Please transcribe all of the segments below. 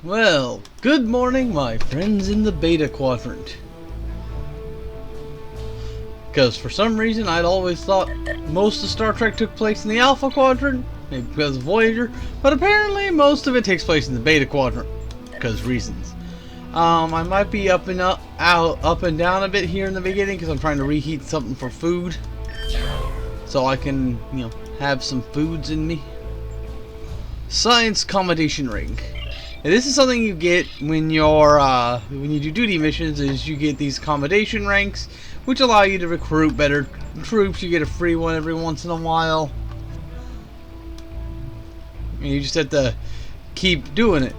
Well, good morning, my friends in the Beta Quadrant. Because for some reason I'd always thought most of Star Trek took place in the Alpha Quadrant, maybe because of Voyager, but apparently most of it takes place in the Beta Quadrant, because reasons. I might be up and down a bit here in the beginning because I'm trying to reheat something for food, so I can, have some foods in me. Science Commendation Ring. And this is something you get when you're when you do duty missions. Is you get these accommodation ranks, which allow you to recruit better troops. You get a free one every once in a while, and you just have to keep doing it.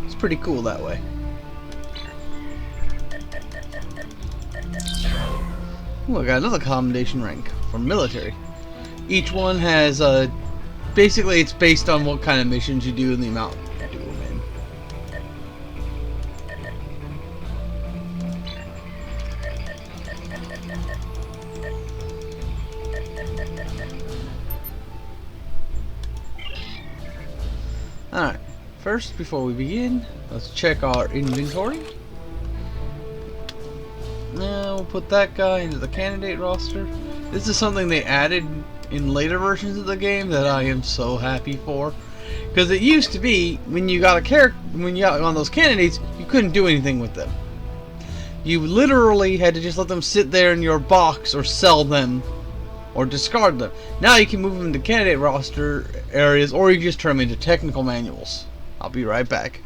It's pretty cool that way. Ooh, I got another commendation rank for military. Each one has basically it's based on what kind of missions you do and the amount you do them in. Alright, first before we begin, let's check our inventory. Now we'll put that guy into the candidate roster. This is something they added in later versions of the game that I am so happy for, because it used to be when you got one of those candidates, you couldn't do anything with them. You literally had to just let them sit there in your box or sell them or discard them. Now you can move them to candidate roster areas, or you just turn them into technical manuals. I'll be right back.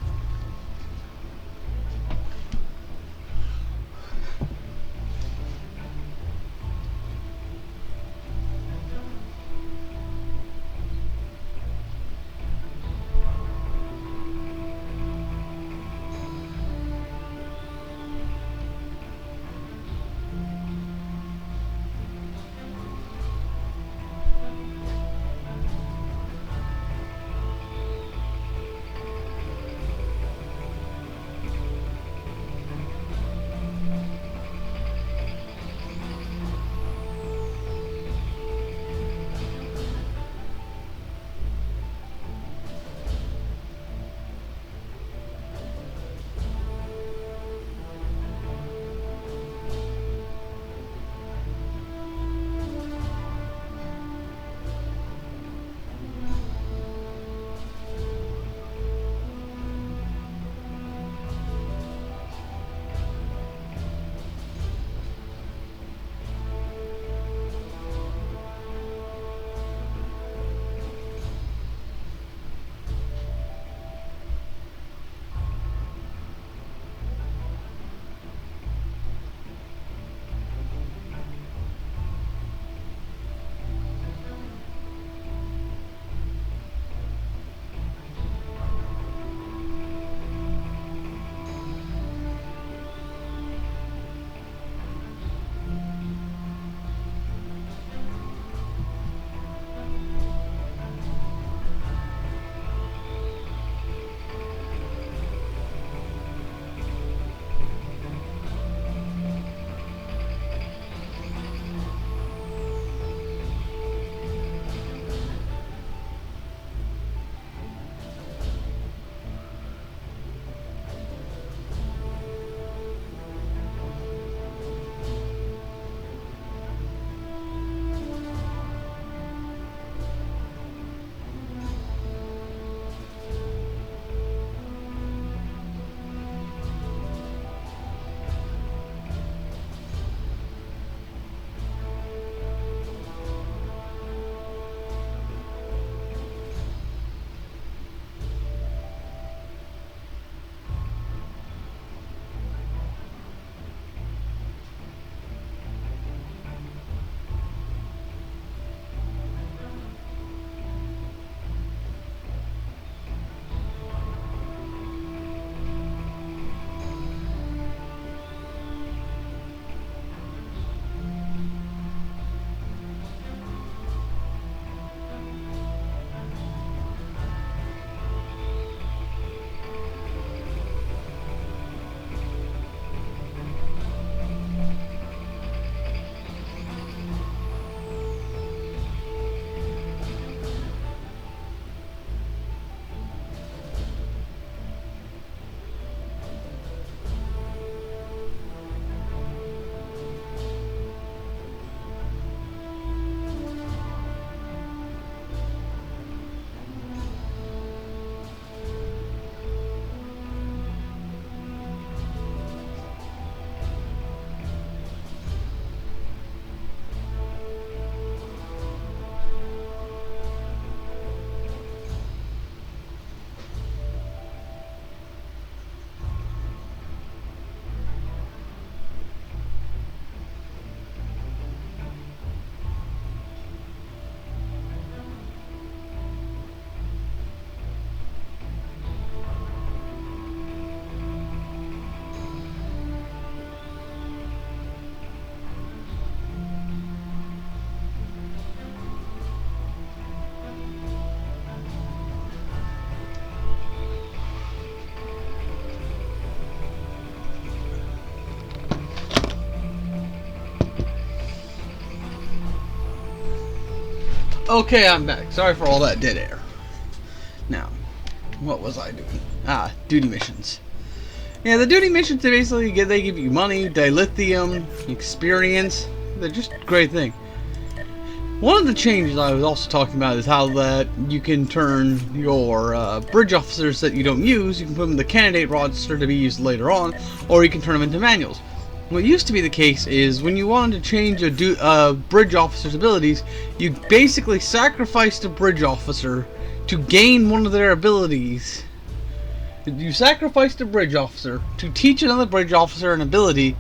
Okay, I'm back. Sorry for all that dead air. Now, what was I doing? Duty missions. Yeah, the duty missions, they give you money, dilithium, experience. They're just a great thing. One of the changes I was also talking about is how that you can turn your bridge officers that you don't use, you can put them in the candidate roster to be used later on, or you can turn them into manuals. What used to be the case is when you wanted to change a bridge officer's abilities, you basically sacrificed a bridge officer to gain one of their abilities. You sacrificed a bridge officer to teach another bridge officer an ability,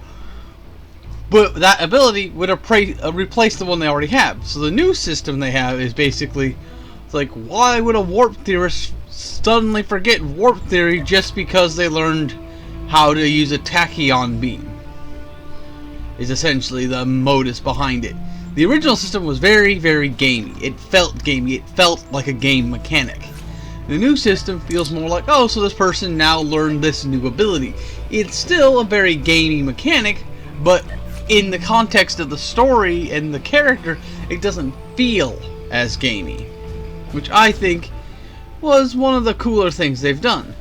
but that ability would replace the one they already have. So the new system they have is basically, it's like, why would a warp theorist suddenly forget warp theory just because they learned how to use a tachyon beam? Is essentially the modus behind it. The original system was very, very gamey. It felt gamey. It felt like a game mechanic. The new system feels more like, oh, so this person now learned this new ability. It's still a very gamey mechanic, but in the context of the story and the character, it doesn't feel as gamey, which I think was one of the cooler things they've done.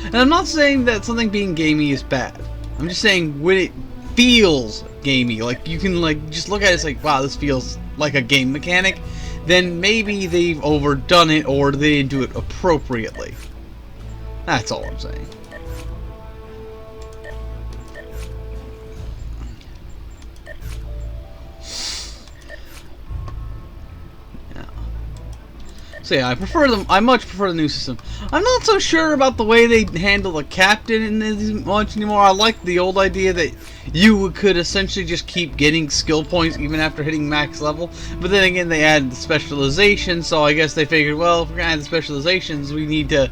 And I'm not saying that something being gamey is bad. I'm just saying when it feels gamey, like you can just look at it, it's like, wow, this feels like a game mechanic, then maybe they've overdone it or they didn't do it appropriately. That's all I'm saying. So yeah, I much prefer the new system. I'm not so sure about the way they handle the captain in this much anymore. I like the old idea that you could essentially just keep getting skill points even after hitting max level. But then again, they added the specialization, so I guess they figured, well, if we're gonna add the specializations, we need to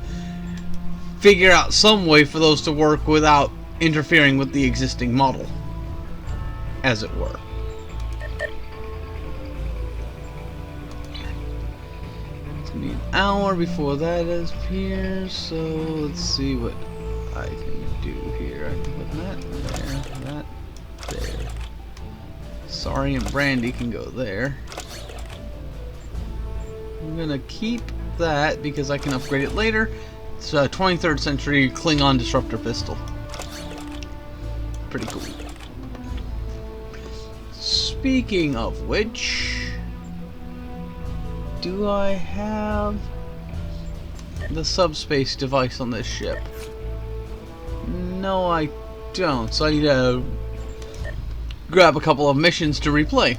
figure out some way for those to work without interfering with the existing model, as it were. Be an hour before that appears, so let's see what I can do here. I can put that there. Sorry, and Brandy can go there. I'm gonna keep that because I can upgrade it later. It's a 23rd century Klingon disruptor pistol. Pretty cool. Speaking of which, do I have the subspace device on this ship? No, I don't. So I need to grab a couple of missions to replay.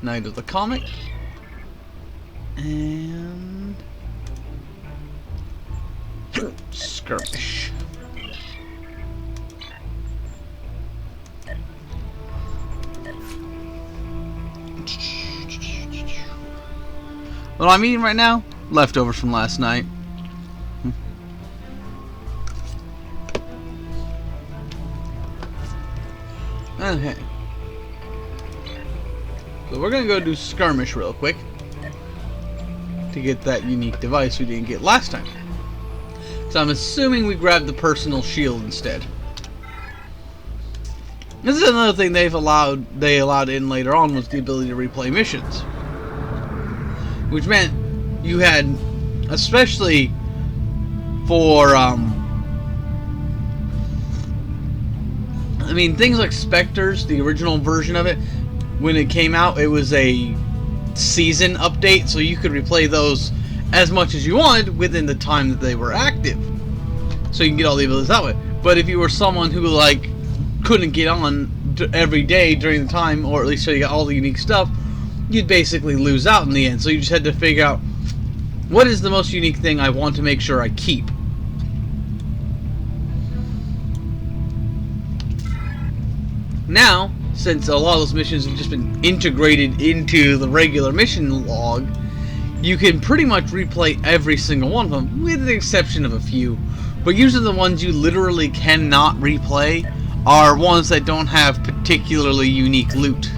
Night of the Comet. And Skirmish. What I'm eating right now? Leftovers from last night. Okay. So we're gonna go do Skirmish real quick to get that unique device we didn't get last time. So I'm assuming we grabbed the personal shield instead. This is another thing they allowed in later on, was the ability to replay missions. Which meant you had, especially for, things like Spectres, the original version of it, when it came out, it was a season update, so you could replay those as much as you wanted within the time that they were active. So you can get all the abilities that way. But if you were someone who, couldn't get on every day during the time, or at least so you got all the unique stuff, you'd basically lose out in the end. So you just had to figure out, what is the most unique thing I want to make sure I keep? Now, since a lot of those missions have just been integrated into the regular mission log, you can pretty much replay every single one of them, with the exception of a few. But usually the ones you literally cannot replay are ones that don't have particularly unique loot.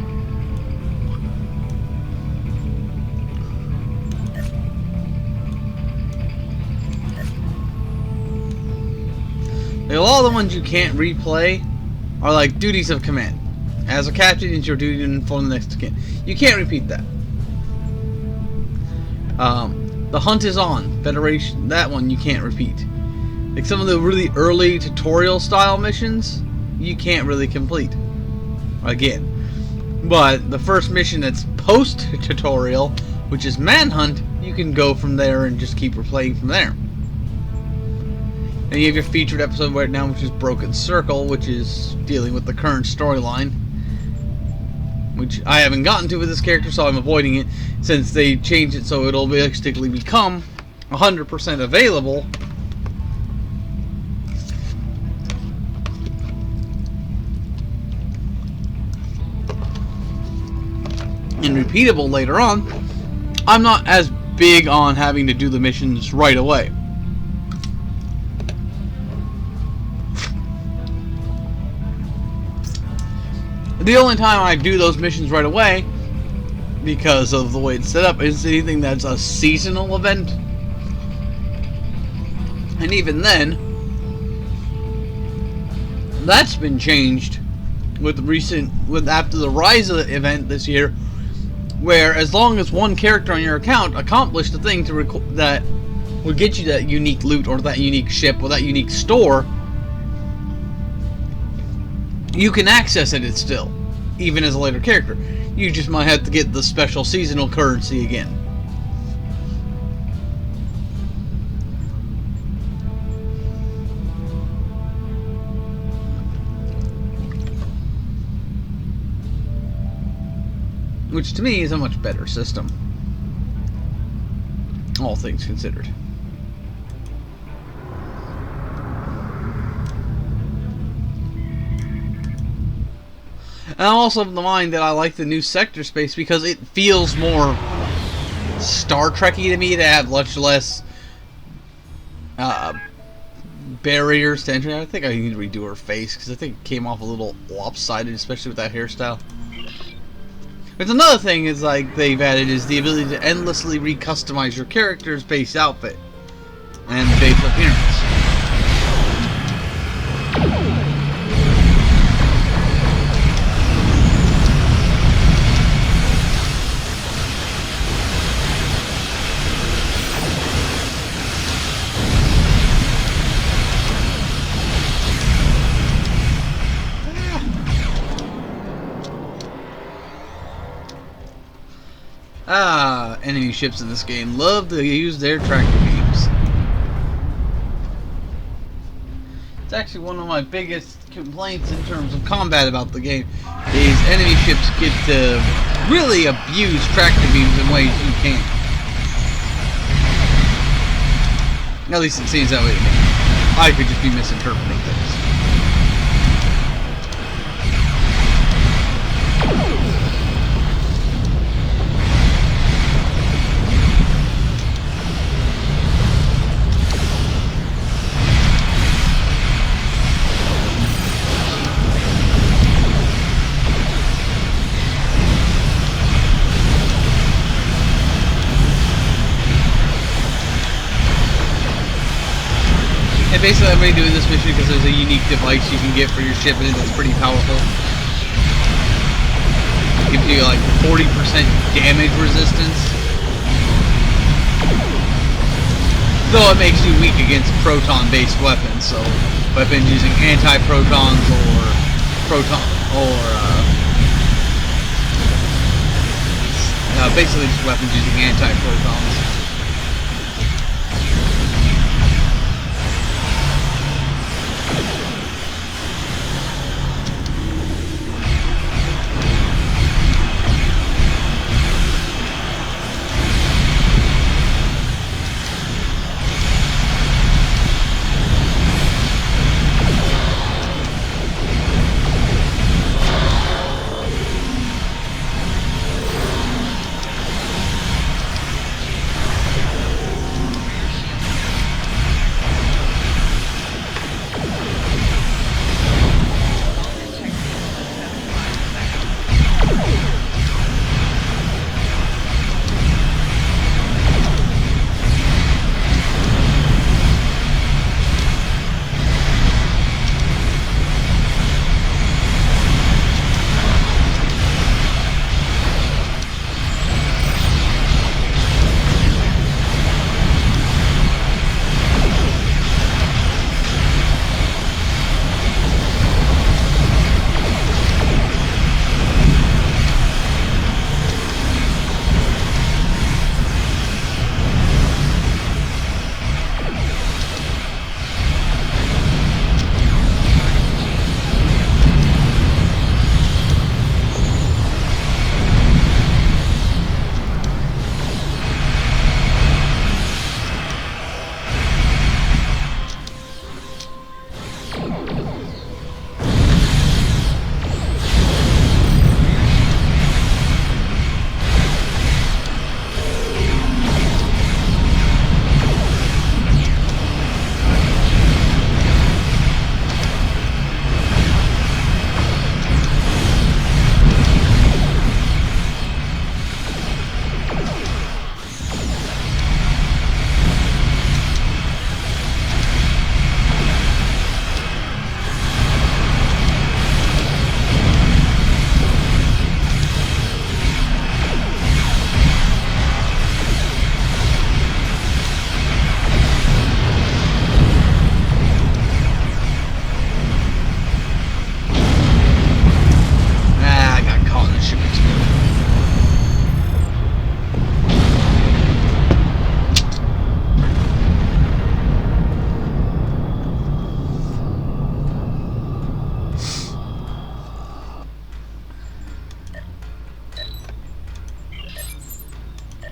Like, a lot of the ones you can't replay are like duties of command. As a captain, it's your duty to inform the next of kin. You can't repeat that. The Hunt is On, Federation, that one you can't repeat. Like some of the really early tutorial style missions, you can't really complete. Again. But the first mission that's post-tutorial, which is Manhunt, you can go from there and just keep replaying from there. And you have your featured episode right now, which is Broken Circle, which is dealing with the current storyline, which I haven't gotten to with this character, so I'm avoiding it, since they changed it so it'll basically become 100% available and repeatable later on. I'm not as big on having to do the missions right away. The only time I do those missions right away, because of the way it's set up, is anything that's a seasonal event. And even then, that's been changed with after the Rise event this year, where as long as one character on your account accomplished the thing that would get you that unique loot or that unique ship or that unique store, you can access it still, even as a later character. You just might have to get the special seasonal currency again. Which to me is a much better system, all things considered. And I'm also of the mind that I like the new sector space because it feels more Star Trek-y to me, to have much less barriers to entry. I think I need to redo her face because I think it came off a little lopsided, especially with that hairstyle. But another thing is like they've added is the ability to endlessly recustomize your character's base outfit and base appearance. Enemy ships in this game love to use their tractor beams. It's actually one of my biggest complaints in terms of combat about the game, is enemy ships get to really abuse tractor beams in ways you can't. At least it seems that way to me. I could just be misinterpreting things. And basically I'm only doing this mission because there's a unique device you can get for your ship and it's pretty powerful. It gives you like 40% damage resistance. Though it makes you weak against proton-based weapons, so weapons using anti-protons or basically just weapons using anti-protons.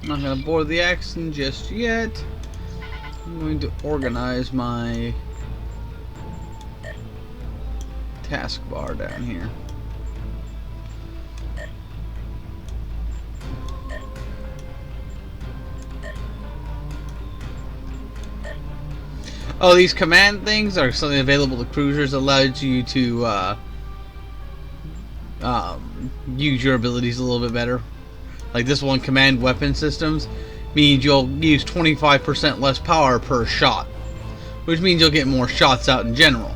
I'm not going to board the action just yet. I'm going to organize my taskbar down here. Oh, these command things are something available to cruisers that allows you to use your abilities a little bit better. Like this one, command weapon systems, means you'll use 25% less power per shot, which means you'll get more shots out in general.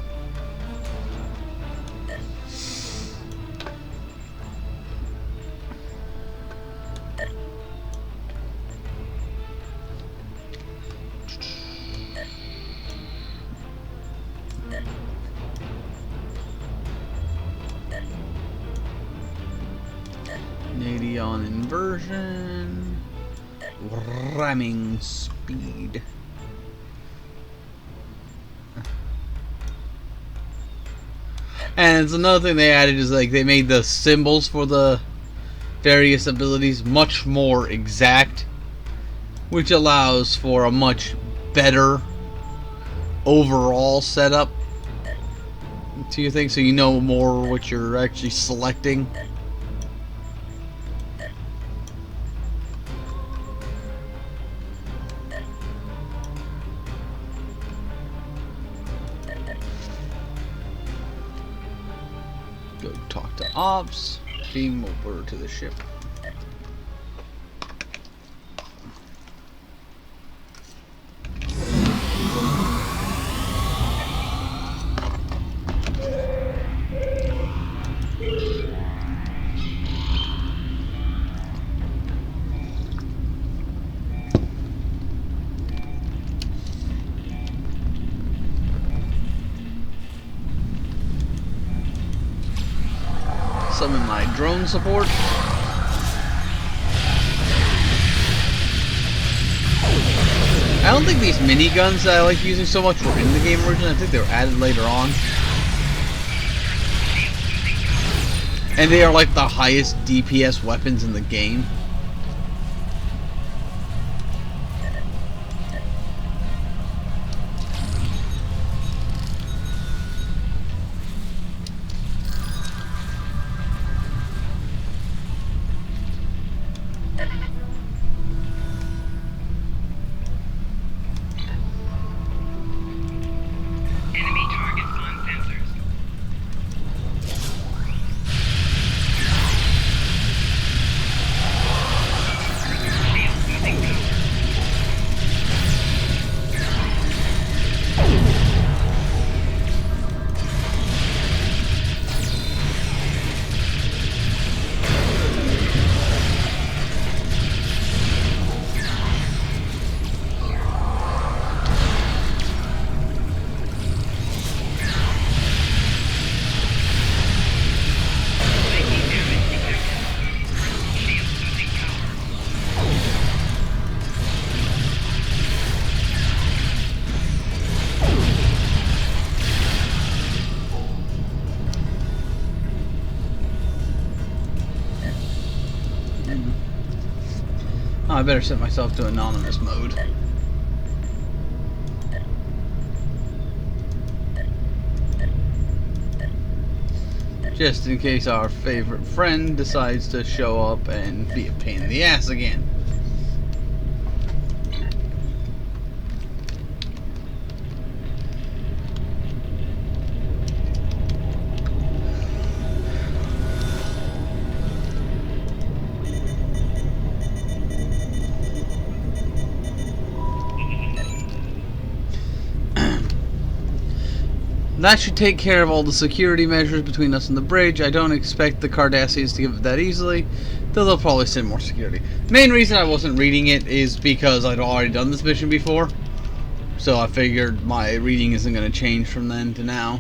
On inversion, ramming speed. And it's another thing they added is like they made the symbols for the various abilities much more exact, which allows for a much better overall setup to your thing, so you know more what you're actually selecting. Go talk to ops, beam over to the ship. Summon my drone support. I don't think these miniguns that I like using so much were in the game originally. I think they were added later on. And they are like the highest DPS weapons in the game. Oh, I better set myself to anonymous mode. Just in case our favorite friend decides to show up and be a pain in the ass again. That should take care of all the security measures between us and the bridge. I don't expect the Cardassians to give it that easily, though they'll probably send more security. Main reason I wasn't reading it is because I'd already done this mission before, so I figured my reading isn't going to change from then to now.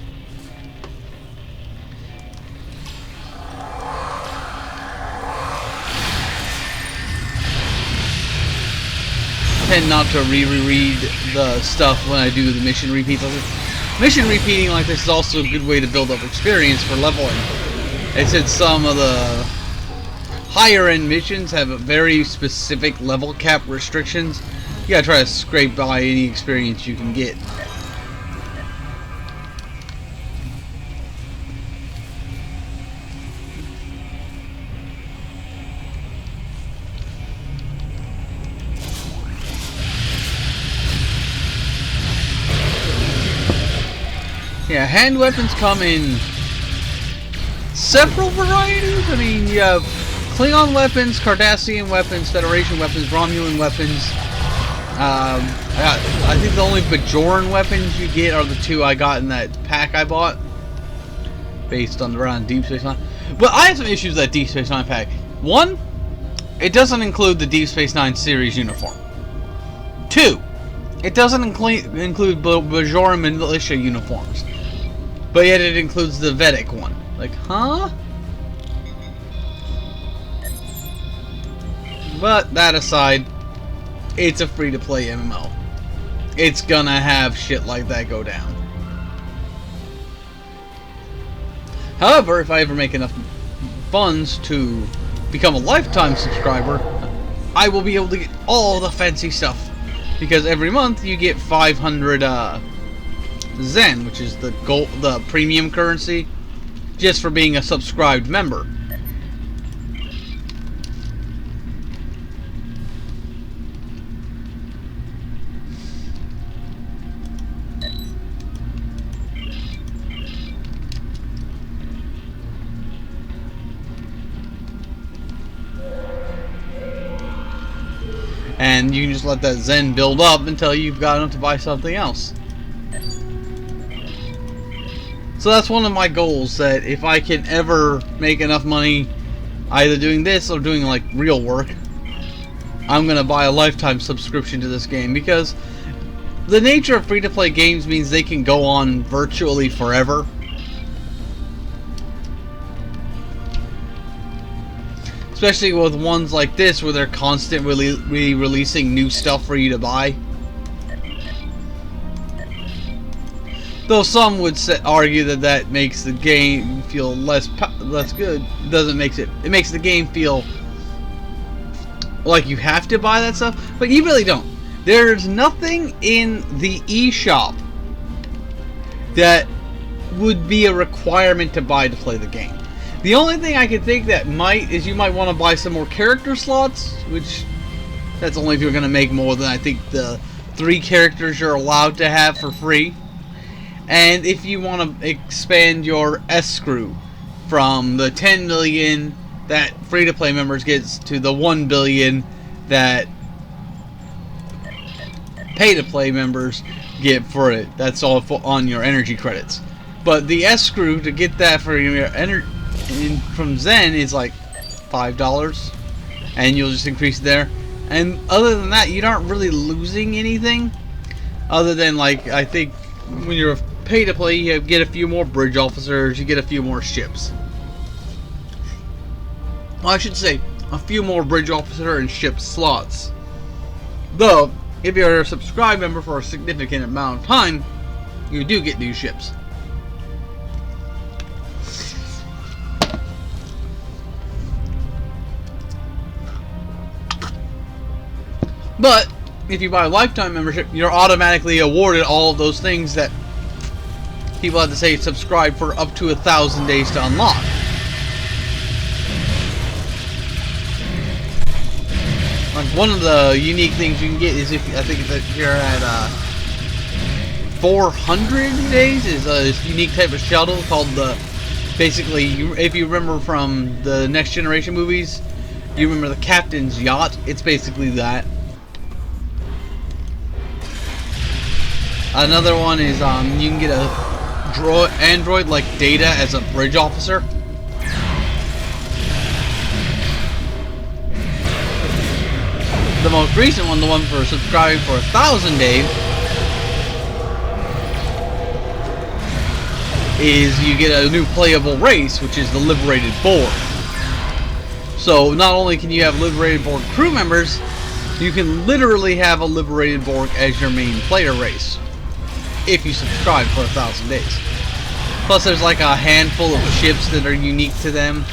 I tend not to reread the stuff when I do the mission repeats. Mission repeating like this is also a good way to build up experience for leveling. It said some of the higher end missions have a very specific level cap restrictions. You gotta try to scrape by any experience you can get. Yeah, hand weapons come in several varieties. I mean, you have Klingon weapons, Cardassian weapons, Federation weapons, Romulan weapons. I think the only Bajoran weapons you get are the two I got in that pack I bought, based on around Deep Space Nine. But I have some issues with that Deep Space Nine pack. One, it doesn't include the Deep Space Nine series uniform. Two, it doesn't include Bajoran militia uniforms. But yet it includes the Vedic one. Like, huh? But that aside, it's a free-to-play MMO. It's gonna have shit like that go down. However, if I ever make enough funds to become a lifetime subscriber, I will be able to get all the fancy stuff. Because every month you get 500 Zen, which is the premium currency, just for being a subscribed member. And you can just let that Zen build up until you've got enough to buy something else. So that's one of my goals, that if I can ever make enough money either doing this or doing like real work, I'm gonna buy a lifetime subscription to this game, because the nature of free-to-play games means they can go on virtually forever. Especially with ones like this where they're constantly releasing new stuff for you to buy. Though some would argue that that makes the game feel less good. It doesn't make it. It makes the game feel like you have to buy that stuff, but you really don't. There's nothing in the eShop that would be a requirement to buy to play the game. The only thing I can think that is you might want to buy some more character slots, which that's only if you're going to make more than I think the 3 characters you're allowed to have for free. And if you want to expand your escrow from the 10 million that free-to-play members gets to the 1 billion that pay-to-play members get for it. That's all on your energy credits. But the escrow to get that for your from Zen is like $5, and you'll just increase it there. And other than that, you aren't really losing anything, other than, like, I think when you're pay to play, you get a few more bridge officers, you get a few more ships. Well, I should say a few more bridge officer and ship slots. Though, if you're a subscribed member for a significant amount of time, you do get new ships. But if you buy a lifetime membership, you're automatically awarded all of those things that people have to say subscribe for up to 1,000 days to unlock. Like, one of the unique things you can get is, if I think that you're at 400 days, is a unique type of shuttle called the, basically, if you remember from the Next Generation movies, you remember the captain's yacht. It's basically that. Another one is you can get a android like Data as a bridge officer. The most recent one, the one for subscribing for 1,000 days, is you get a new playable race, which is the Liberated Borg. So not only can you have Liberated Borg crew members, you can literally have a Liberated Borg as your main player race, if you subscribe for 1,000 days. Plus there's like a handful of ships that are unique to them.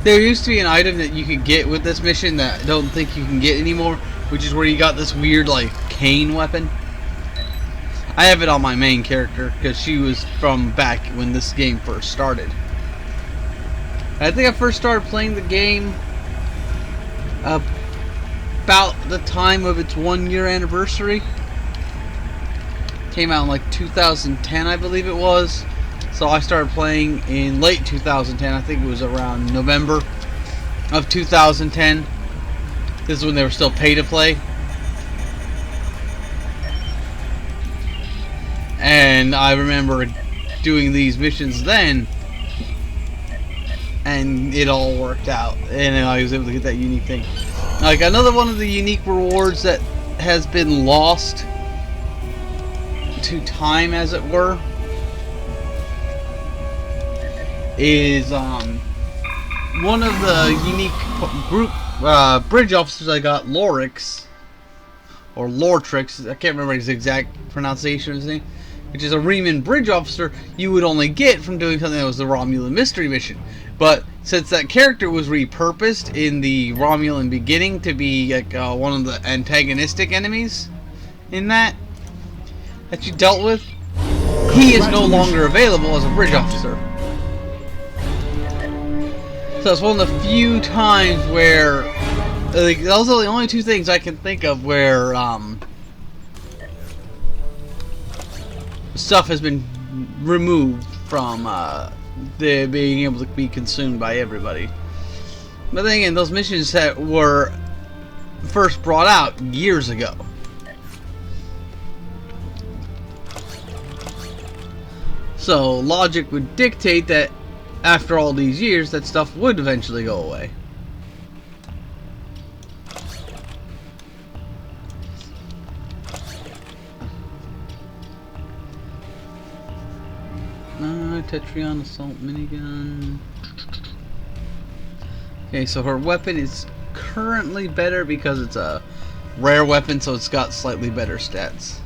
There used to be an item that you could get with this mission that I don't think you can get anymore, which is where you got this weird, like, cane weapon. I have it on my main character, because she was from back when this game first started. I think I first started playing the game about the time of its 1-year anniversary. Came out in like 2010, I believe it was. So I started playing in late 2010. I think it was around November of 2010. This is when they were still pay to play. And I remember doing these missions then, and it all worked out, and I was able to get that unique thing. Like, another one of the unique rewards that has been lost to time, as it were, is one of the unique group bridge officers I got, Lorix, or Lortrix, I can't remember his exact pronunciation of his name, which is a Riemann bridge officer you would only get from doing something that was the Romulan mystery mission. But since that character was repurposed in the Romulan beginning to be like one of the antagonistic enemies in that you dealt with, he is no longer available as a bridge officer. So it's one of the few times where, like, those are the only two things I can think of where stuff has been removed from the being able to be consumed by everybody. But then again, those missions that were first brought out years ago. So logic would dictate that after all these years, that stuff would eventually go away. Tetrion assault minigun. Okay, so her weapon is currently better because it's a rare weapon, so it's got slightly better stats.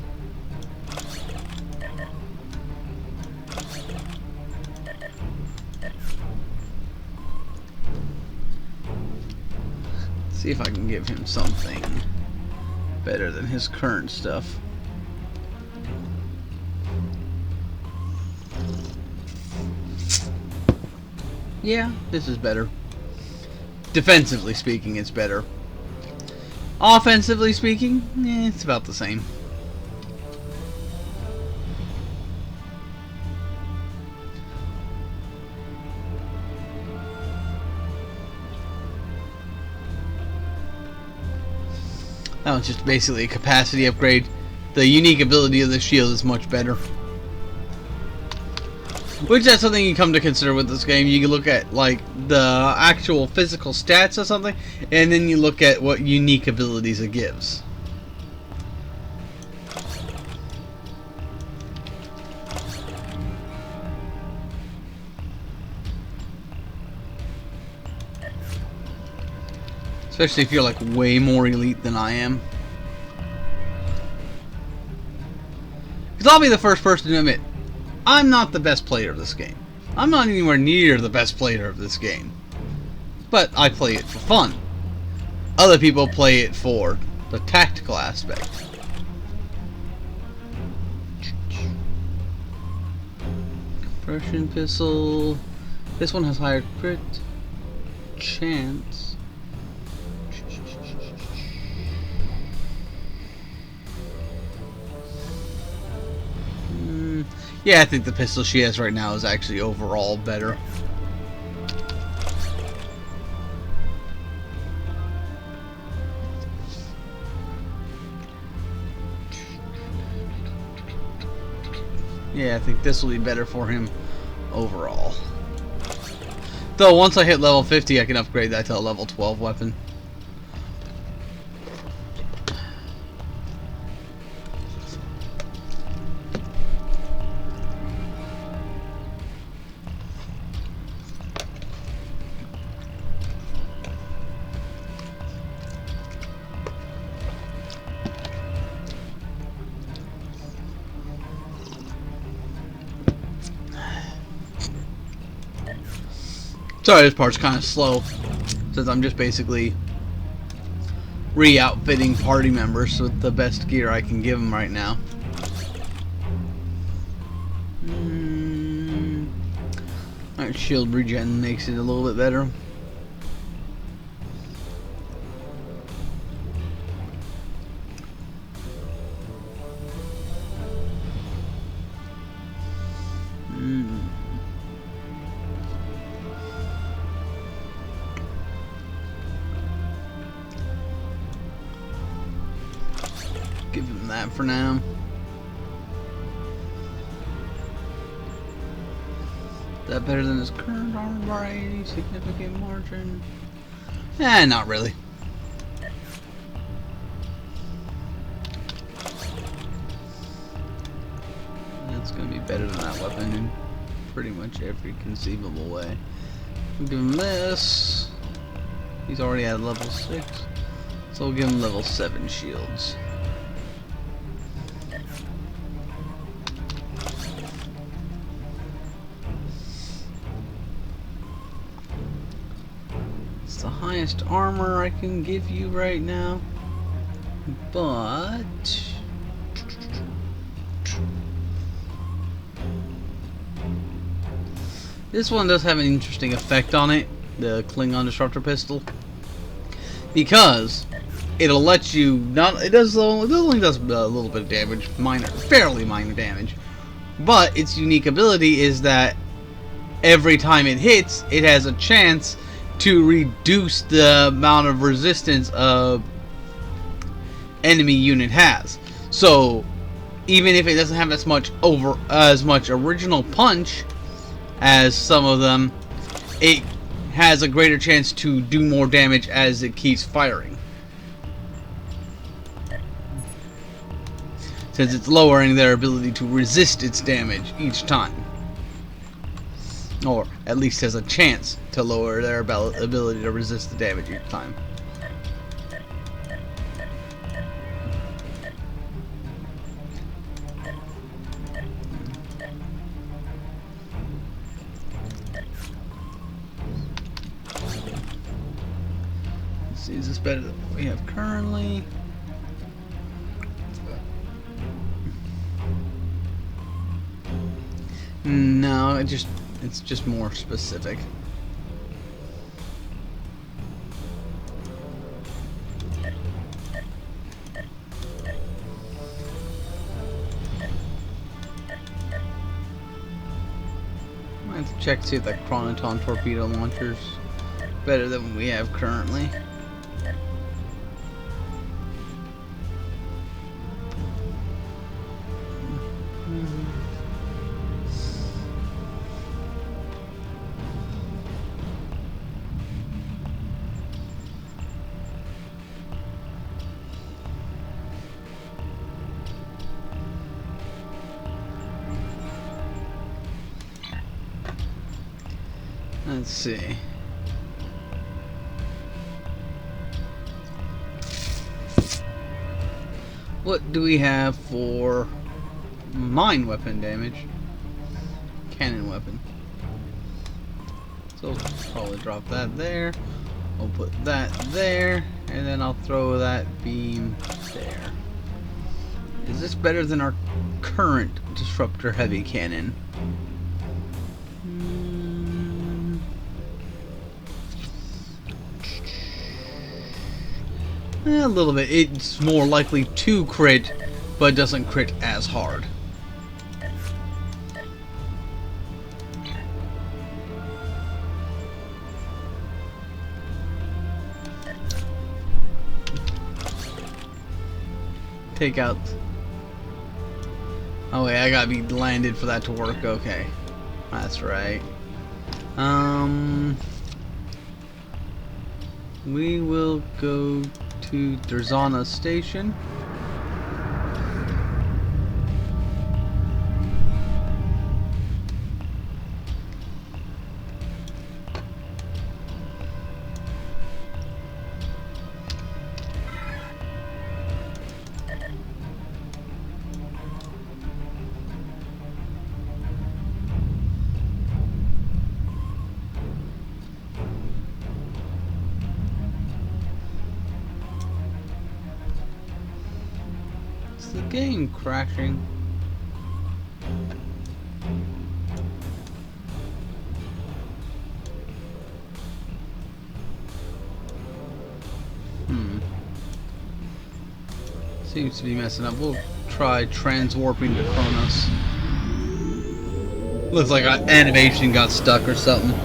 Let's see if I can give him something better than his current stuff. Yeah, this is better. Defensively speaking, it's better. Offensively speaking, it's about the same. That was just basically a capacity upgrade. The unique ability of the shield is much better. Which that's something you come to consider with this game. You can look at like the actual physical stats or something, and then you look at what unique abilities it gives. Especially if you're like way more elite than I am. Because I'll be the first person to admit, I'm not the best player of this game. I'm not anywhere near the best player of this game. But I play it for fun. Other people play it for the tactical aspect. Compression pistol. This one has higher crit chance. Yeah, I think the pistol she has right now is actually overall better. Yeah, I think this will be better for him overall. Though once I hit level 50, I can upgrade that to a level 12 weapon. Sorry, this part's kind of slow, since I'm just basically re-outfitting party members with the best gear I can give them right now. Alright, shield regen makes it a little bit better. Give him that for now. Is that better than his current armor by any significant margin? Not really. That's gonna be better than that weapon in pretty much every conceivable way. We'll give him this. He's already at level 6. So we'll give him level 7 shields. It's the highest armor I can give you right now. But this one does have an interesting effect on it, the Klingon Disruptor Pistol, because it'll let you not. It only does a little bit of damage, fairly minor damage, but its unique ability is that every time it hits, it has a chance to reduce the amount of resistance a enemy unit has. So even if it doesn't have as much original punch as some of them, it has a greater chance to do more damage as it keeps firing, since it's lowering their ability to resist its damage each time, or at least has a chance to lower their ability to resist the damage each time. Is this better than what we have currently? No, it's just more specific. I have to check to see if that Chronoton torpedo launcher's better than what we have currently. Let's see. What do we have for mine weapon damage? Cannon weapon. So we'll probably drop that there. We'll put that there, and then I'll throw that beam there. Is this better than our current disruptor heavy cannon? A little bit. It's more likely to crit, but doesn't crit as hard. Take out. Oh wait, I gotta be landed for that to work. Okay, that's right. We will go to Derzana Station. Is the game crashing? Seems to be messing up. We'll try transwarping to Kronos. Looks like our animation got stuck or something.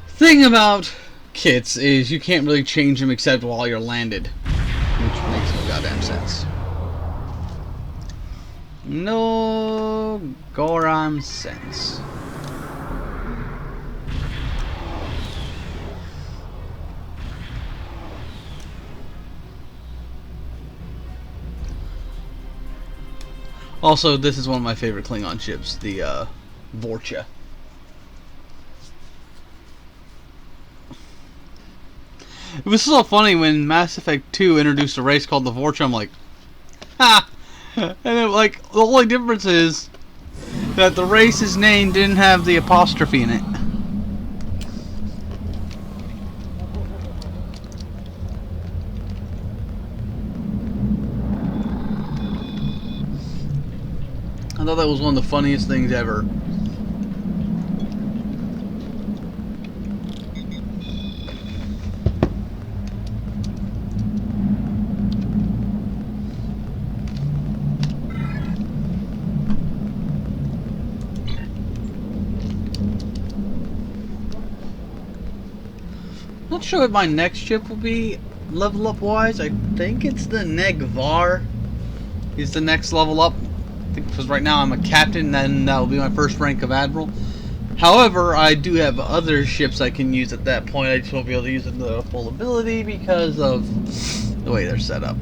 Thing about kits is you can't really change them except while you're landed, which makes no goddamn sense. No goddamn sense. Also, this is one of my favorite Klingon ships, the Vorcha. It was so funny when Mass Effect 2 introduced a race called the Vorcha. I'm like, ha! And it, like, the only difference is that the race's name didn't have the apostrophe in it. I thought that was one of the funniest things ever. Not sure what my next ship will be level up wise. I think it's the Negvar is the next level up. Because right now I'm a captain, then that will be my first rank of admiral. However, I do have other ships I can use at that point. I just won't be able to use it to the full ability because of the way they're set up.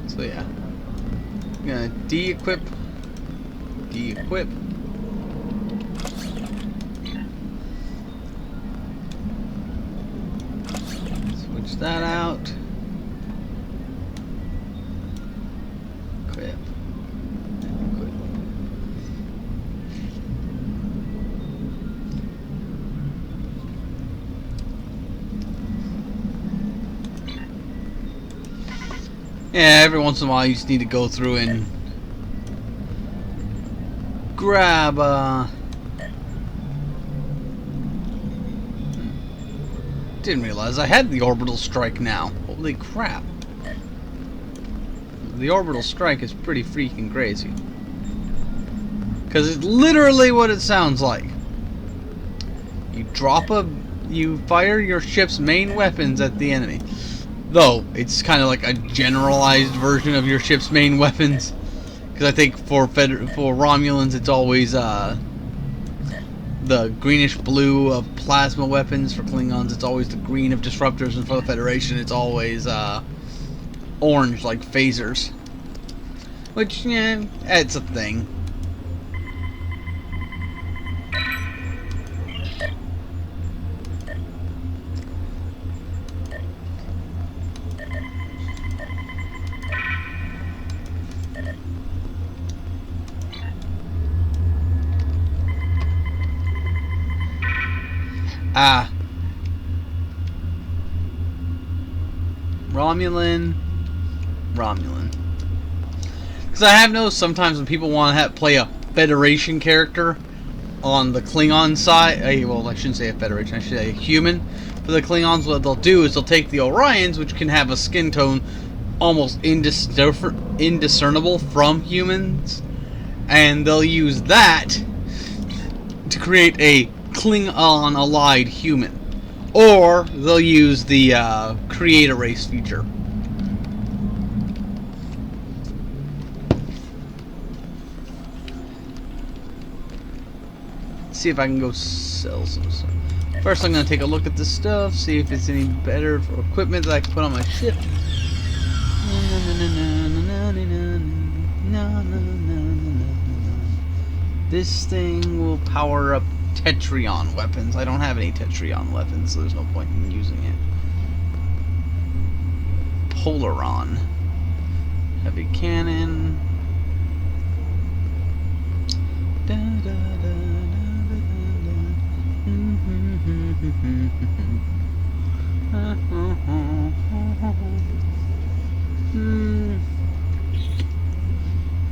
So yeah, I'm gonna de-equip. That out. Equip. Equip. Yeah, every once in a while you just need to go through and grab didn't realize I had the orbital strike now. Holy crap. The orbital strike is pretty freaking crazy. Because it's literally what it sounds like. You fire your ship's main weapons at the enemy. Though, it's kind of like a generalized version of your ship's main weapons. Because I think for Romulans it's always the greenish blue of plasma weapons. For Klingons it's always the green of disruptors, and for the Federation it's always orange like phasers. Which, yeah, it's a thing. Romulan. Because I have noticed sometimes when people want to play a Federation character on the Klingon side, well, I shouldn't say a Federation, I should say a human. For the Klingons, what they'll do is they'll take the Orions, which can have a skin tone almost indiscernible from humans, and they'll use that to create a Klingon-allied human. Or they'll use the create a race feature. Let's see if I can go sell some stuff. First I'm going to take a look at this stuff, see if it's any better for equipment that I can put on my ship. This thing will power up Tetrion weapons. I don't have any Tetrion weapons, so there's no point in using it. Polaron. Heavy cannon. I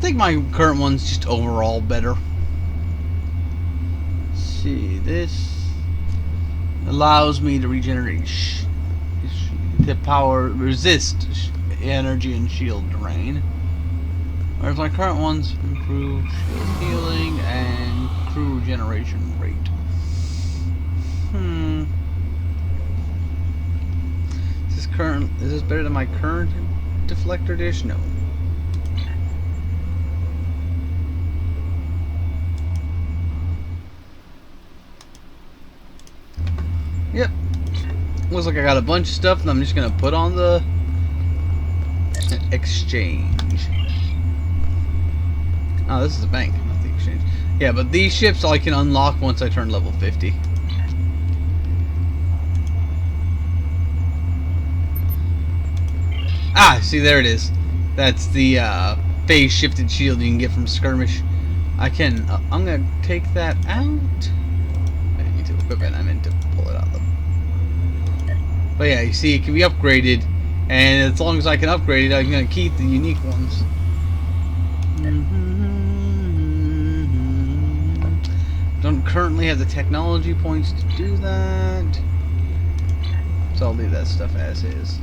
think my current one's just overall better. Let's see, this allows me to regenerate the power, resist energy and shield drain. Whereas my current ones improve shield healing and crew regeneration rate. Is this better than my current deflector dish? No. Yep. Looks like I got a bunch of stuff and I'm just gonna put on the exchange. Oh, this is a bank, not the exchange. Yeah, but these ships I can unlock once I turn level 50. Ah, see, there it is. That's the phase shifted shield you can get from skirmish. I can. I'm gonna take that out. I didn't mean to equip it. I meant to pull it out though. But yeah, you see, it can be upgraded, and as long as I can upgrade it, I'm gonna keep the unique ones. Don't currently have the technology points to do that, so I'll leave that stuff as is.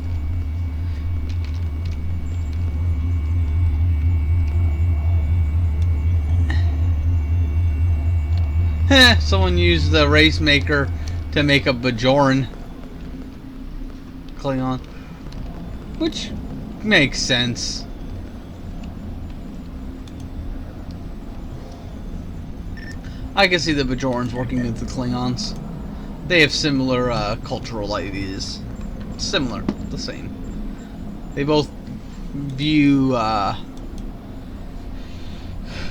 Someone used the race maker to make a Bajoran Klingon, which makes sense. I can see the Bajorans working with the Klingons. They have similar cultural ideas. Similar, the same. They both view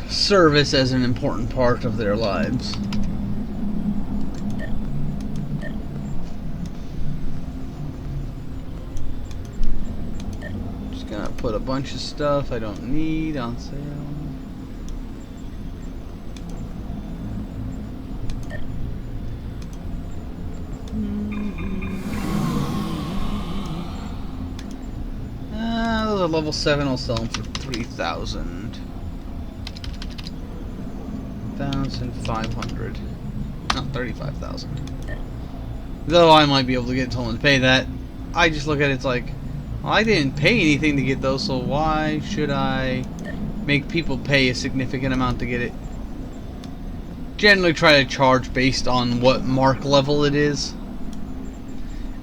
service as an important part of their lives. Just gonna put a bunch of stuff I don't need on sale. Those are level 7, I'll sell them for 3,000. 1,500. Not 35,000. Though I might be able to get someone to pay that. I just look at it, it's like, well, I didn't pay anything to get those, so why should I make people pay a significant amount to get it? Generally try to charge based on what mark level it is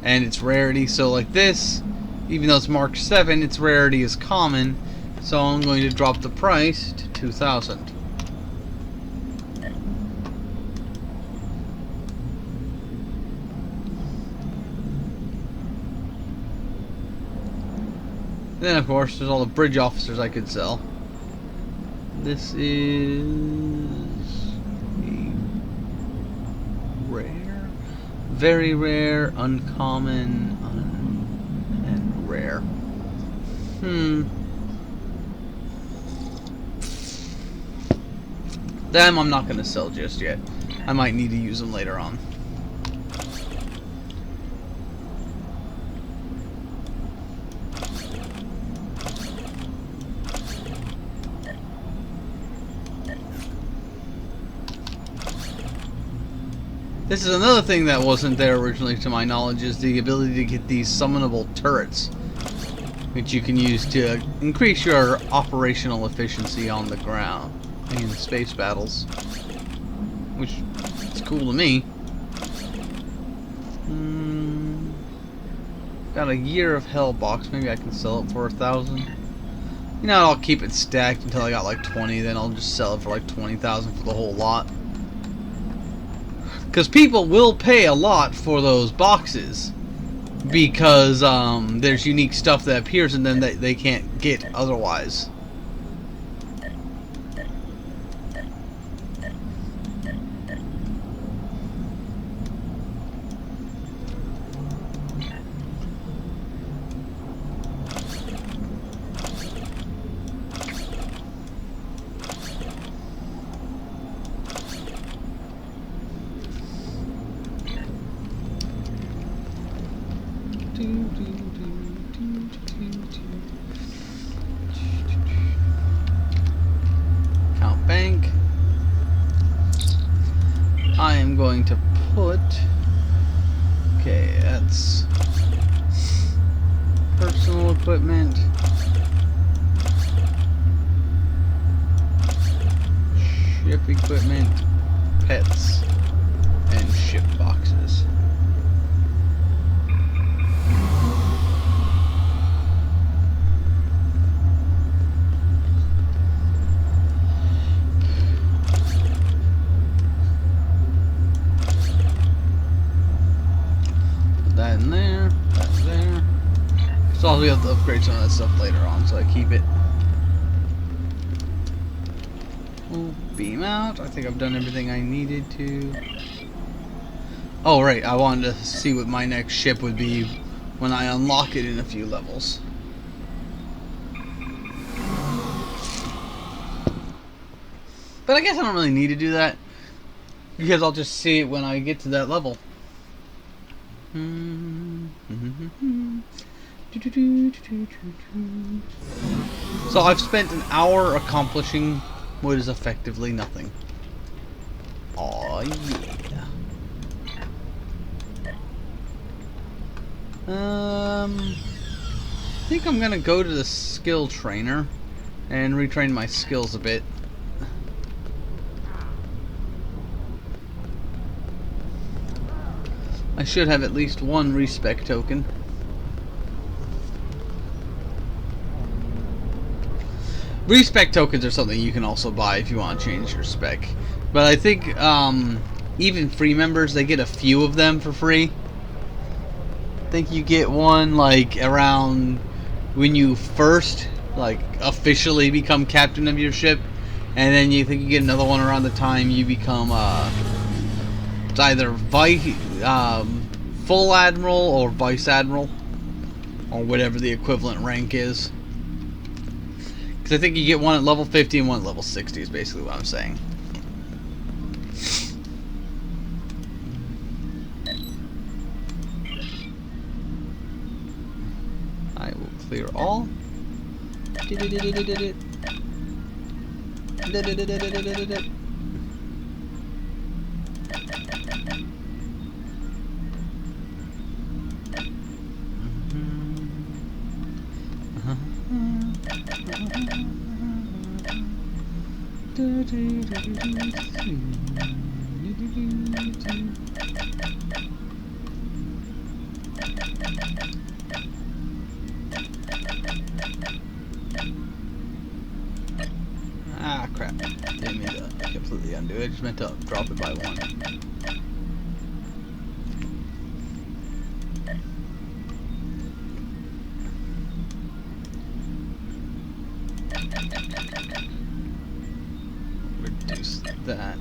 and its rarity. So like this, even though it's mark 7, its rarity is common, so I'm going to drop the price to 2,000. Then, of course, there's all the bridge officers I could sell. This is a rare, very rare, uncommon, and rare. Them I'm not going to sell just yet. I might need to use them later on. This is another thing that wasn't there originally to my knowledge, is the ability to get these summonable turrets, which you can use to increase your operational efficiency on the ground in space battles, which is cool to me. Got a year of hell box, maybe I can sell it for 1,000. You know, I'll keep it stacked until I got like 20, then I'll just sell it for like 20,000 for the whole lot. Because people will pay a lot for those boxes, because there's unique stuff that appears in them that they can't get otherwise. put... Okay, that's personal equipment, ship equipment, pets, and ship boxes. That in there, that in there. So I'll be able to upgrade some of that stuff later on, so I keep it. We'll beam out. I think I've done everything I needed to. Oh right, I wanted to see what my next ship would be when I unlock it in a few levels. But I guess I don't really need to do that, because I'll just see it when I get to that level. So I've spent an hour accomplishing what is effectively nothing. Aw, yeah. I think I'm gonna go to the skill trainer and retrain my skills a bit. I should have at least one respec token. Respec tokens are something you can also buy if you want to change your spec. But I think even free members, they get a few of them for free. I think you get one like around when you first like officially become captain of your ship, and then you think you get another one around the time you become it's either full admiral or vice admiral, or whatever the equivalent rank is. Because I think you get one at level 50 and one at level 60 is basically what I'm saying. I will clear all. Ah, crap. Didn't mean to completely undo it. I just meant to drop it by one. Reduce that.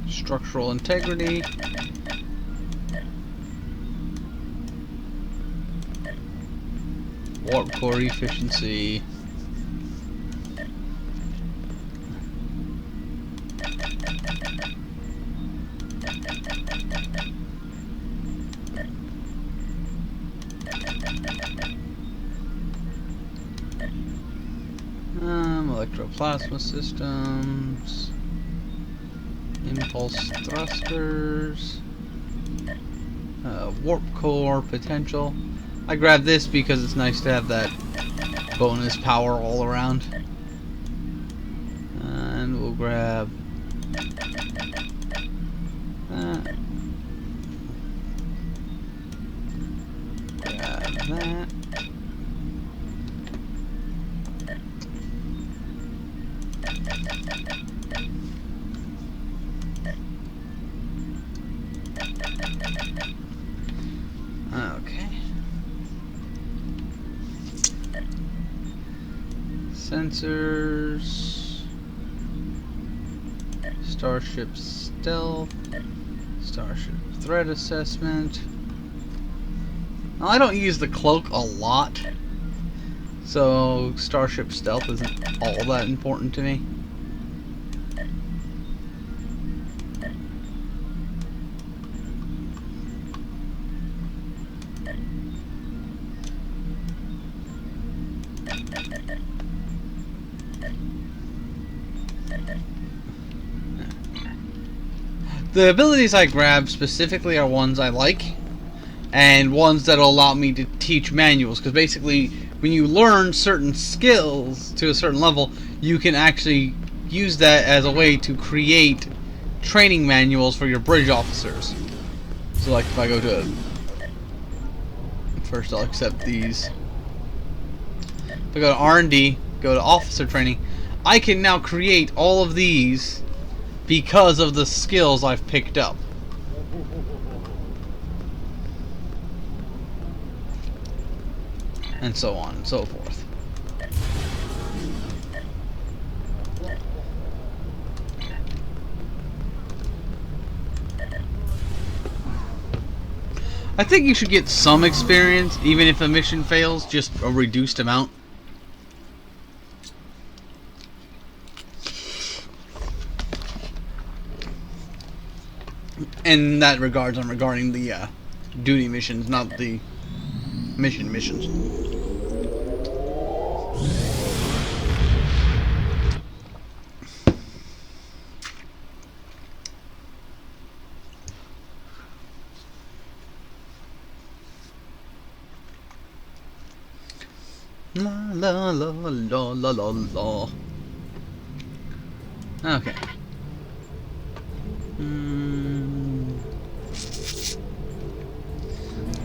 Structural integrity. Warp core efficiency. Electroplasma systems, impulse thrusters, warp core potential. I grabbed this because it's nice to have that bonus power all around. And we'll grab that. Grab that. Okay. Sensors. Starship stealth. Starship threat assessment. Now, I don't use the cloak a lot, so Starship stealth isn't all that important to me. The abilities I grab specifically are ones I like, and ones that'll allow me to teach manuals, because basically when you learn certain skills to a certain level, you can actually use that as a way to create training manuals for your bridge officers. So like if I go to, first I'll accept these. If I go to R&D, go to officer training, I can now create all of these because of the skills I've picked up. And so on and so forth. I think you should get some experience, even if a mission fails, just a reduced amount. In that regards, I'm regarding the duty missions, not the missions. La la la la la la la. Okay.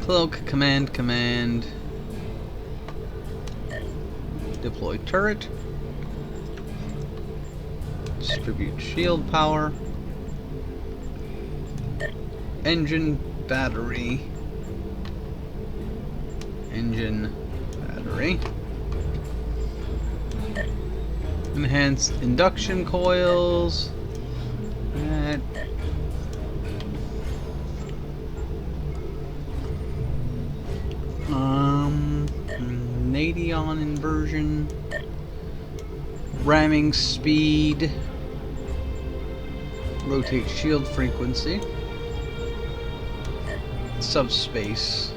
Cloak, command. Deploy turret. Distribute shield power. Engine battery. Enhanced induction coils. Nadion inversion. Ramming speed. Rotate shield frequency. Subspace.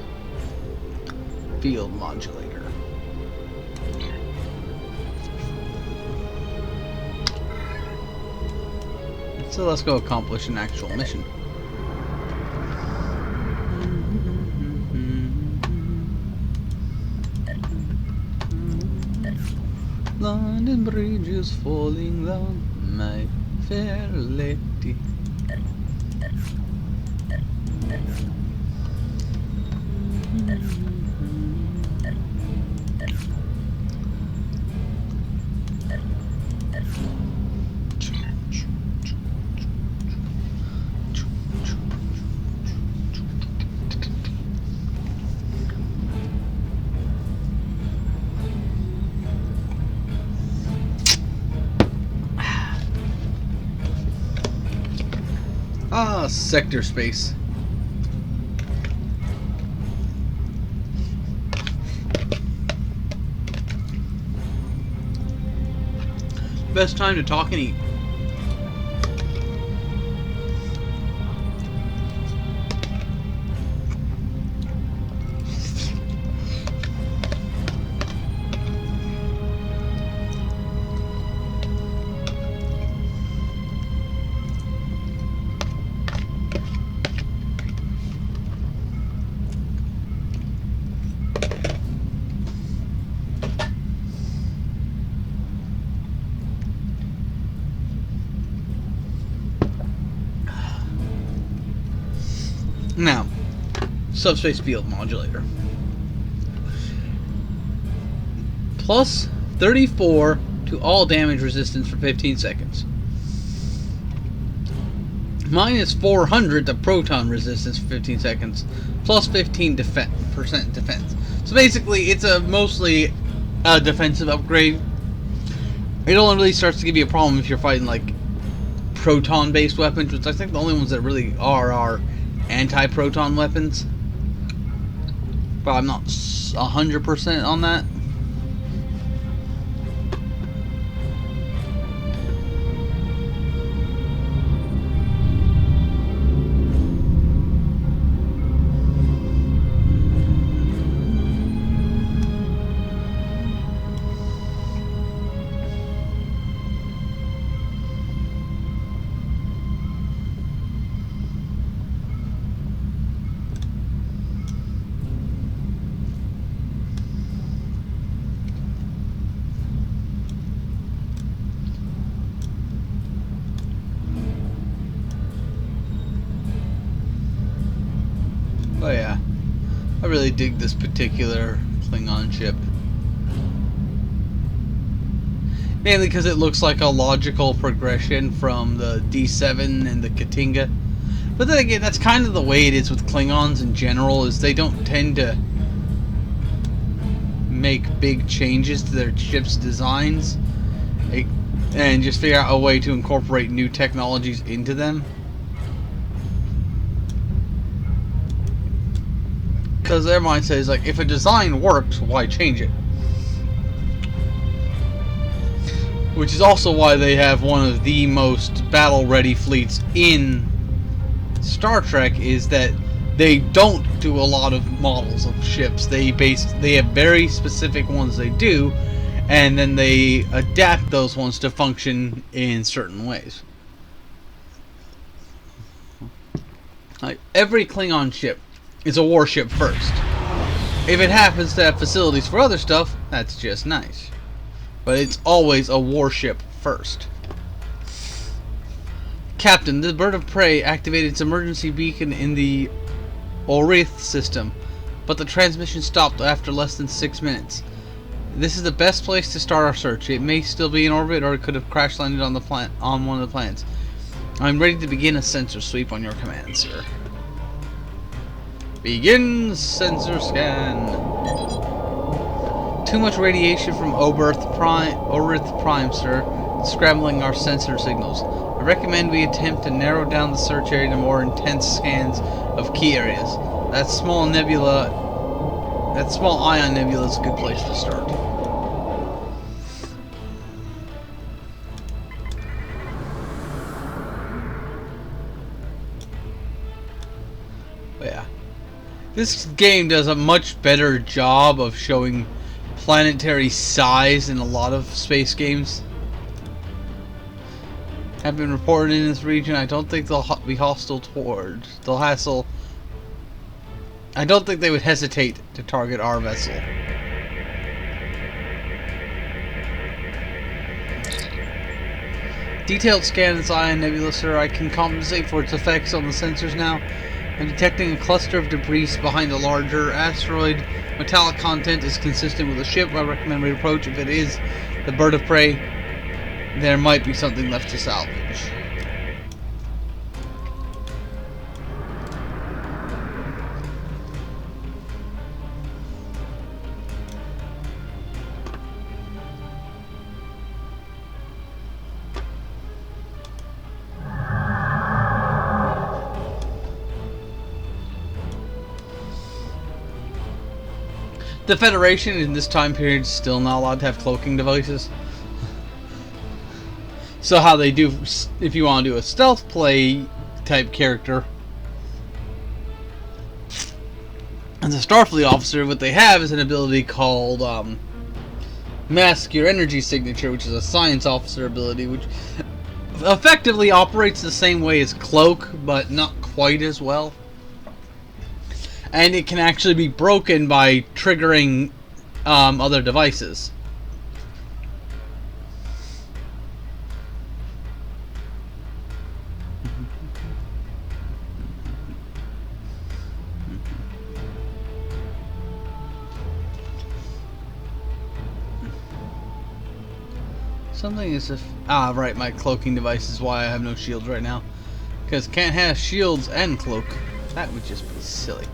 Field modulator. So let's go accomplish an actual mission. London Bridge is falling down, my fair lady. Sector space. Best time to talk and eat. Now, subspace field modulator. Plus 34 to all damage resistance for 15 seconds. Minus 400 to proton resistance for 15 seconds. Plus 15% defense. So basically, it's mostly a defensive upgrade. It only really starts to give you a problem if you're fighting like proton-based weapons, which I think the only ones that really are anti-proton weapons, but I'm not 100% on that. I really dig this particular Klingon ship. Mainly because it looks like a logical progression from the D7 and the Katinga. But then again, that's kind of the way it is with Klingons in general, is they don't tend to make big changes to their ships' designs and just figure out a way to incorporate new technologies into them. Because their mindset is like, if a design works, why change it? Which is also why they have one of the most battle-ready fleets in Star Trek, is that they don't do a lot of models of ships. They have very specific ones they do, and then they adapt those ones to function in certain ways. Like, every Klingon ship is a warship first. If it happens to have facilities for other stuff, that's just nice. But it's always a warship first. Captain, the bird of prey activated its emergency beacon in the Orith system, but the transmission stopped after less than 6 minutes. This is the best place to start our search. It may still be in orbit, or it could have crash landed on one of the planets. I'm ready to begin a sensor sweep on your command, sir. Begin sensor scan. Too much radiation from Orith Prime, sir. Scrambling our sensor signals. I recommend we attempt to narrow down the search area to more intense scans of key areas. That small ion nebula is a good place to start. Yeah. This game does a much better job of showing planetary size in a lot of space games. Have been reported in this region. I don't think they'll be hostile towards. They'll hassle. I don't think they would hesitate to target our vessel. Detailed scan of this ion nebula, sir. I can compensate for its effects on the sensors now. I'm detecting a cluster of debris behind a larger asteroid. Metallic content is consistent with the ship. I recommend we approach. If it is the bird of prey, there might be something left to salvage. The Federation in this time period is still not allowed to have cloaking devices. So how they do, if you want to do a stealth play type character, as a Starfleet officer, what they have is an ability called Mask Your Energy Signature, which is a science officer ability, which effectively operates the same way as Cloak, but not quite as well. And it can actually be broken by triggering other devices. Something is if... Ah, right, my cloaking device is why I have no shields right now. Because can't have shields and cloak. That would just be silly.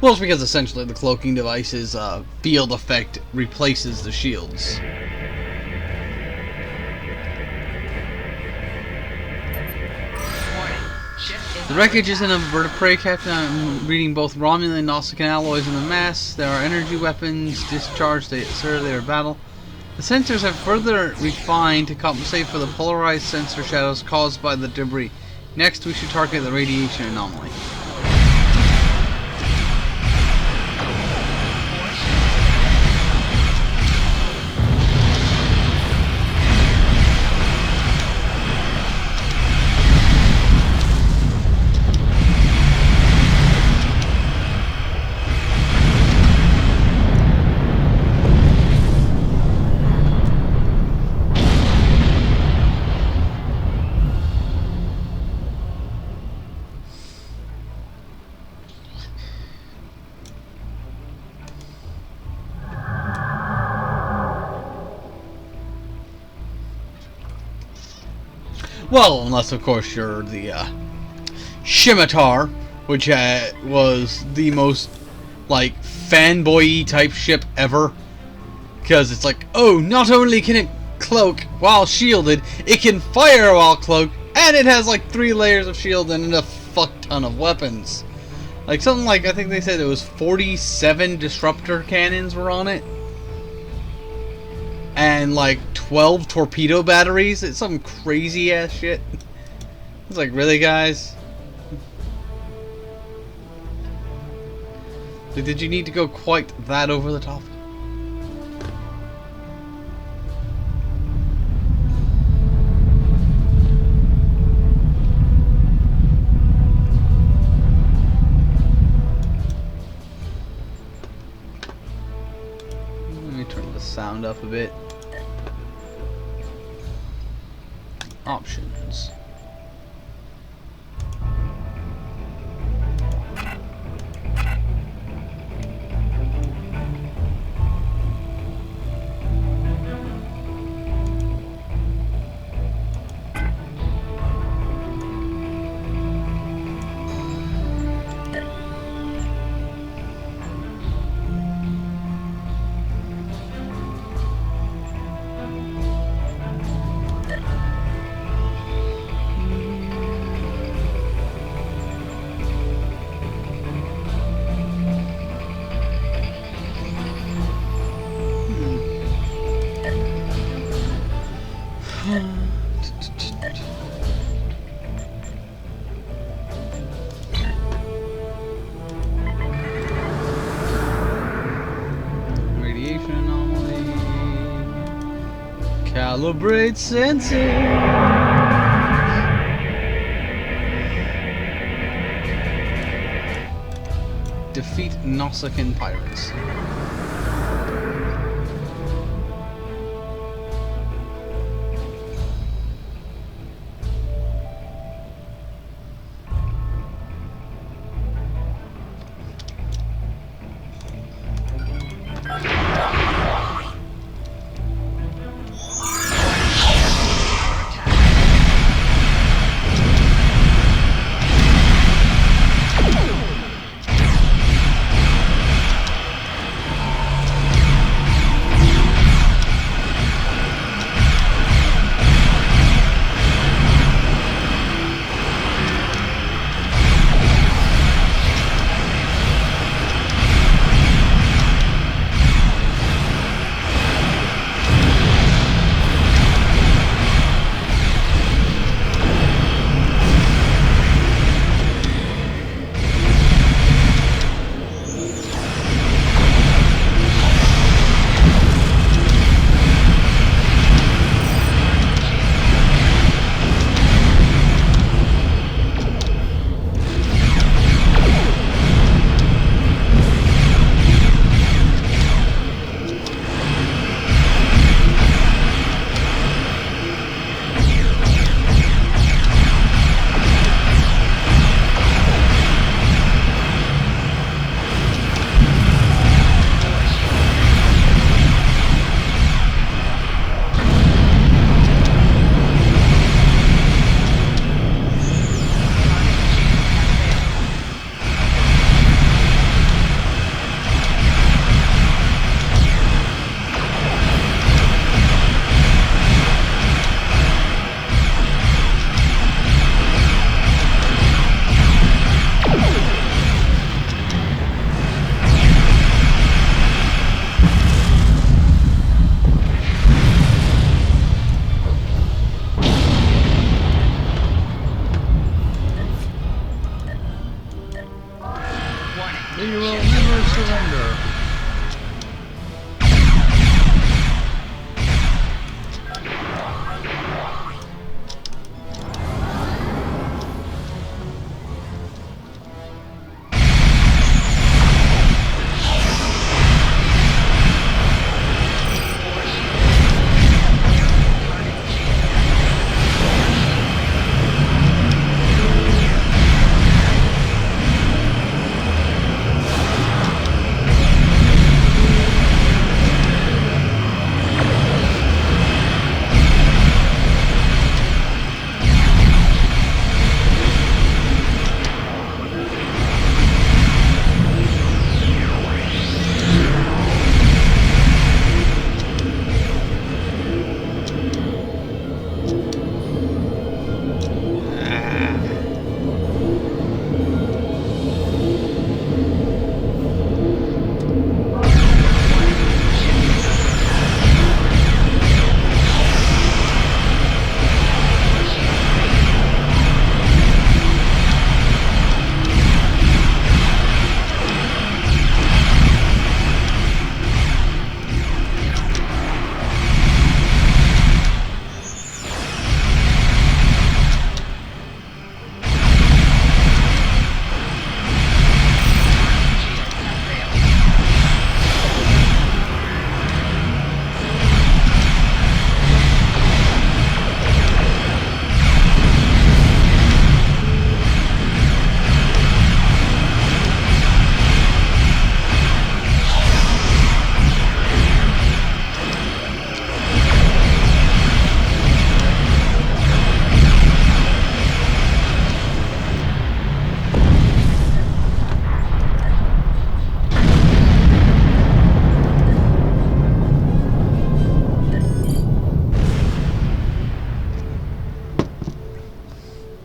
Well, it's because essentially the cloaking device's field effect replaces the shields. The wreckage isn't a bird of prey, Captain. I'm reading both Romulan and Nausicaan alloys in the mass. There are energy weapons discharged. They are battle. The sensors have further refined to compensate for the polarized sensor shadows caused by the debris. Next, we should target the radiation anomaly. Well, unless of course you're the Scimitar, which was the most like fanboy type ship ever, because it's like, oh, not only can it cloak while shielded, it can fire while cloaked, and it has like 3 layers of shield and a fuck ton of weapons. Like something like, I think they said it was 47 disruptor cannons were on it, and like 12 torpedo batteries. It's some crazy ass shit. It's like, really, guys? Did you need to go quite that over the top? Let me turn the sound up a bit. Options. Radiation anomaly. Calibrate sensors. Defeat Nausicaan pirates. We will never surrender.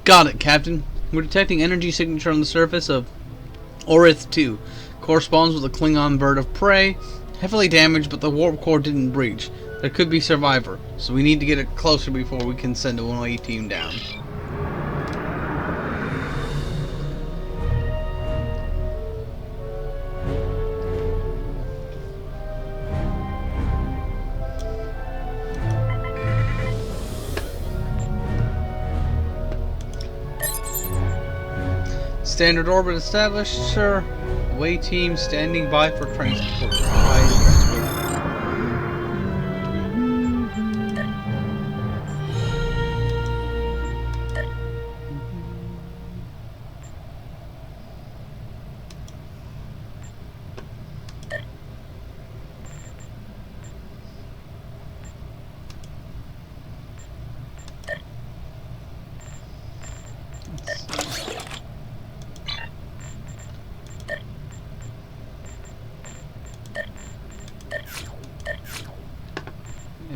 Got it, Captain. We're detecting energy signature on the surface of Orith 2. Corresponds with a Klingon bird of prey. Heavily damaged, but the warp core didn't breach. There could be survivor, so we need to get it closer before we can send a one-way team down. Standard orbit established, sir. Away team standing by for transport.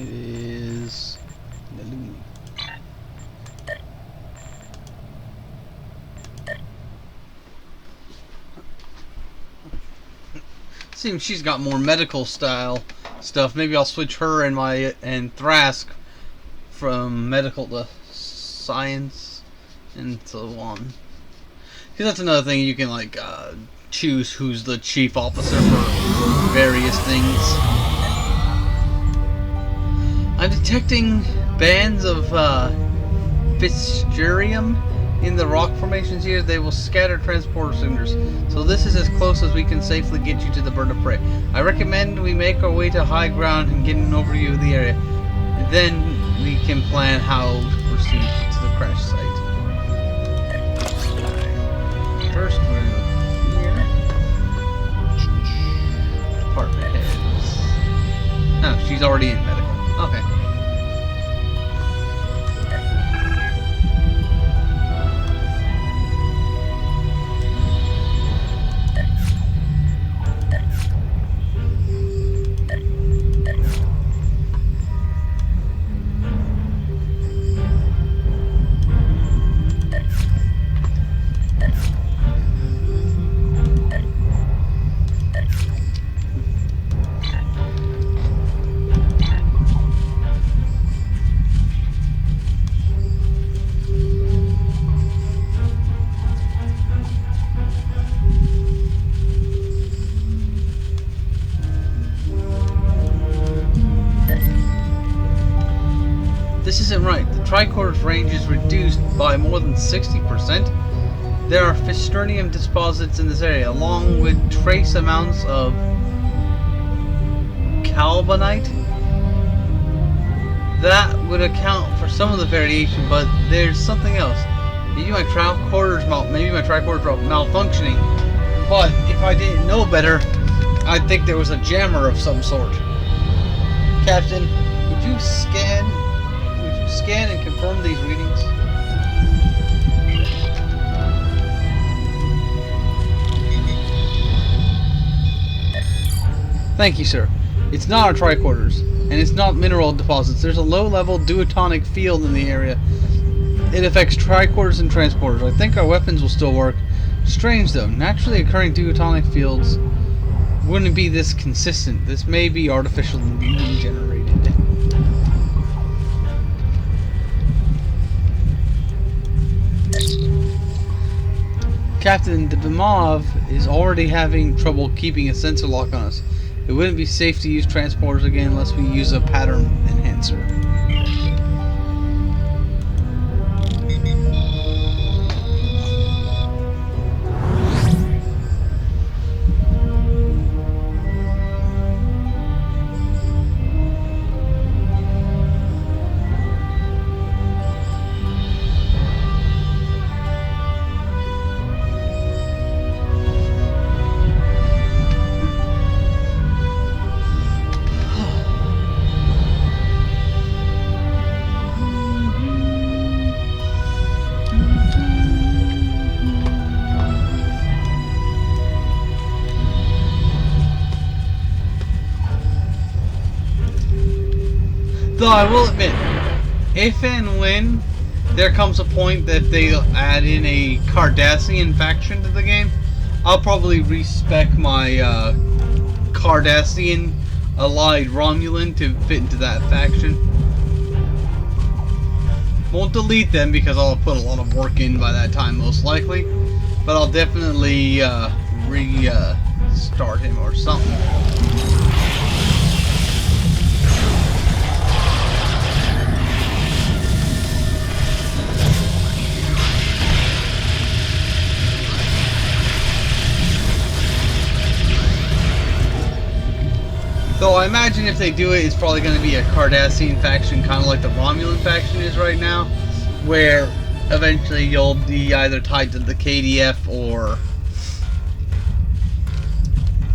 Is seems she's got more medical style stuff. Maybe I'll switch her and Thrask from medical to science and so on. Because that's another thing, you can like choose who's the chief officer for various things. I'm detecting bands of Fisturium in the rock formations here. They will scatter transporter signatures. So this is as close as we can safely get you to the bird of prey. I recommend we make our way to high ground and get an overview of the area. Then we can plan how to proceed to the crash site. First we're here. Department heads. Oh, she's already in medical. Okay. This isn't right. The tricorder's range is reduced by more than 60%. There are Fisternium deposits in this area, along with trace amounts of carbonite. That would account for some of the variation, but there's something else. Maybe my tricorder's malfunctioning, but if I didn't know better, I'd think there was a jammer of some sort. Captain, would you scan and confirm these readings? Thank you, sir. It's not our tricorders, and it's not mineral deposits. There's a low-level duotonic field in the area. It affects tricorders and transporters. I think our weapons will still work. Strange, though. Naturally occurring duotonic fields wouldn't be this consistent. This may be artificially generated. Captain, the Bimov is already having trouble keeping a sensor lock on us. It wouldn't be safe to use transporters again unless we use a pattern enhancer. Though I will admit, if and when there comes a point that if they add in a Cardassian faction to the game, I'll probably respec my Cardassian allied Romulan to fit into that faction. Won't delete them because I'll put a lot of work in by that time most likely, but I'll definitely restart him or something. Though I imagine if they do it, it's probably going to be a Cardassian faction, kind of like the Romulan faction is right now, where eventually you'll be either tied to the KDF or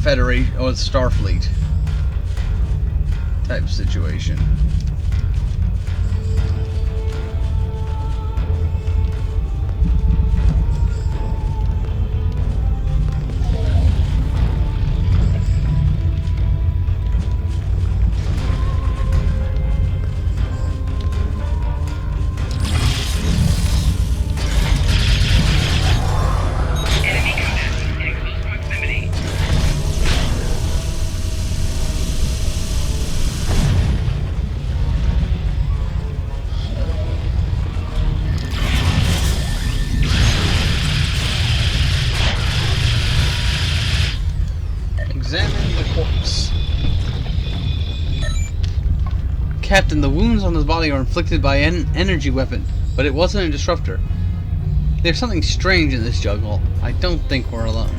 Federation or Starfleet type situation. Examine the corpse. Captain, the wounds on his body are inflicted by an energy weapon, but it wasn't a disruptor. There's something strange in this juggle. I don't think we're alone.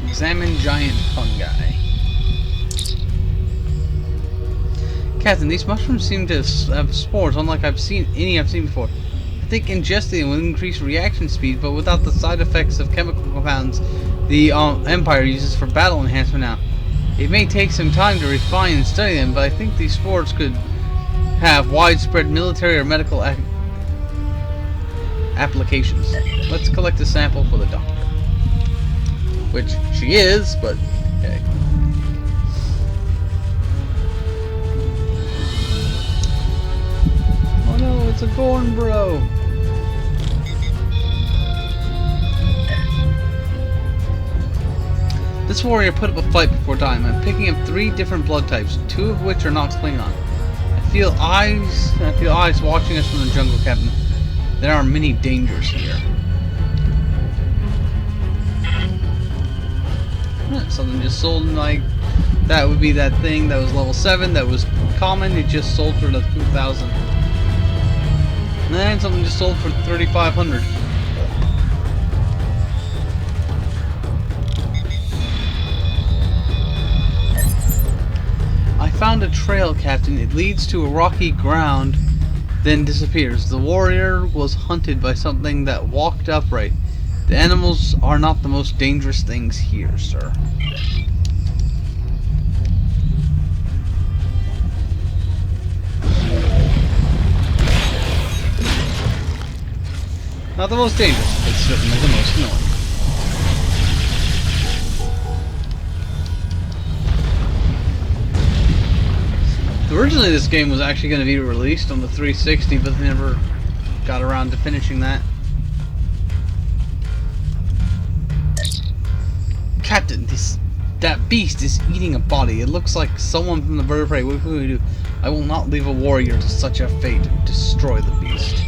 Examine giant fungi. Captain, these mushrooms seem to have spores unlike I've seen before. I think ingesting them will increase reaction speed, but without the side effects of chemical compounds the Empire uses for battle enhancement now. It may take some time to refine and study them, but I think these spores could have widespread military or medical applications. Let's collect a sample for the doctor. Which she is, but okay. Oh no, it's a Gorn bro. This warrior put up a fight before dying. I'm picking up 3 different blood types, 2 of which are not Klingon. I feel eyes watching us from the jungle, Captain. There are many dangers here. Something just sold in, like, that would be that thing that was level 7 that was common. It just sold for the 2,000. And then something just sold for 3,500. I found a trail, Captain. It leads to a rocky ground, then disappears. The warrior was hunted by something that walked upright. The animals are not the most dangerous things here, sir. Not the most dangerous, but certainly the most annoying. Originally this game was actually going to be released on the 360, but they never got around to finishing that. Captain, that beast is eating a body. It looks like someone from the bird of prey. What can we do? I will not leave a warrior to such a fate. Destroy the beast.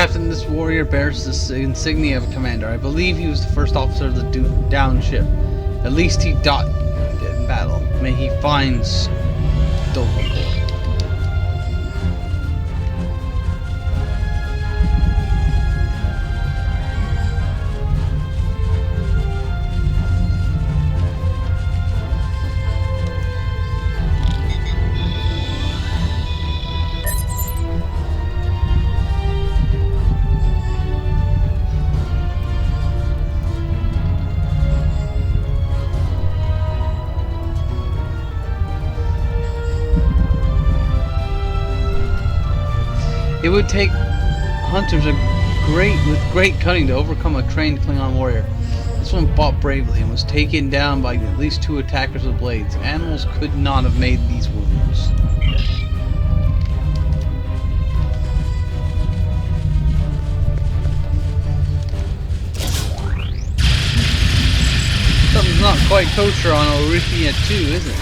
Captain, this warrior bears the insignia of a commander. I believe he was the first officer of the downed ship. At least he died in battle. May he find STO Klingon. It would take hunters with great cunning to overcome a trained Klingon warrior. This one fought bravely and was taken down by at least 2 attackers with blades. Animals could not have made these wounds. Something's not quite kosher on Orithia 2, is it?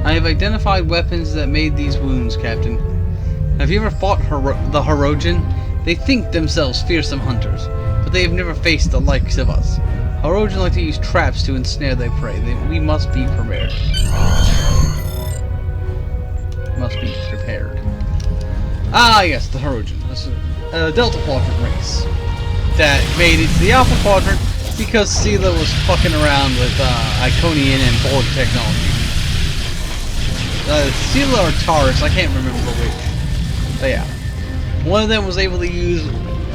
I have identified weapons that made these wounds, Captain. Have you ever fought the Hirogen? They think themselves fearsome hunters, but they have never faced the likes of us. Hirogen like to use traps to ensnare their prey. We must be prepared. Must be prepared. Ah, yes, the Hirogen. This is a Delta Quadrant race that made it to the Alpha Quadrant because Sela was fucking around with Iconian and Borg technology. Sela or Taurus, I can't remember which. But yeah. One of them was able to use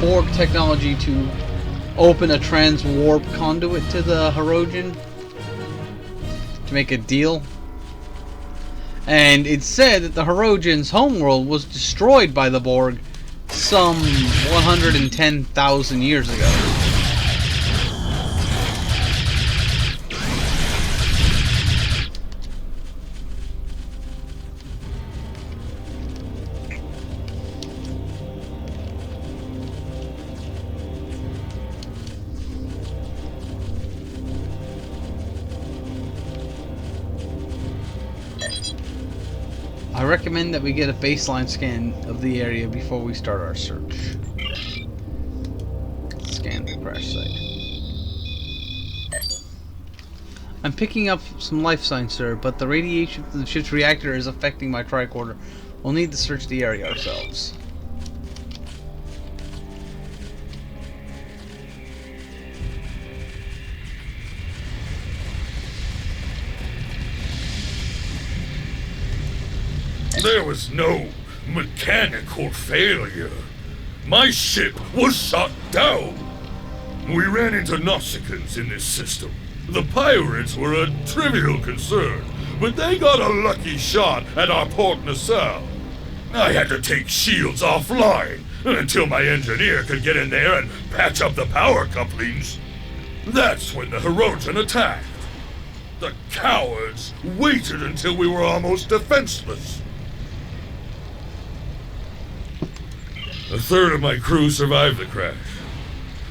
Borg technology to open a trans-warp conduit to the Hirogen to make a deal. And it's said that the Hirogen's homeworld was destroyed by the Borg some 110,000 years ago. I recommend that we get a baseline scan of the area before we start our search. Scan the crash site. I'm picking up some life signs, sir, but the radiation from the ship's reactor is affecting my tricorder. We'll need to search the area ourselves. There was no mechanical failure. My ship was shot down. We ran into Nausicaans in this system. The pirates were a trivial concern, but they got a lucky shot at our port nacelle. I had to take shields offline until my engineer could get in there and patch up the power couplings. That's when the Hirogen attacked. The cowards waited until we were almost defenseless. A third of my crew survived the crash.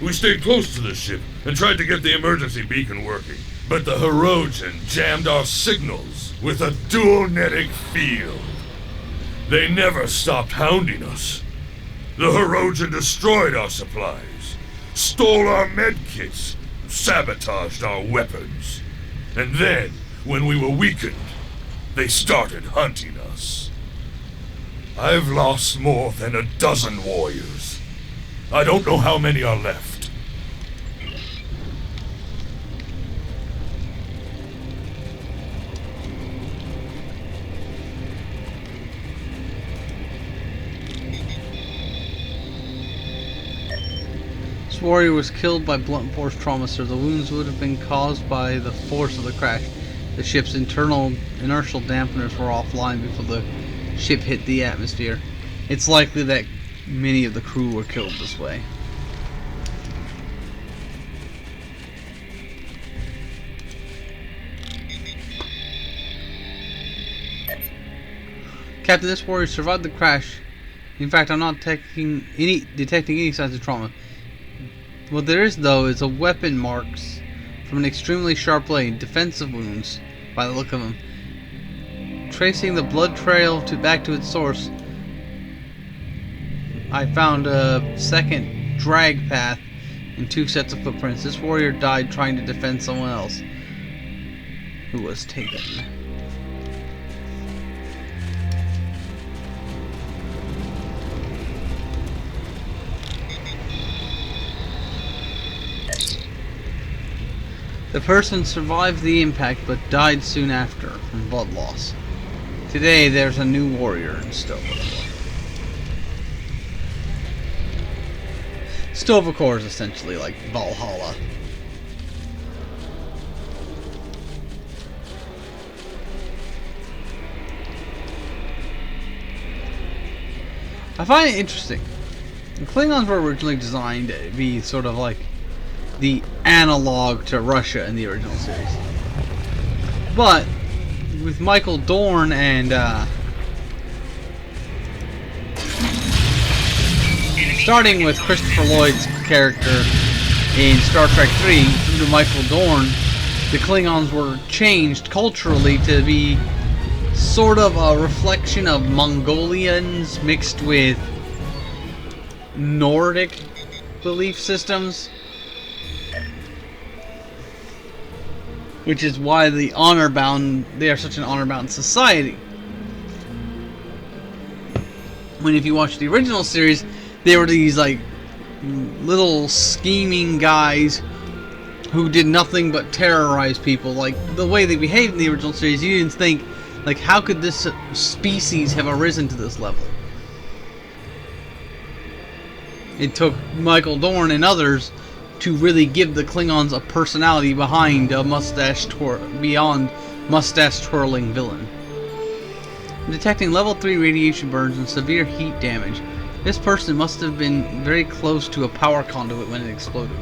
We stayed close to the ship and tried to get the emergency beacon working, but the Hirogen jammed our signals with a dual-netic field. They never stopped hounding us. The Hirogen destroyed our supplies, stole our medkits, sabotaged our weapons. And then, when we were weakened, they started hunting us. I've lost more than a dozen warriors. I don't know how many are left. This warrior was killed by blunt force trauma, sir. The wounds would have been caused by the force of the crash. The ship's internal inertial dampeners were offline before the ship hit the atmosphere. It's likely that many of the crew were killed this way. Captain, this warrior survived the crash. In fact, I'm not detecting any signs of trauma. What there is, though, is a weapon marks from an extremely sharp blade, defensive wounds, by the look of them. Tracing the blood trail back to its source, I found a second drag path and 2 sets of footprints. This warrior died trying to defend someone else who was taken. The person survived the impact but died soon after from blood loss. Today there's a new warrior in STO. STO is essentially like Valhalla. I find it interesting. The Klingons were originally designed to be sort of like the analog to Russia in the original series. But with Michael Dorn and starting with Christopher Lloyd's character in Star Trek 3 through to Michael Dorn, the Klingons were changed culturally to be sort of a reflection of Mongolians mixed with Nordic belief systems. Which is why they are such an honor-bound society. When if you watch the original series, they were these like little scheming guys who did nothing but terrorize people. Like the way they behaved in the original series, you didn't think, like, how could this species have arisen to this level? It took Michael Dorn and others to really give the Klingons a personality behind a beyond mustache-twirling villain. Detecting level 3 radiation burns and severe heat damage. This person must have been very close to a power conduit when it exploded.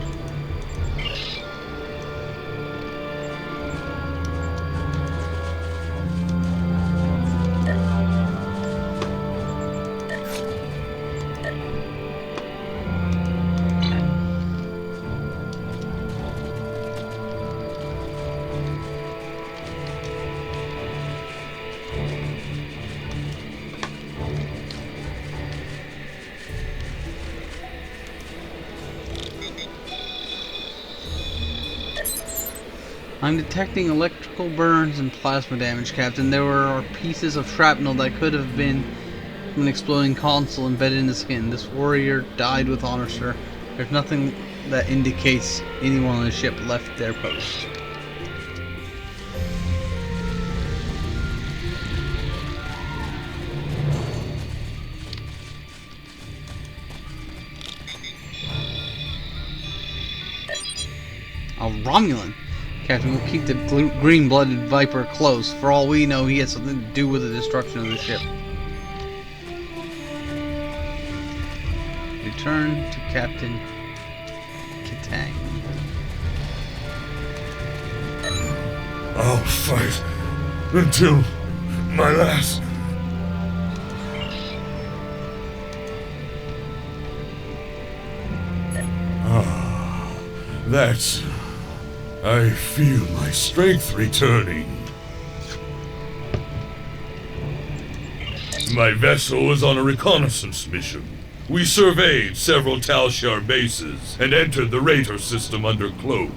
I'm detecting electrical burns and plasma damage, Captain. There were pieces of shrapnel that could have been from an exploding console embedded in the skin. This warrior died with honor, sir. There's nothing that indicates anyone on the ship left their post. A Romulan. Captain, we'll keep the green-blooded Viper close. For all we know, he has something to do with the destruction of the ship. Return to Captain Kitang. I'll fight until my last. That's... I feel my strength returning. My vessel was on a reconnaissance mission. We surveyed several Talshar bases and entered the radar system under cloak.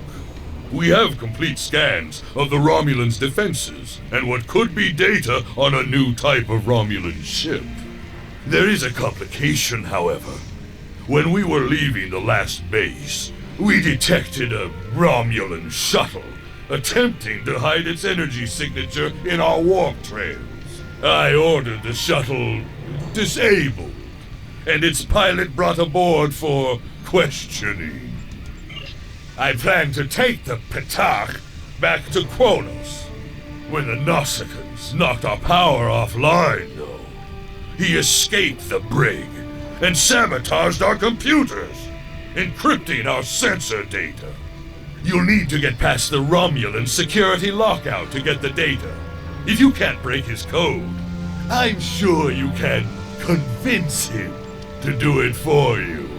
We have complete scans of the Romulans' defenses and what could be data on a new type of Romulan ship. There is a complication, however. When we were leaving the last base, we detected a Romulan shuttle attempting to hide its energy signature in our warp trails. I ordered the shuttle disabled, and its pilot brought aboard for questioning. I plan to take the Petarch back to Kronos. When the Nausicaans knocked our power offline, though, he escaped the brig and sabotaged our computers, encrypting our sensor data. You'll need to get past the Romulan security lockout to get the data. If you can't break his code, I'm sure you can convince him to do it for you.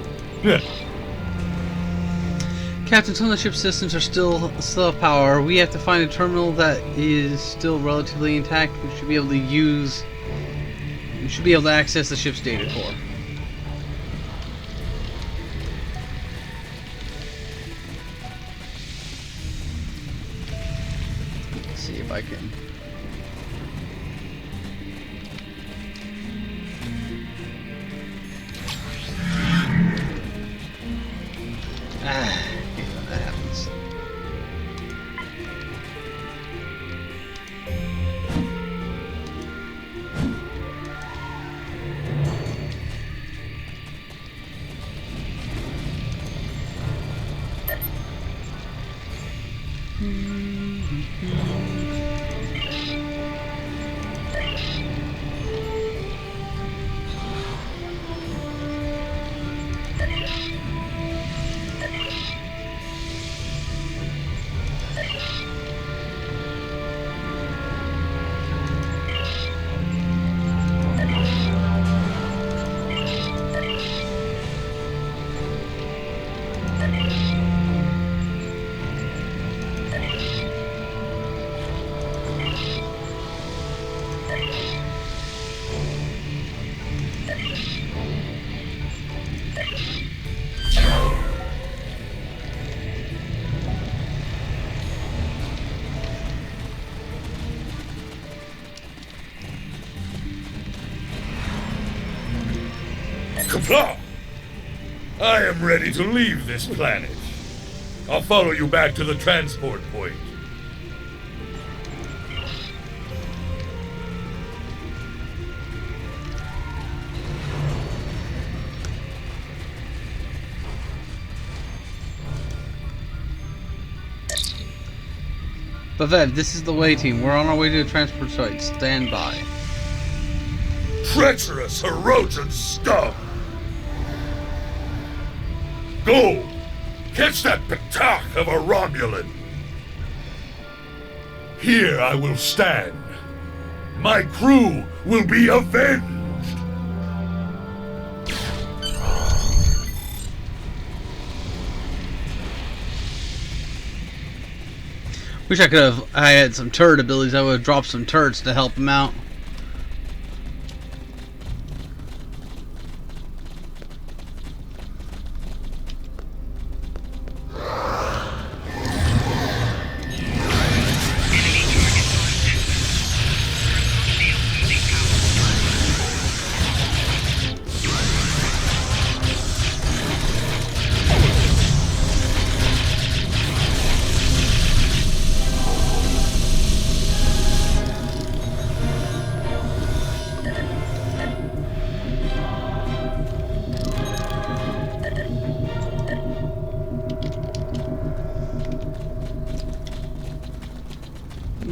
Captain, some of the ship's systems are still have power. We have to find a terminal that is still relatively intact. We should be able to access the ship's data core. Let's see if I can. That happens. Kapla! I am ready to leave this planet. I'll follow you back to the transport point. Bavev, this is the way team. We're on our way to the transport site. Stand by. Treacherous Herodian scum! Go! Catch that patak of a Romulan! Here I will stand. My crew will be avenged! Wish I had some turret abilities. I would have dropped some turrets to help him out.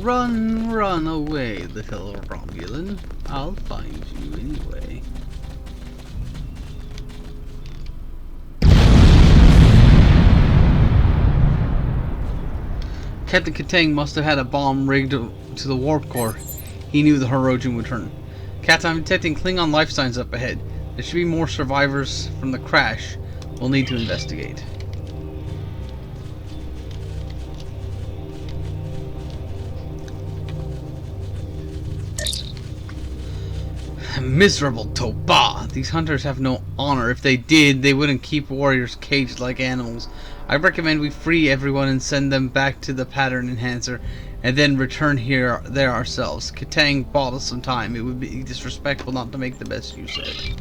Run, run away, little Romulan. I'll find you anyway. Captain Katang must have had a bomb rigged to the warp core. He knew the Herodian would turn. Captain, I'm detecting Klingon life signs up ahead. There should be more survivors from the crash. We'll need to investigate. Miserable Toba! These hunters have no honor. If they did, they wouldn't keep warriors caged like animals. I recommend we free everyone and send them back to the pattern enhancer, and then return there ourselves. Katang bought us some time. It would be disrespectful not to make the best use of it.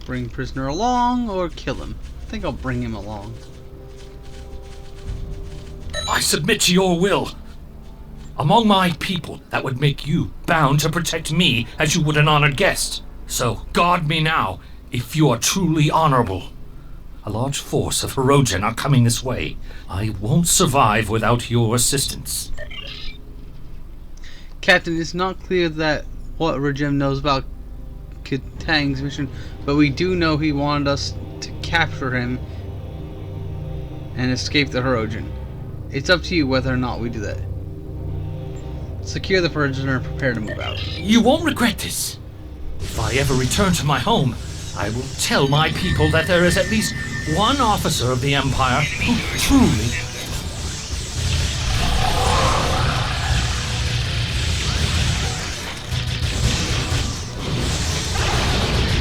Bring prisoner along or kill him? I think I'll bring him along. I submit to your will. Among my people, that would make you bound to protect me as you would an honored guest. So guard me now, if you are truly honorable. A large force of Hirogen are coming this way. I won't survive without your assistance. Captain, it's not clear that what Regem knows about Katang's mission, but we do know he wanted us to capture him and escape the Hirogen. It's up to you whether or not we do that. Secure the prisoner and prepare to move out. You won't regret this. If I ever return to my home, I will tell my people that there is at least one officer of the Empire who truly...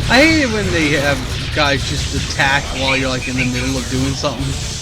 I hate it when they have guys just attack while you're like in the middle of doing something.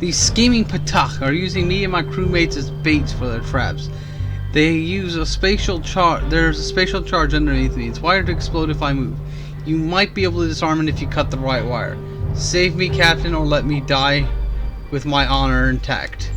These scheming Patak are using me and my crewmates as baits for their traps. They use a spatial charge. There's a spatial charge underneath me. It's wired to explode if I move. You might be able to disarm it if you cut the right wire. Save me, Captain, or let me die with my honor intact.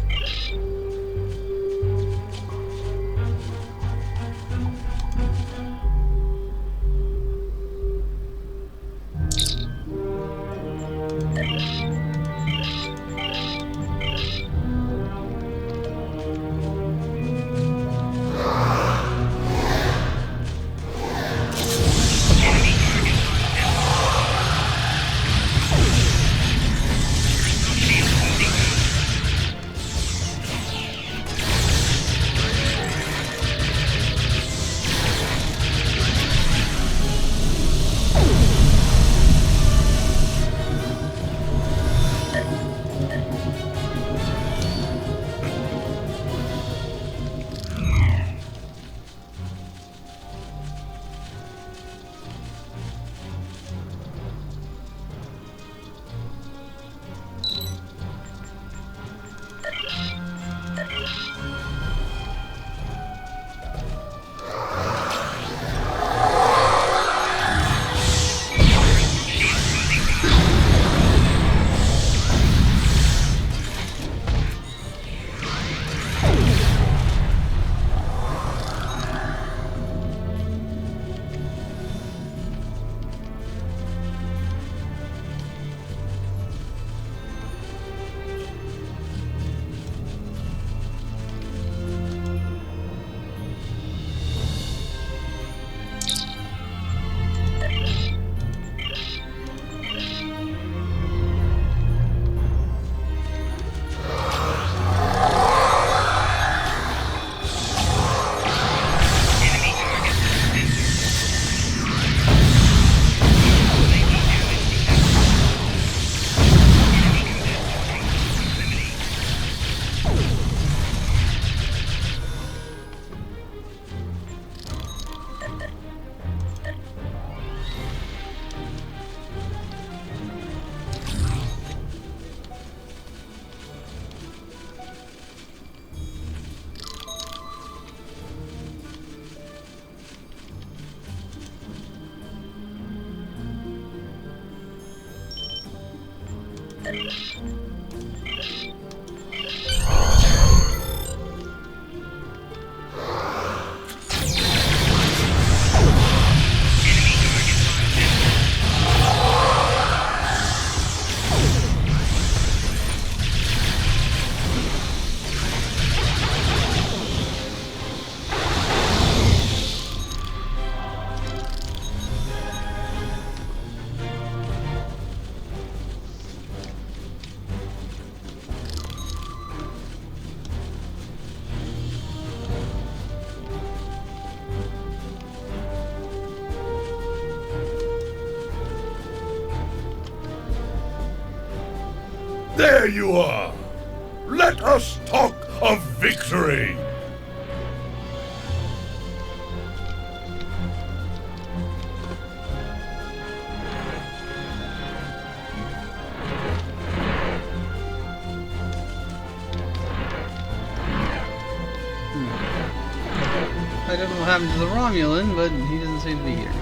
There you are! Let us talk of victory! I don't know what happened to the Romulan, but he doesn't seem to be here.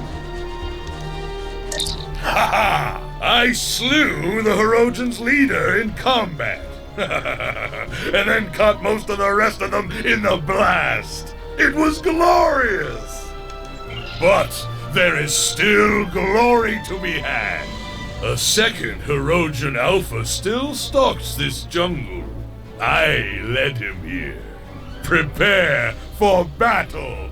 Ha ha! I slew the Hirogen's leader in combat. And then caught most of the rest of them in the blast. It was glorious! But there is still glory to be had. A second Hirogen Alpha still stalks this jungle. I led him here. Prepare for battle!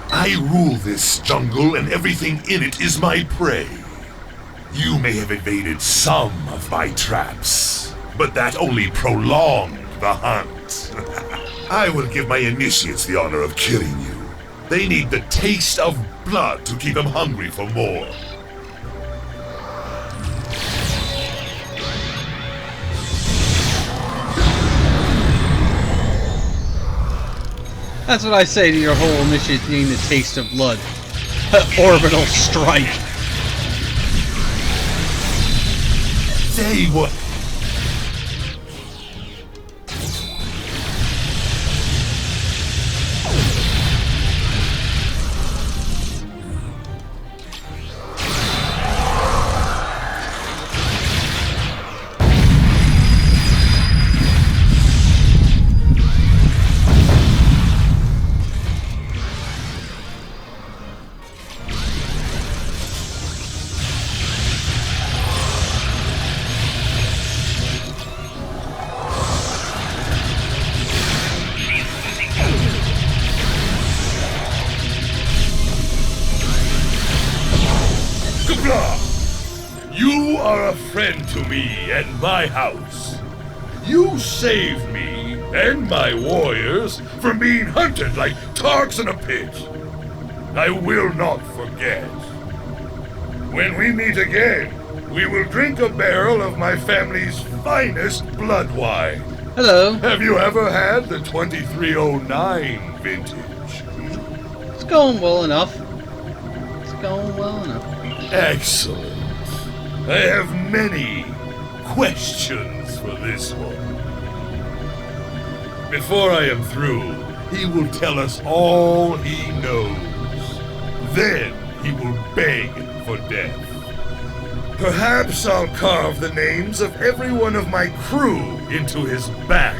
I rule this jungle, and everything in it is my prey. You may have evaded some of my traps, but that only prolonged the hunt. I will give my initiates the honor of killing you. They need the taste of blood to keep them hungry for more. That's what I say to your whole initiative needing the taste of blood. Orbital strike. They were... You are a friend to me and my house. You saved me and my warriors from being hunted like tarts in a pit. I will not forget. When we meet again, we will drink a barrel of my family's finest blood wine. Hello. Have you ever had the 2309 vintage? It's going well enough. It's going well enough. Excellent. I have many questions for this one. Before I am through, he will tell us all he knows. Then he will beg for death. Perhaps I'll carve the names of every one of my crew into his back.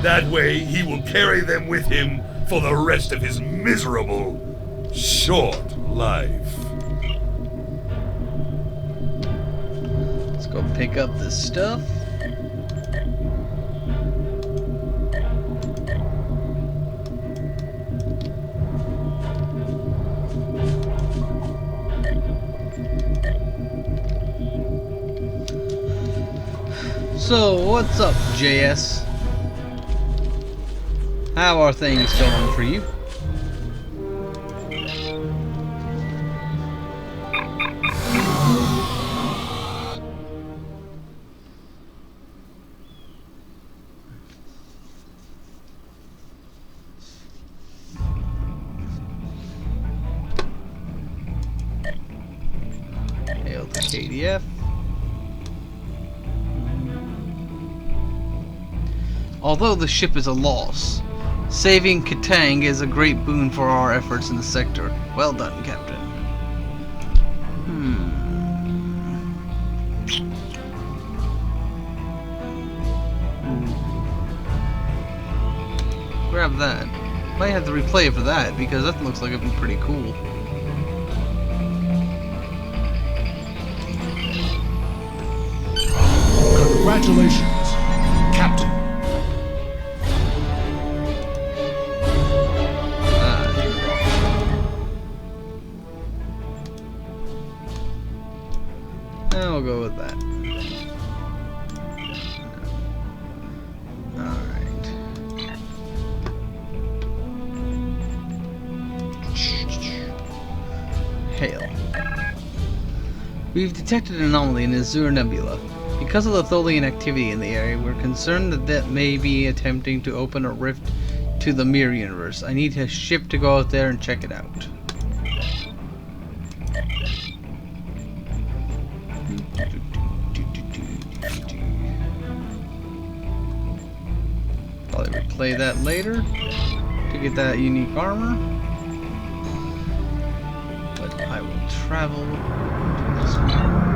That way he will carry them with him for the rest of his miserable, short life. Let's go pick up this stuff. So, what's up, JS? How are things going for you? Hail to KDF. Although the ship is a loss, saving Katang is a great boon for our efforts in the sector. Well done, Captain. Grab that. Might have to replay it for that, because that looks like it'd be pretty cool. Congratulations, Captain. I'll go with that. Alright. We've detected an anomaly in the Azure Nebula. Because of the Tholian activity in the area, we're concerned that may be attempting to open a rift to the Mirror Universe. I need a ship to go out there and check it out. Probably replay that later to get that unique armor. But I will travel to this one.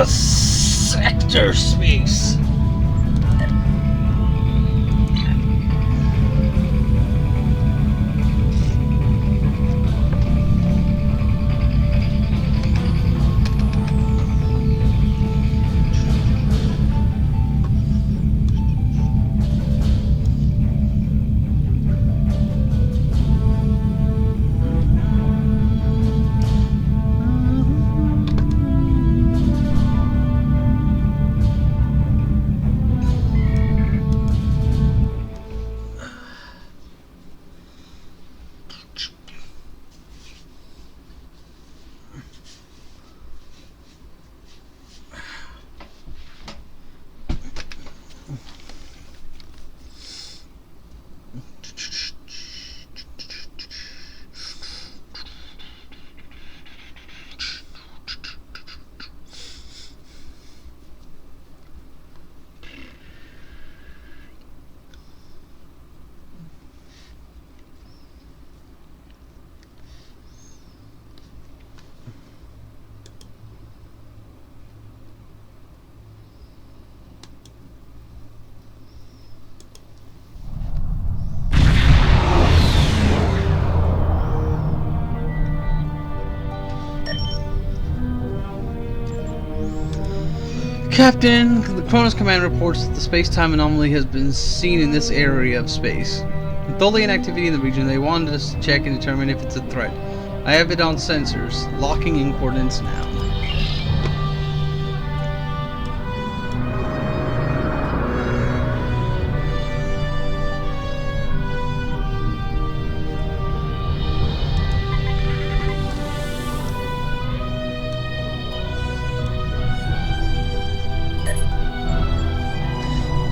Sector space. Captain, the Cronus Command reports that the space-time anomaly has been seen in this area of space. With Tholian activity in the region, they wanted us to check and determine if it's a threat. I have it on sensors. Locking in coordinates now.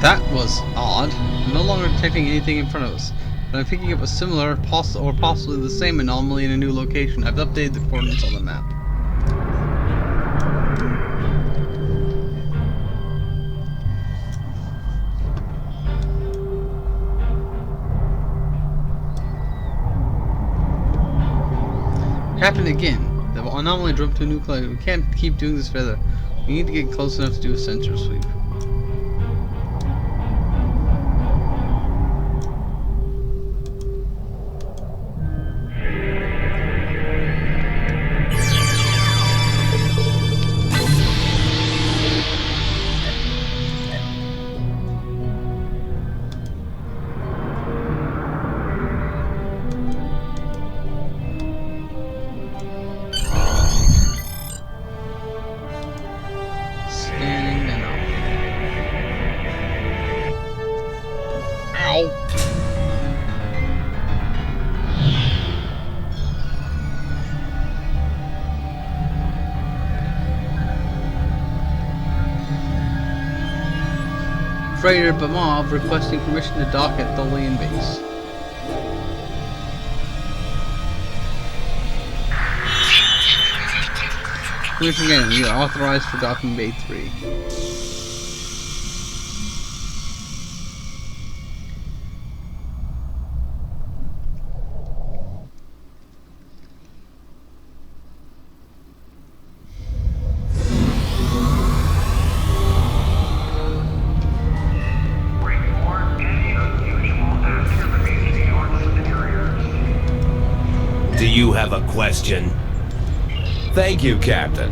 That was odd. I'm no longer detecting anything in front of us, but I'm picking up a similar, or possibly the same anomaly in a new location. I've updated the coordinates on the map. Happened again. The anomaly dropped to a new cloud. We can't keep doing this further. We need to get close enough to do a sensor sweep. Scanning anomaly. freighter Bamov requesting permission to dock at Tholian base. Permission again, you are authorized for docking Bay 3. Do you have a question? Thank you, Captain.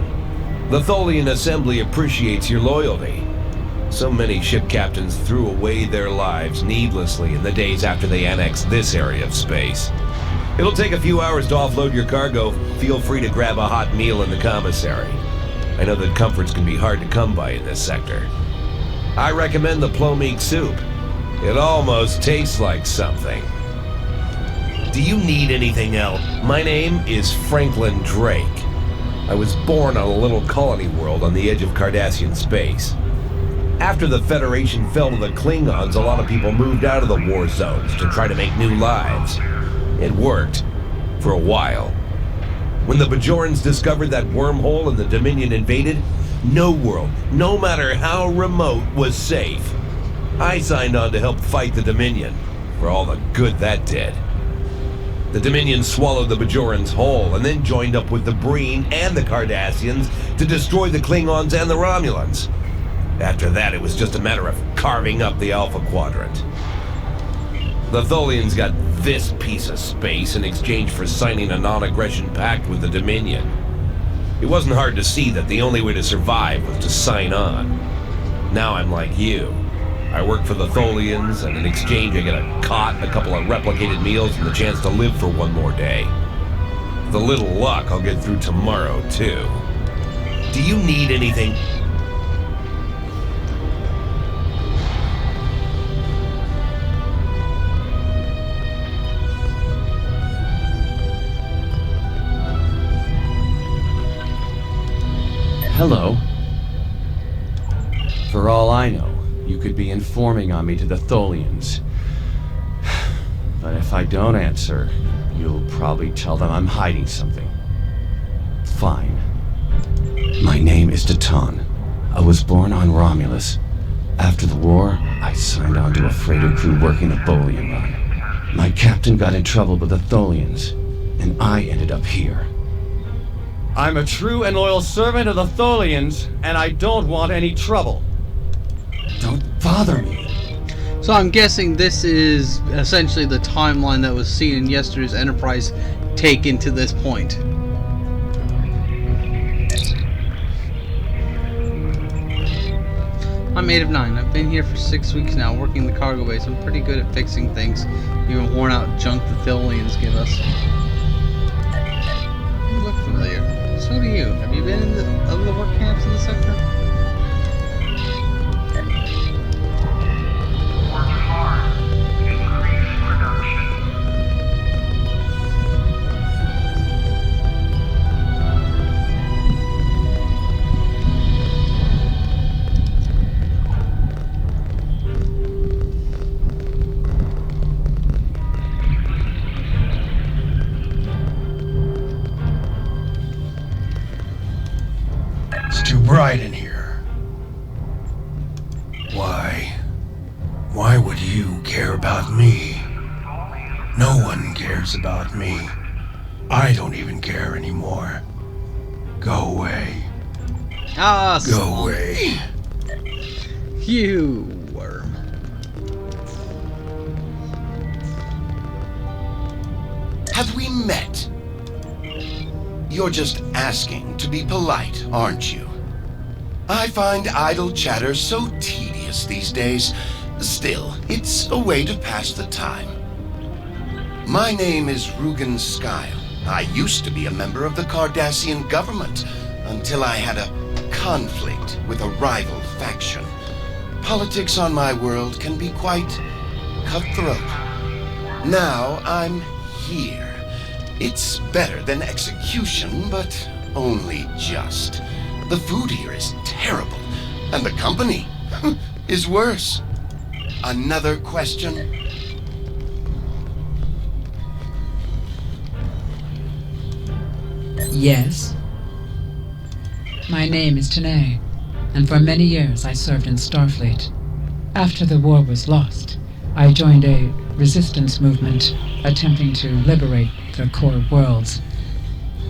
The Tholian Assembly appreciates your loyalty. So many ship captains threw away their lives needlessly in the days after they annexed this area of space. It'll take a few hours to offload your cargo. Feel free to grab a hot meal in the commissary. I know that comforts can be hard to come by in this sector. I recommend the plomeek soup. It almost tastes like something. Do you need anything else? My name is Franklin Drake. I was born on a little colony world on the edge of Cardassian space. After the Federation fell to the Klingons, a lot of people moved out of the war zones to try to make new lives. It worked. For a while. When the Bajorans discovered that wormhole and the Dominion invaded, no world, no matter how remote, was safe. I signed on to help fight the Dominion, for all the good that did. The Dominion swallowed the Bajorans whole, and then joined up with the Breen and the Cardassians to destroy the Klingons and the Romulans. After that, it was just a matter of carving up the Alpha Quadrant. The Tholians got this piece of space in exchange for signing a non-aggression pact with the Dominion. It wasn't hard to see that the only way to survive was to sign on. Now I'm like you. I work for the Tholians, and in exchange I get a cot, a couple of replicated meals, and the chance to live for one more day. With a little luck, I'll get through tomorrow, too. Do you need anything? Hello. For all I know, you could be informing on me to the Tholians. But if I don't answer, you'll probably tell them I'm hiding something. Fine. My name is Datan. I was born on Romulus. After the war, I signed on to a freighter crew working a Bolian run. My captain got in trouble with the Tholians, and I ended up here. I'm a true and loyal servant of the Tholians, and I don't want any trouble. Don't bother me. So I'm guessing this is essentially the timeline that was seen in yesterday's Enterprise taken to this point. I'm 8 of 9. I've been here for 6 weeks now, working the cargo base. I'm pretty good at fixing things, even worn out junk the Tholians give us. You look familiar. So do you. Have you been in the other work camps in the sector? Bright in here. Why would you care about me? No one cares about me. I don't even care anymore. Go away. Ah, Go away. You worm. Have we met? You're just asking to be polite, aren't you? I find idle chatter so tedious these days. Still, it's a way to pass the time. My name is Rugen Skyle. I used to be a member of the Cardassian government until I had a conflict with a rival faction. Politics on my world can be quite cutthroat. Now I'm here. It's better than execution, but only just. The food here is terrible, and the company is worse. another question? Yes. My name is Tanae, and for many years I served in Starfleet. After the war was lost, I joined a resistance movement attempting to liberate the core worlds.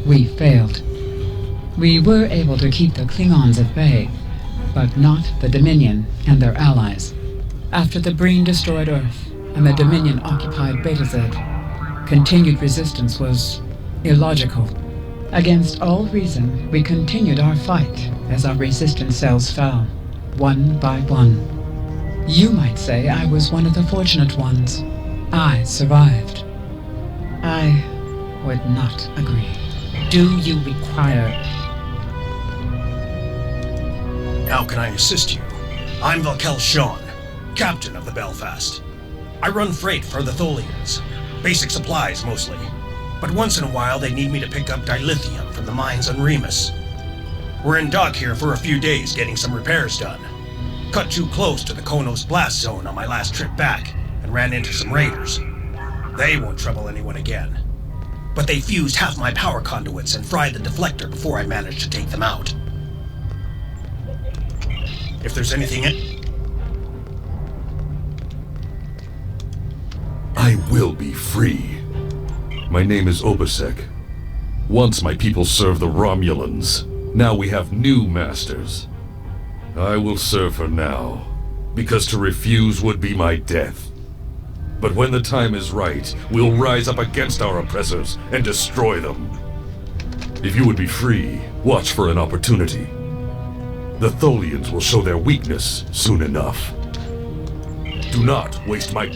We failed. We were able to keep the Klingons at bay, but not the Dominion and their allies. After the Breen destroyed Earth and the Dominion occupied Betazed, continued resistance was illogical. Against all reason, we continued our fight as our resistance cells fell, one by one. You might say I was one of the fortunate ones. I survived. I would not agree. Do you require... How can I assist you? I'm Valkel Shawn, captain of the Belfast. I run freight for the Tholians. Basic supplies, mostly. But once in a while, they need me to pick up dilithium from the mines on Remus. We're in dock here for a few days getting some repairs done. Cut too close to the Konos blast zone on my last trip back and ran into some raiders. They won't trouble anyone again. But they fused half my power conduits and fried the deflector before I managed to take them out. If there's anything I will be free. My name is Obasek. Once my people served the Romulans. Now we have new masters. I will serve her now, because to refuse would be my death. But when the time is right, we'll rise up against our oppressors and destroy them. If you would be free, watch for an opportunity. The Tholians will show their weakness soon enough. Do not waste my...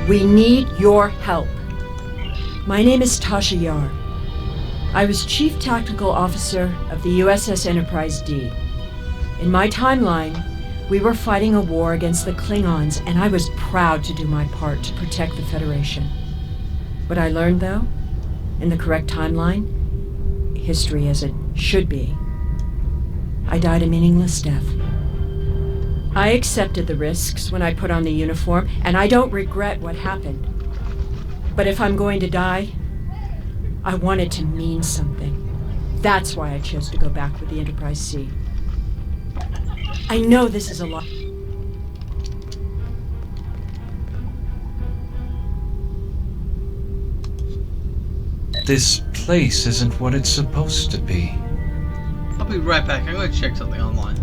We need your help. My name is Tasha Yar. I was Chief Tactical Officer of the USS Enterprise D. In my timeline, we were fighting a war against the Klingons, and I was proud to do my part to protect the Federation. What I learned, though, in the correct timeline, history as it should be, I died a meaningless death. I accepted the risks when I put on the uniform, and I don't regret what happened. But if I'm going to die, I want it to mean something. That's why I chose to go back with the Enterprise C. I know this is a lot. This place isn't what it's supposed to be. I'll be right back. I'm going to check something online.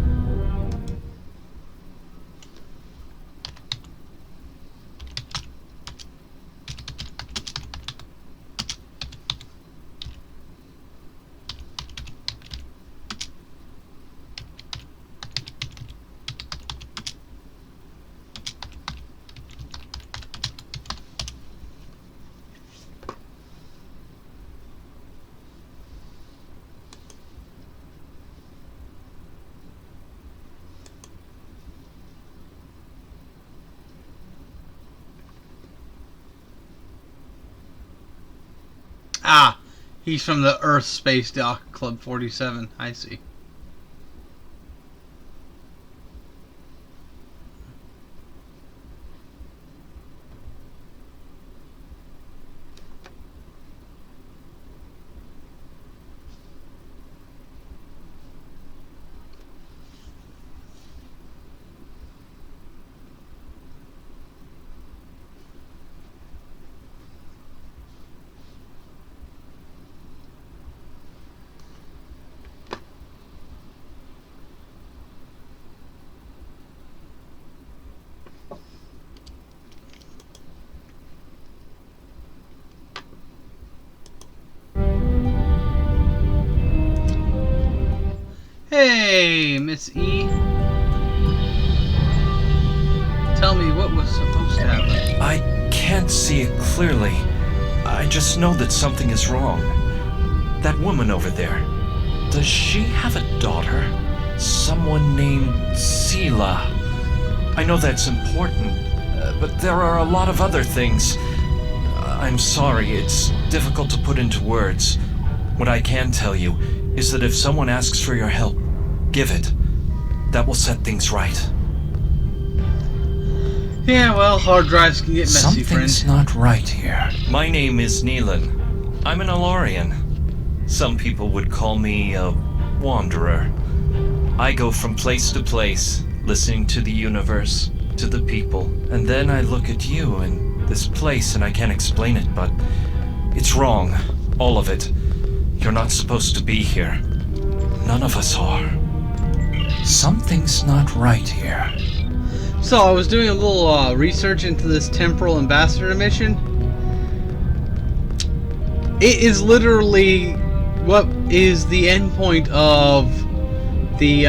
Ah, he's from the Earth Space Dock Club 47. I see. Hey, Miss E. Tell me what was supposed to happen. I can't see it clearly. I just know that something is wrong. That woman over there, does she have a daughter? Someone named Sela. I know that's important, but there are a lot of other things. I'm sorry, it's difficult to put into words. What I can tell you is that if someone asks for your help, give it. That will set things right. Yeah, well, hard drives can get messy, Something's friend. not right here. My name is Neelan. I'm an Alorian. Some people would call me a wanderer. I go from place to place, listening to the universe, to the people, and then I look at you and this place and I can't explain it, but it's wrong. All of it. You're not supposed to be here. None of us are. Something's not right here. So, I was doing a little research into this Temporal Ambassador mission. It is literally what is the endpoint of the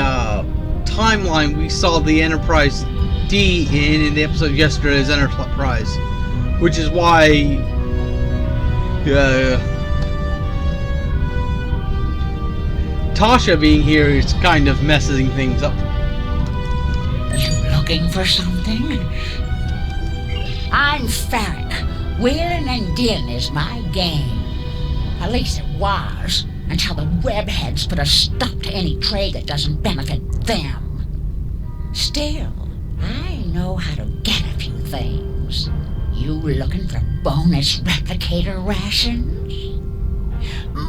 timeline we saw the Enterprise D in the episode yesterday's Enterprise. Which is why... Tasha being here is kind of messing things up. You looking for something? I'm Farrick. Wheeling and dealing is my game. At least it was, until the webheads put a stop to any trade that doesn't benefit them. Still, I know how to get a few things. You looking for bonus replicator rations?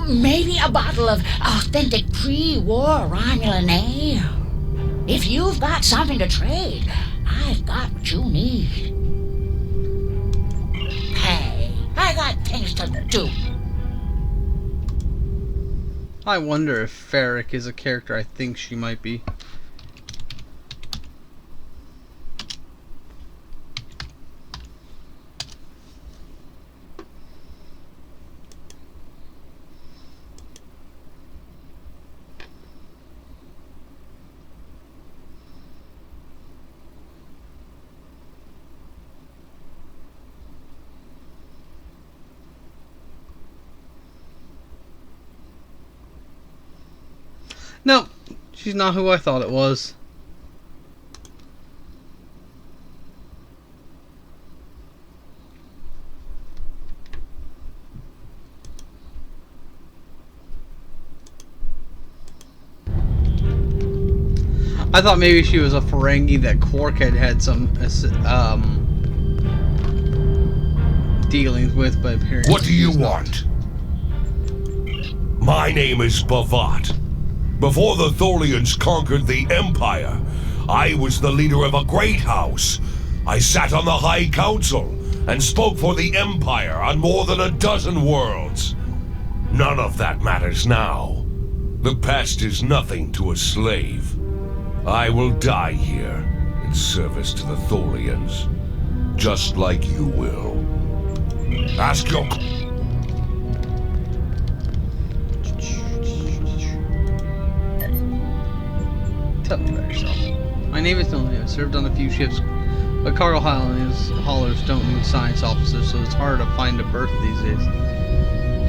Maybe a bottle of authentic pre-war Romulan ale? If you've got something to trade, I've got what you need. Hey, I got things to do. I wonder if Farrick is a character I think she might be. No, she's not who I thought it was. I thought maybe she was a Ferengi that Quark had some dealings with, but apparently. What do you want? My name is Bavat. Before the Tholians conquered the Empire, I was the leader of a great house. I sat on the High Council and spoke for the Empire on more than a dozen worlds. None of that matters now. The past is nothing to a slave. I will die here in service to the Tholians, just like you will. Ask your... Tell me about yourself. My name is Tony. I've served on a few ships, but cargo haulers don't need science officers, so it's hard to find a berth these days.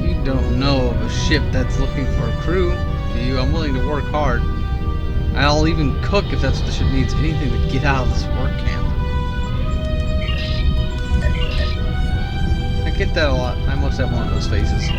You don't know of a ship that's looking for a crew, do you? I'm willing to work hard. I'll even cook if that's what the ship needs. Anything to get out of this work camp. I get that a lot. I must have one of those faces.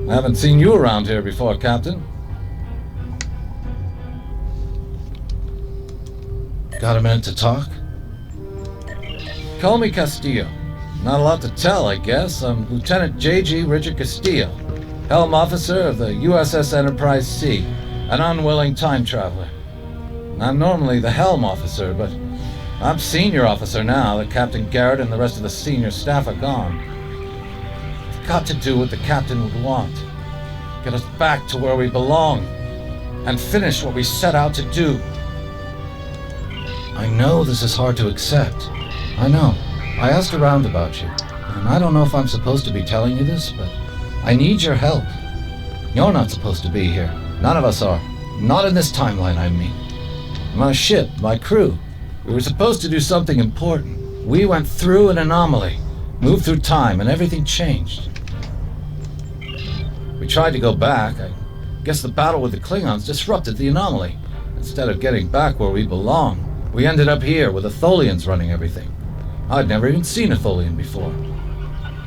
I haven't seen you around here before, Captain. Got a minute to talk? Call me Castillo. Not a lot to tell, I guess. I'm Lieutenant J.G. Richard Castillo, Helm Officer of the USS Enterprise C, an unwilling time traveler. I'm normally the Helm Officer, but I'm Senior Officer now that Captain Garrett and the rest of the senior staff are gone. Got to do what the captain would want. Get us back to where we belong. And finish what we set out to do. I know this is hard to accept. I know. I asked around about you. And I don't know if I'm supposed to be telling you this, but I need your help. You're not supposed to be here. None of us are. Not in this timeline, I mean. My ship, my crew. We were supposed to do something important. We went through an anomaly, moved through time, and everything changed. We tried to go back. I guess the battle with the Klingons disrupted the anomaly. Instead of getting back where we belong, we ended up here with the Tholians running everything. I'd never even seen a Tholian before.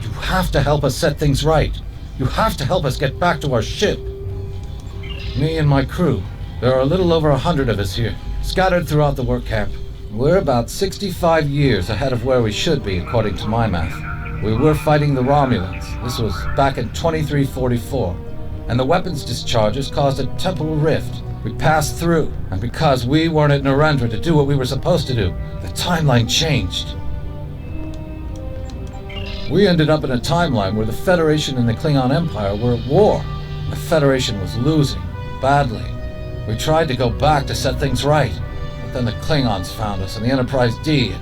You have to help us set things right. You have to help us get back to our ship. Me and my crew. There are a little over 100 of us here, scattered throughout the work camp. We're about 65 years ahead of where we should be, according to my math. We were fighting the Romulans. This was back in 2344. And the weapons discharges caused a temporal rift. We passed through, and because we weren't at Narendra to do what we were supposed to do, the timeline changed. We ended up in a timeline where the Federation and the Klingon Empire were at war. The Federation was losing, badly. We tried to go back to set things right, but then the Klingons found us and the Enterprise D.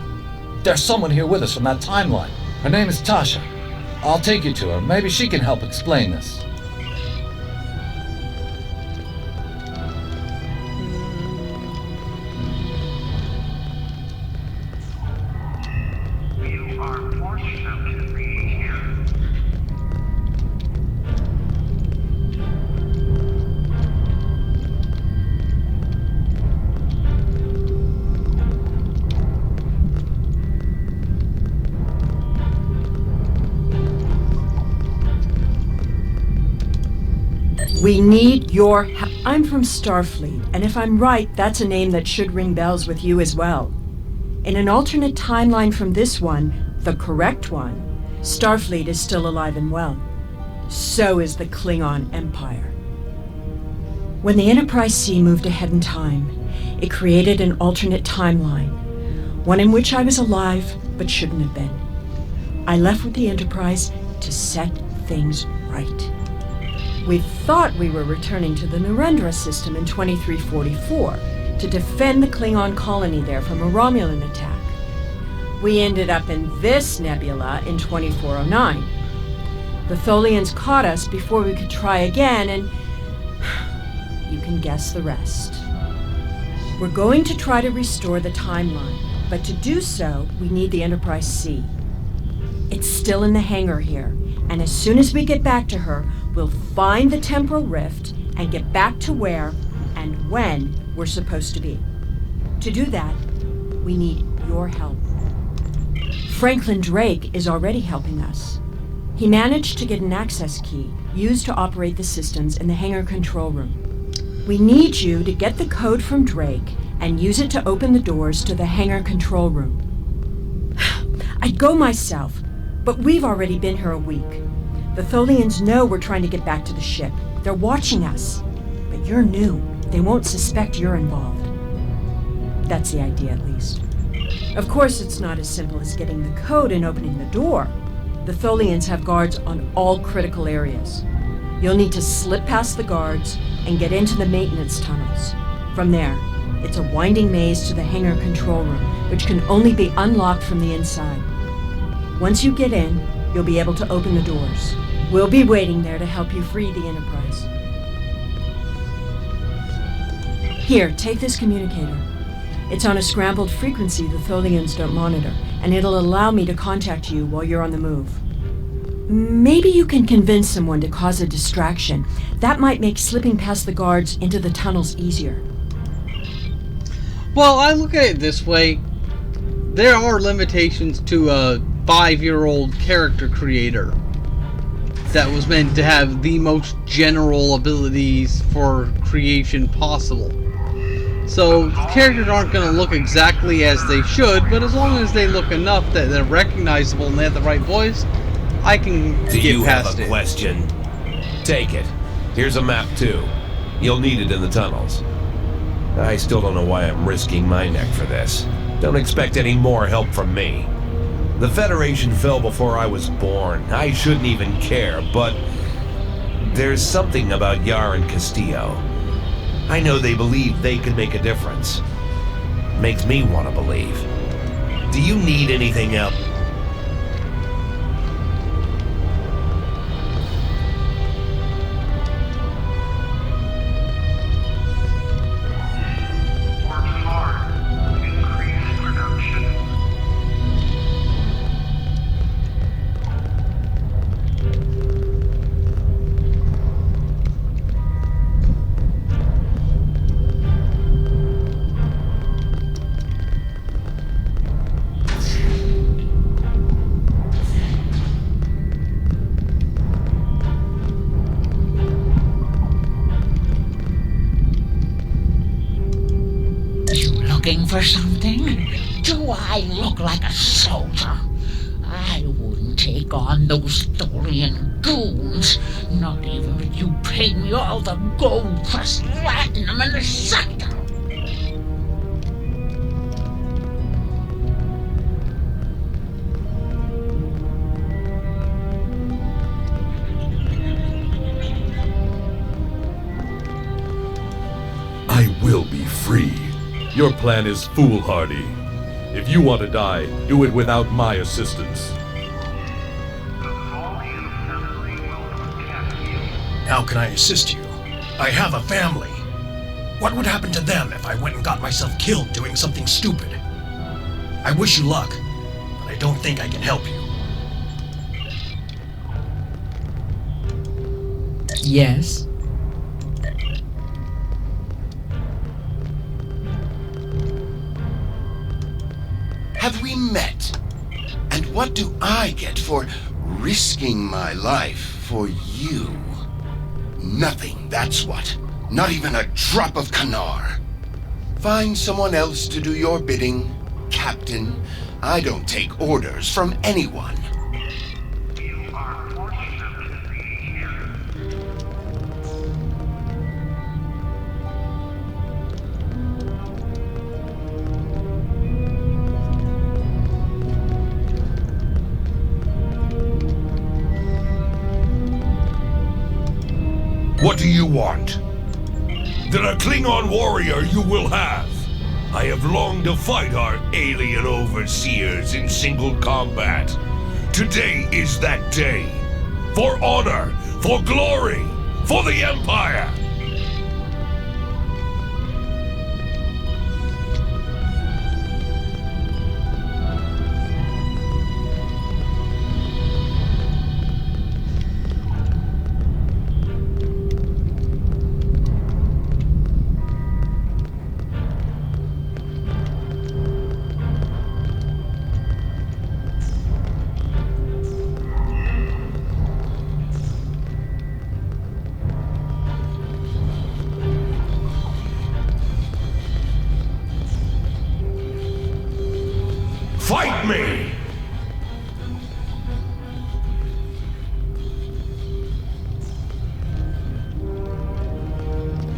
There's someone here with us from that timeline. Her name is Tasha. I'll take you to her. Maybe she can help explain this. We need your help. I'm from Starfleet, and if I'm right, that's a name that should ring bells with you as well. In an alternate timeline from this one, the correct one, Starfleet is still alive and well. So is the Klingon Empire. When the Enterprise C moved ahead in time, it created an alternate timeline, one in which I was alive but shouldn't have been. I left with the Enterprise to set things right. We thought we were returning to the Narendra system in 2344 to defend the Klingon colony there from a Romulan attack. We ended up in this nebula in 2409. The Tholians caught us before we could try again, and you can guess the rest. We're going to try to restore the timeline, but to do so, we need the Enterprise C. It's still in the hangar here, and as soon as we get back to her, we'll find the temporal rift and get back to where and when we're supposed to be. To do that, we need your help. Franklin Drake is already helping us. He managed to get an access key used to operate the systems in the hangar control room. We need you to get the code from Drake and use it to open the doors to the hangar control room. I'd go myself, but we've already been here a week. The Tholians know we're trying to get back to the ship. They're watching us. But you're new. They won't suspect you're involved. That's the idea, at least. Of course, it's not as simple as getting the code and opening the door. The Tholians have guards on all critical areas. You'll need to slip past the guards and get into the maintenance tunnels. From there, it's a winding maze to the hangar control room, which can only be unlocked from the inside. Once you get in, you'll be able to open the doors. We'll be waiting there to help you free the Enterprise. Here, take this communicator. It's on a scrambled frequency the Tholians don't monitor, and it'll allow me to contact you while you're on the move. Maybe you can convince someone to cause a distraction. That might make slipping past the guards into the tunnels easier. Well, I look at it this way. There are limitations to a 5-year-old character creator that was meant to have the most general abilities for creation possible. So, characters aren't going to look exactly as they should, but as long as they look enough that they're recognizable and they have the right voice, I can get past it. Do you have a question? Take it. Here's a map too. You'll need it in the tunnels. I still don't know why I'm risking my neck for this. Don't expect any more help from me. The Federation fell before I was born. I shouldn't even care, but there's something about Yar and Castillo. I know they believe they can make a difference. Makes me want to believe. Do you need anything else? for something? Do I look like a soldier? I wouldn't take on those Tholian goons, not even if you paid me all the gold plus platinum in the sector. I will be free. Your plan is foolhardy. If you want to die, do it without my assistance. How can I assist you? I have a family. What would happen to them if I went and got myself killed doing something stupid? I wish you luck, but I don't think I can help you. Yes? Have we met? And what do I get for risking my life for you? Nothing, that's what. Not even a drop of Kanar. Find someone else to do your bidding, Captain. I don't take orders from anyone. What do you want? Then a Klingon warrior you will have. I have longed to fight our alien overseers in single combat. Today is that day. For honor, for glory, for the Empire. Fight me!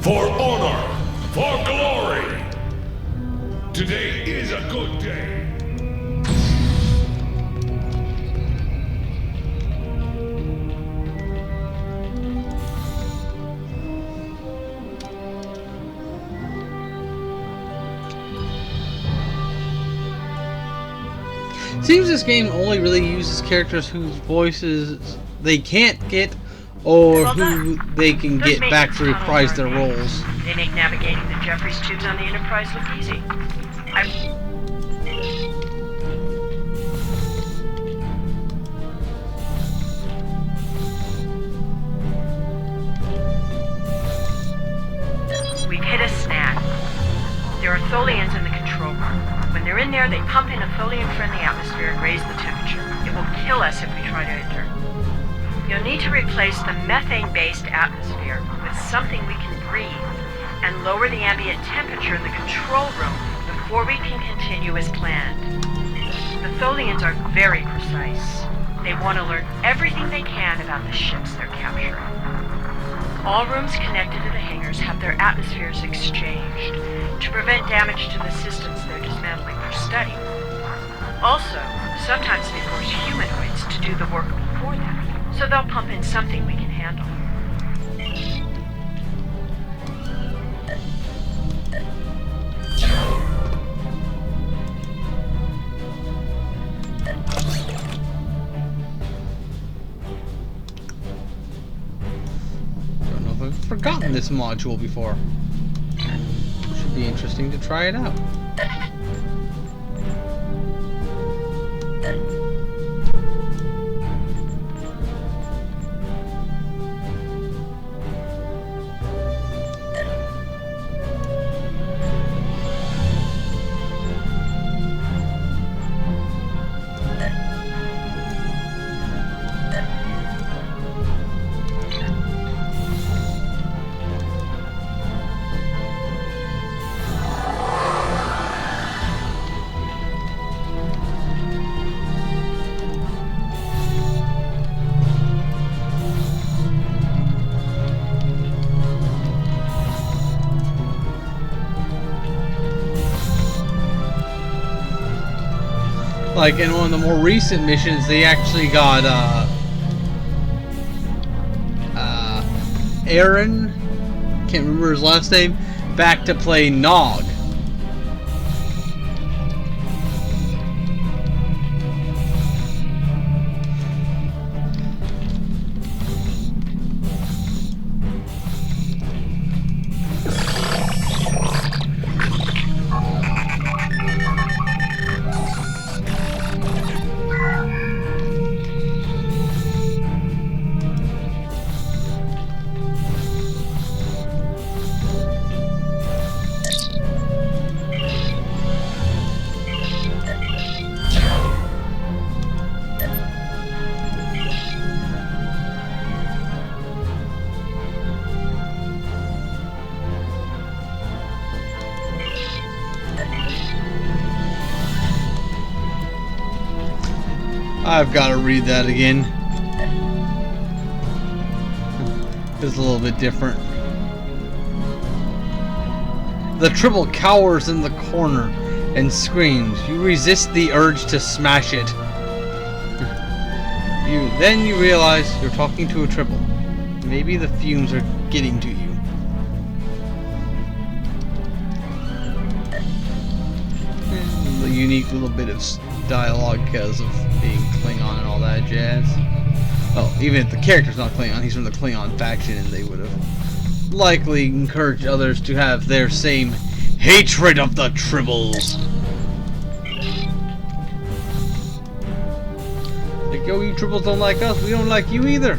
For honor, for glory! Today is a good day. Seems this game only really uses characters whose voices they can't get or who they can get back to reprise their roles. They make navigating the Jeffries tubes on the Enterprise look easy. We've hit a snag. There are Tholians in the control room. When they're in there, they pump in a Tholian-friendly atmosphere and raise the temperature. It will kill us if we try to enter. You'll need to replace the methane-based atmosphere with something we can breathe and lower the ambient temperature in the control room before we can continue as planned. The Tholians are very precise. They want to learn everything they can about the ships they're capturing. All rooms connected to the hangars have their atmospheres exchanged to prevent damage to the systems they're dismantling for study. Also, sometimes they force humanoids to do the work before them, so they'll pump in something we can handle. Don't know if I've forgotten this module before. Should be interesting to try it out. Like in one of the more recent missions, they actually got Aaron, can't remember his last name, back to play Nog. I've got to read that again. It's a little bit different. The Tribble cowers in the corner and screams. You resist the urge to smash it. Then you realize you're talking to a Tribble. Maybe the fumes are getting to you. A unique little bit of dialogue because of being Klingon and all that jazz. Well, even if the character's not Klingon, he's from the Klingon faction, and they would have likely encouraged others to have their same hatred of the Tribbles. Like, yo, you Tribbles don't like us, we don't like you either.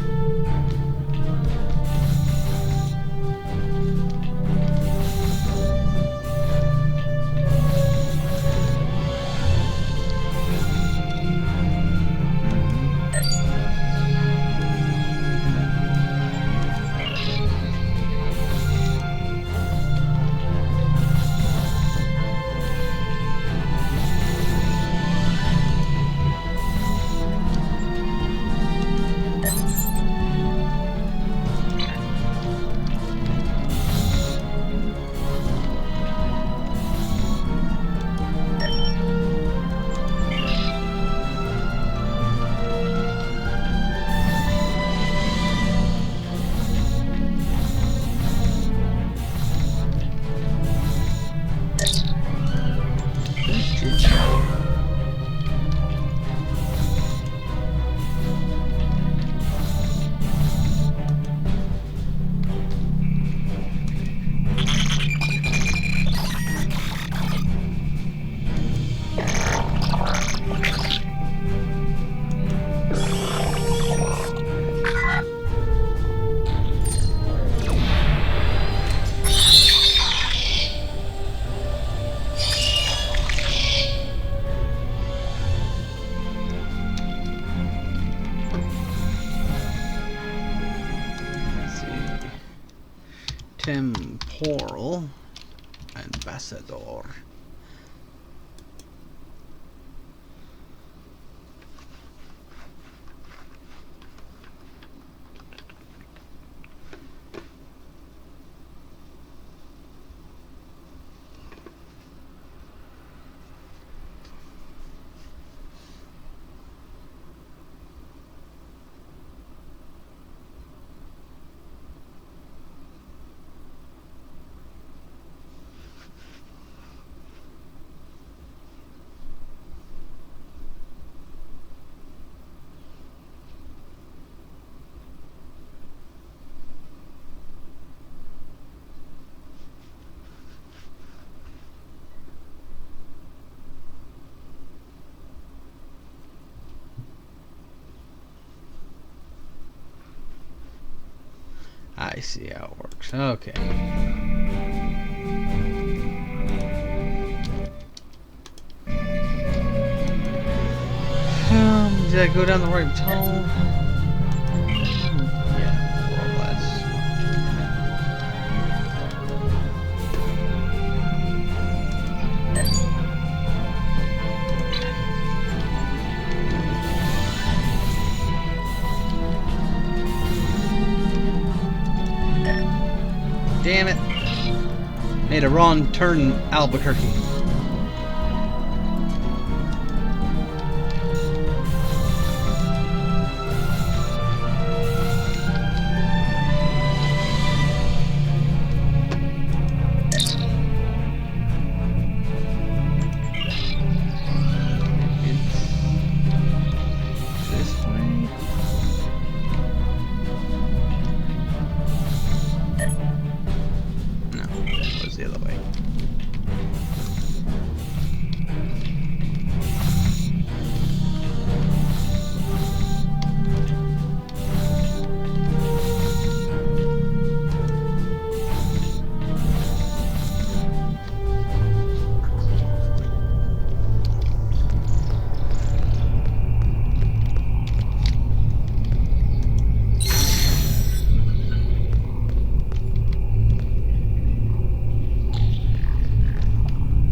Temporal Ambassador. I see how it works. Okay. Did I go down the right tunnel? Yeah, more or less. Damn it. Made a wrong turn in Albuquerque.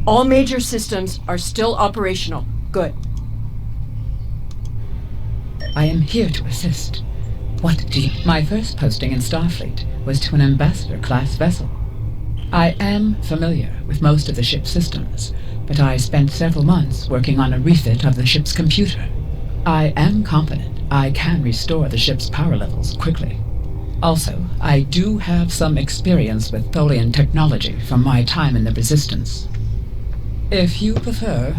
All major systems are still operational. Good. I am here to assist. What do you... My first posting in Starfleet was to an ambassador-class vessel. I am familiar with most of the ship's systems, but I spent several months working on a refit of the ship's computer. I am confident I can restore the ship's power levels quickly. Also, I do have some experience with Tholian technology from my time in the Resistance. If you prefer,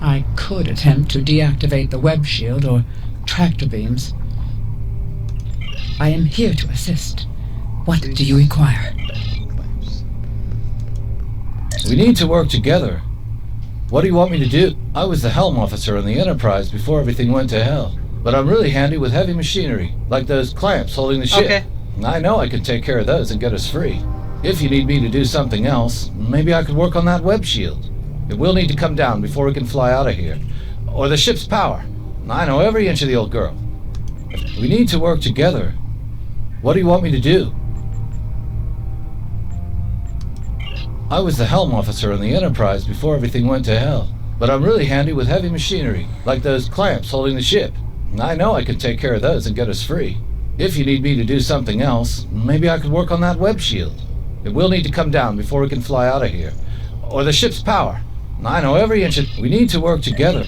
I could attempt to deactivate the web shield or tractor beams. I am here to assist. What do you require? We need to work together. What do you want me to do? I was the helm officer on the Enterprise before everything went to hell. But I'm really handy with heavy machinery, like those clamps holding the ship. Okay. I know I can take care of those and get us free. If you need me to do something else, maybe I could work on that web shield. It will need to come down before we can fly out of here. Or the ship's power. I know every inch of the old girl. We need to work together. What do you want me to do? I was the helm officer on the Enterprise before everything went to hell. But I'm really handy with heavy machinery, like those clamps holding the ship. I know I can take care of those and get us free. If you need me to do something else, maybe I could work on that web shield. It will need to come down before we can fly out of here. Or the ship's power. I know every inch of... We need to work together.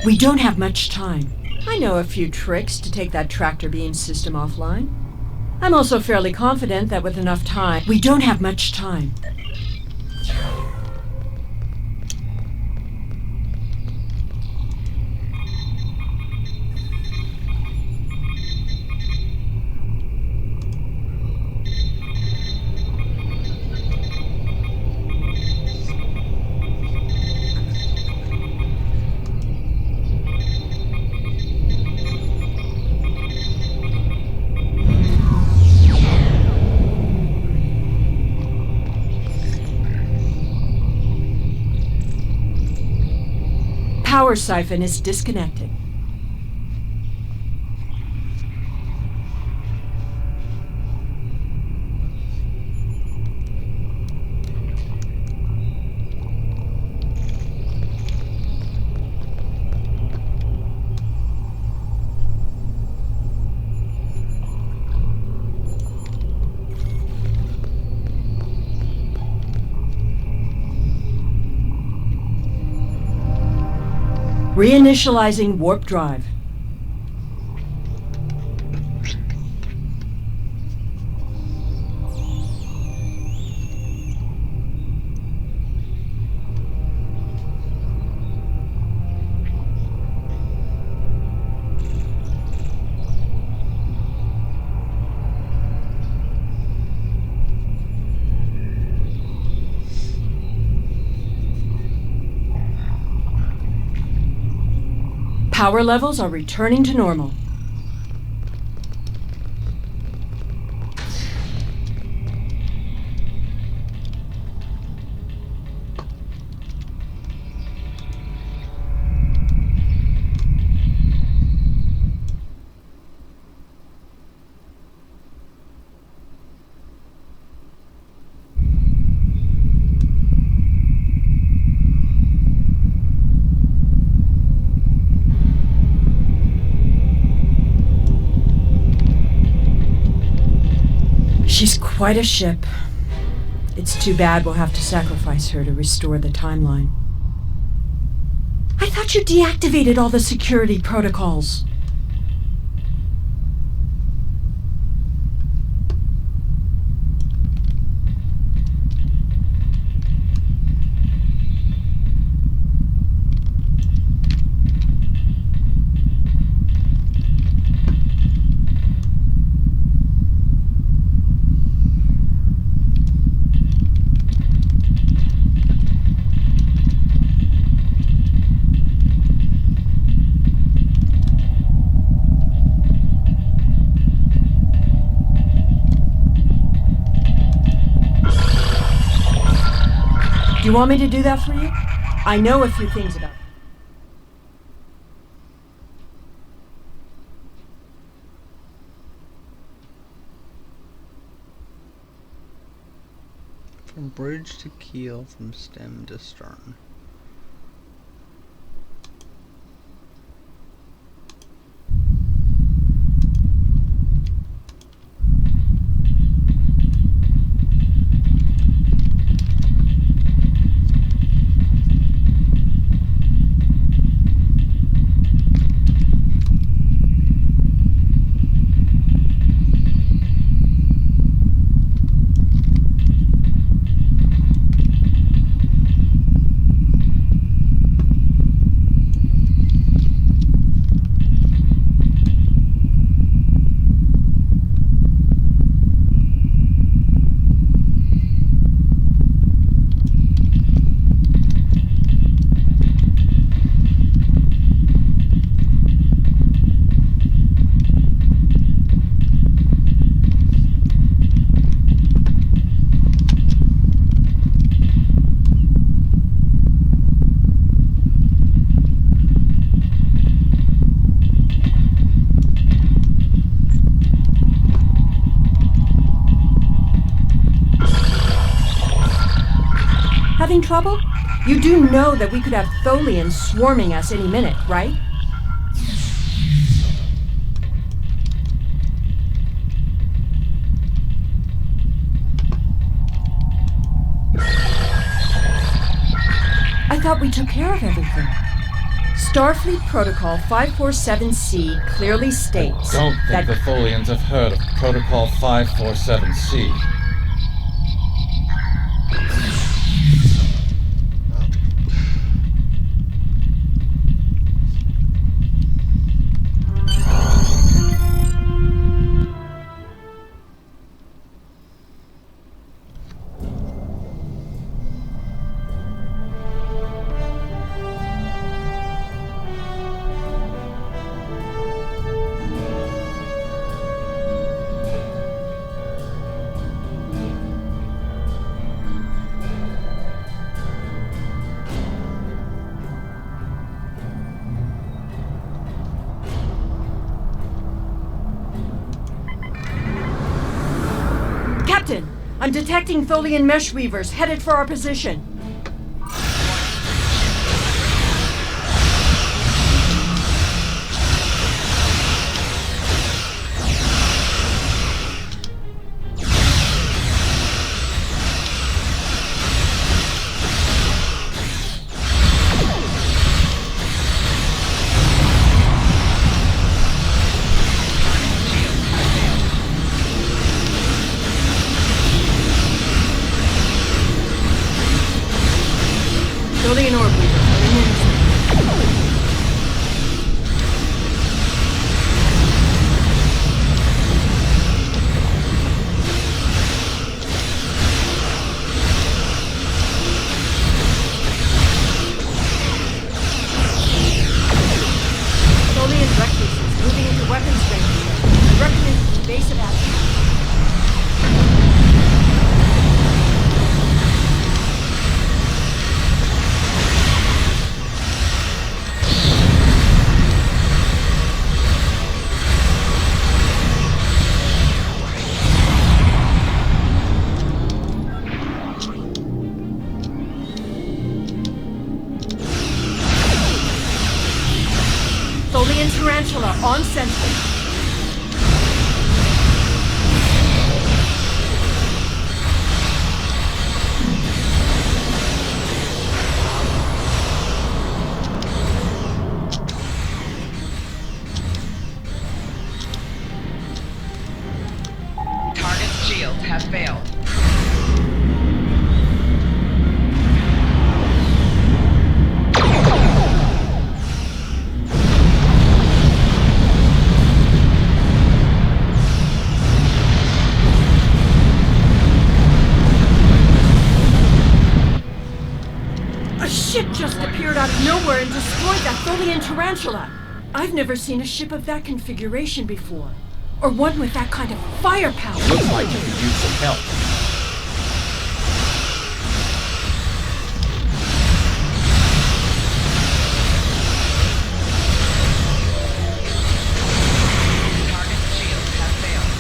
We don't have much time. I know a few tricks to take that tractor beam system offline. I'm also fairly confident that with enough time... We don't have much time. Power siphon is disconnected. Reinitializing warp drive. Power levels are returning to normal. She's quite a ship. It's too bad we'll have to sacrifice her to restore the timeline. I thought you deactivated all the security protocols. Do you want me to do that for you? I know a few things about it. From bridge to keel from stem to stern. Having trouble? You do know that we could have Tholians swarming us any minute, right? I thought we took care of everything. Starfleet Protocol 547C clearly states Don't that think the Tholians have heard of Protocol 547C. Captain, I'm detecting Tholian mesh weavers headed for our position. Tholian orb weavers are in intercept. Tholian recluses moving into weapons range. I recommend evasive action. Tholian tarantula on sentry. Target's shields have failed. A ship just appeared out of nowhere and destroyed that Tholian tarantula. I've never seen a ship of that configuration before. Or one with that kind of firepower. Looks like you could use some help. Target's shields have failed.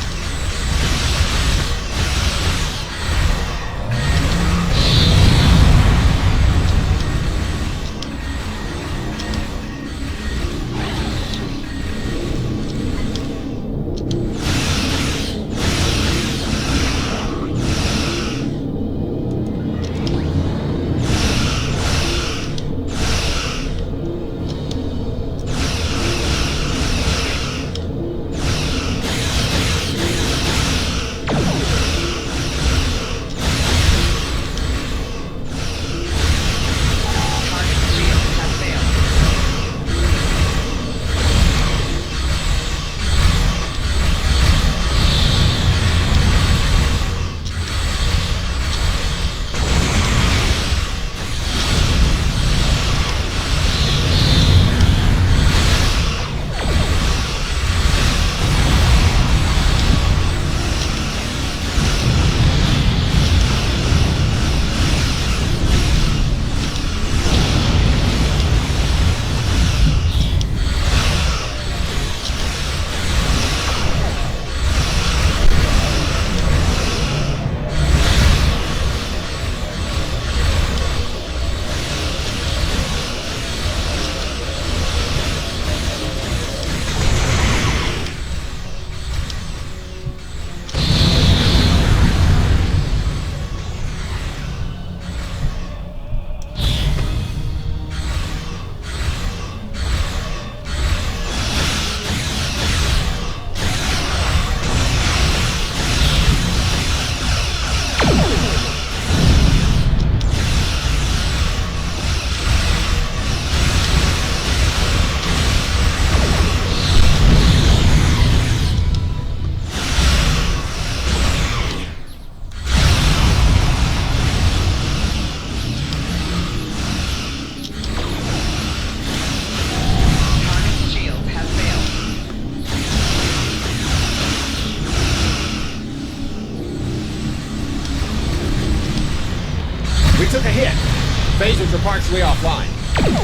safely offline.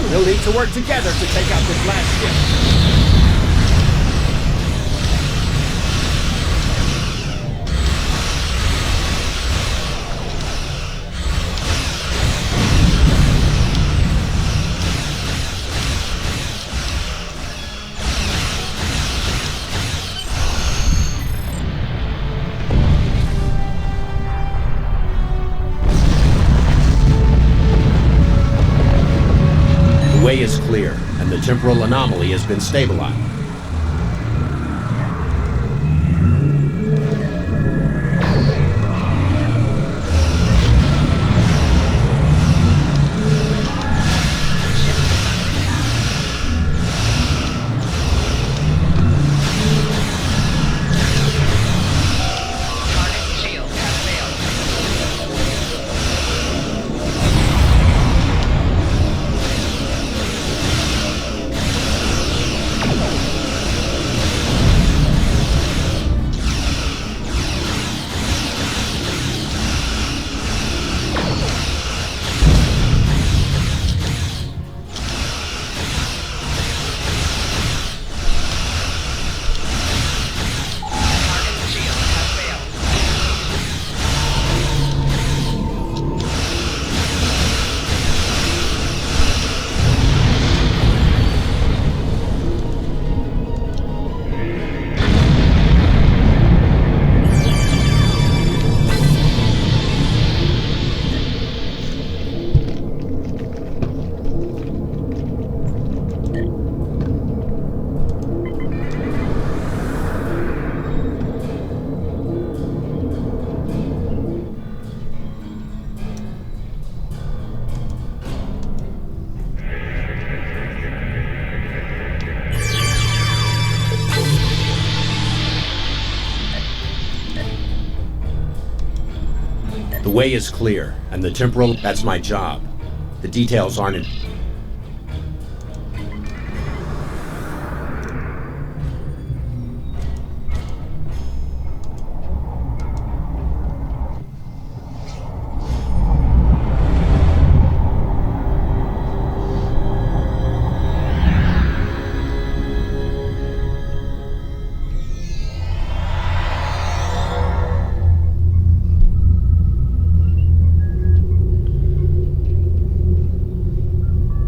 We'll need to work together to take out this last ship. The way is clear, and the temporal anomaly has been stabilized. The way is clear, and the temporal, that's my job. The details aren't in...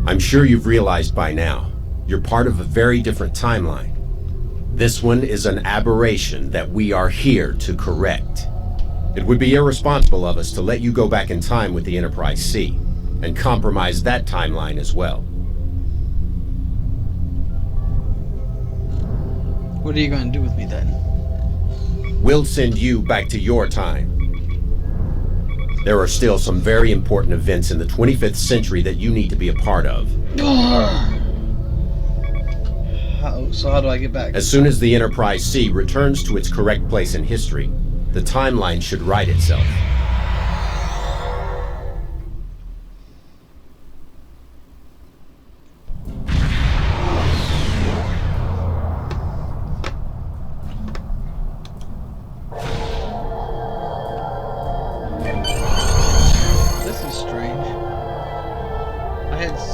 I'm sure you've realized by now, you're part of a very different timeline. This one is an aberration that we are here to correct. It would be irresponsible of us to let you go back in time with the Enterprise C, and compromise that timeline as well. What are you going to do with me then? We'll send you back to your time. There are still some very important events in the 25th century that you need to be a part of. So how do I get back? As soon as the Enterprise C returns to its correct place in history, the timeline should right itself.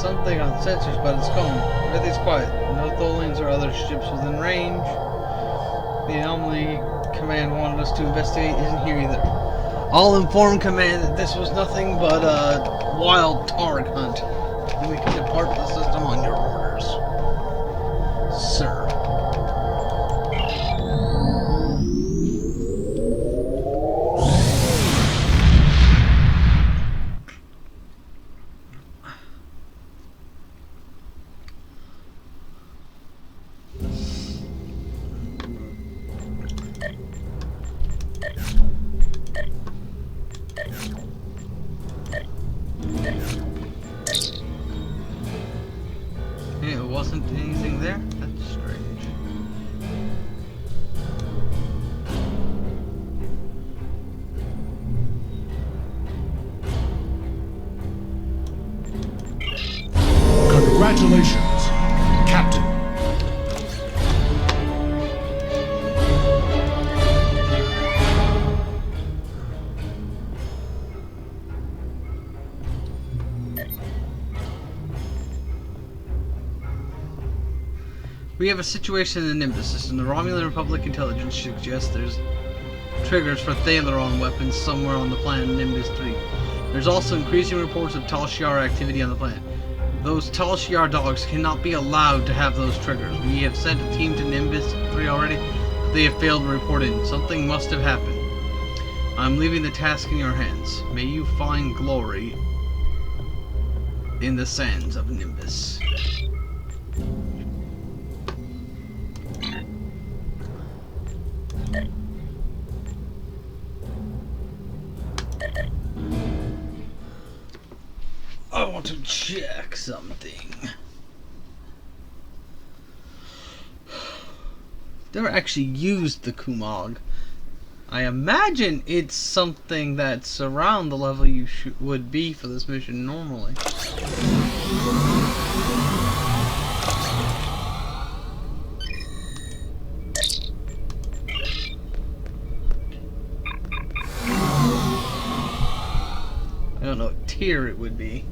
Something on sensors, but it's gone. Everything's quiet. No Tholians or other ships within range. The anomaly command wanted us to investigate isn't here either. I'll inform command that this was nothing but a wild targ hunt, and we can depart the system on your orders, sir. It wasn't anything there? That's strange. Congratulations, Captain. We have a situation in the Nimbus system. The Romulan Republic intelligence suggests there's triggers for Thaleron weapons somewhere on the planet Nimbus 3. There's also increasing reports of Tal Shiar activity on the planet. Those Tal Shiar dogs cannot be allowed to have those triggers. We have sent a team to Nimbus 3 already, but they have failed to report in. Something must have happened. I'm leaving the task in your hands. May you find glory in the sands of Nimbus. I want to check something. Never actually used the Kumag. I imagine it's something that's around the level you would be for this mission normally. I don't know what tier it would be.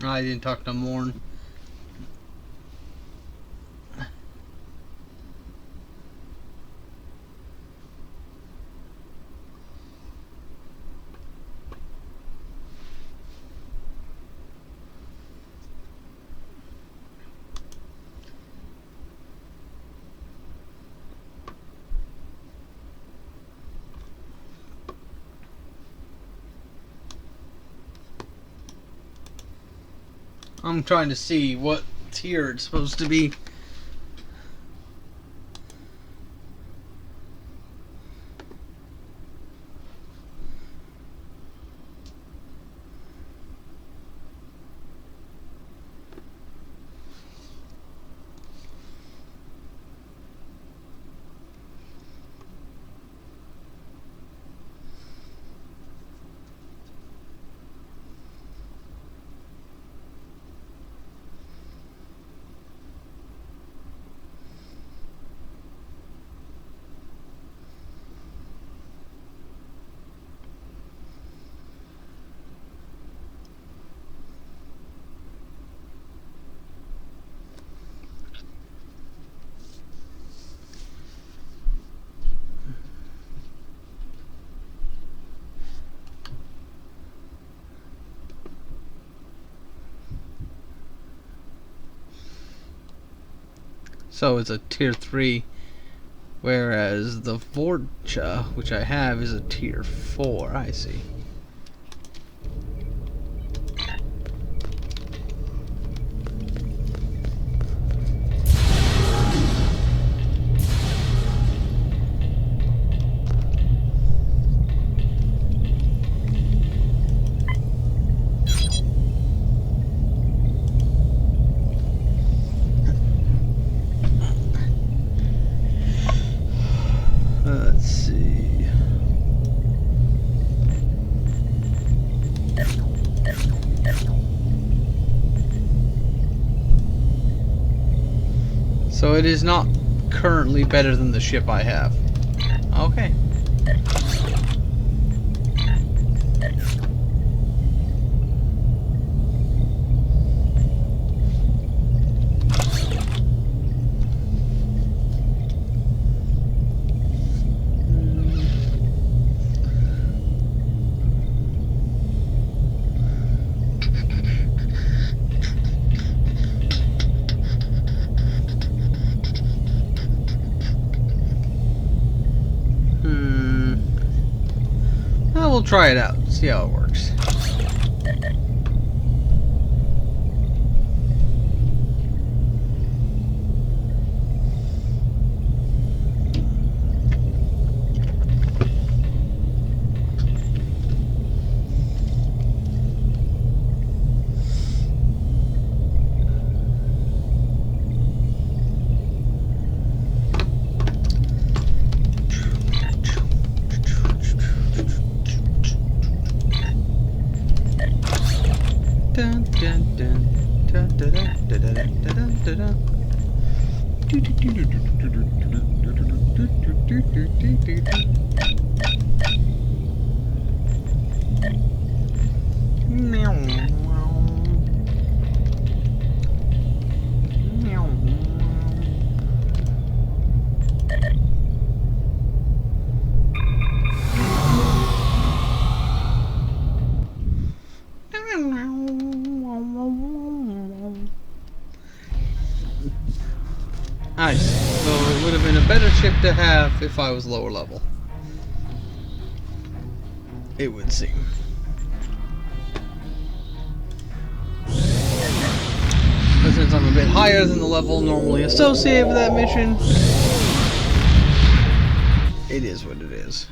I didn't talk to Morn. I'm trying to see what tier it's supposed to be. So it's a tier 3, whereas the Vorcha, which I have, is a tier 4. I see. Let's see. So it is not currently better than the ship I have. Okay. we'll try it out, see how it works. Dun, dun, dun, dun, dun, dun, dun, dun, dun, dun, dun. Meow. Meow. Nice. So it would have been a better ship to have if I was lower level. It would seem. But since I'm a bit higher than the level normally associated with that mission, it is what it is.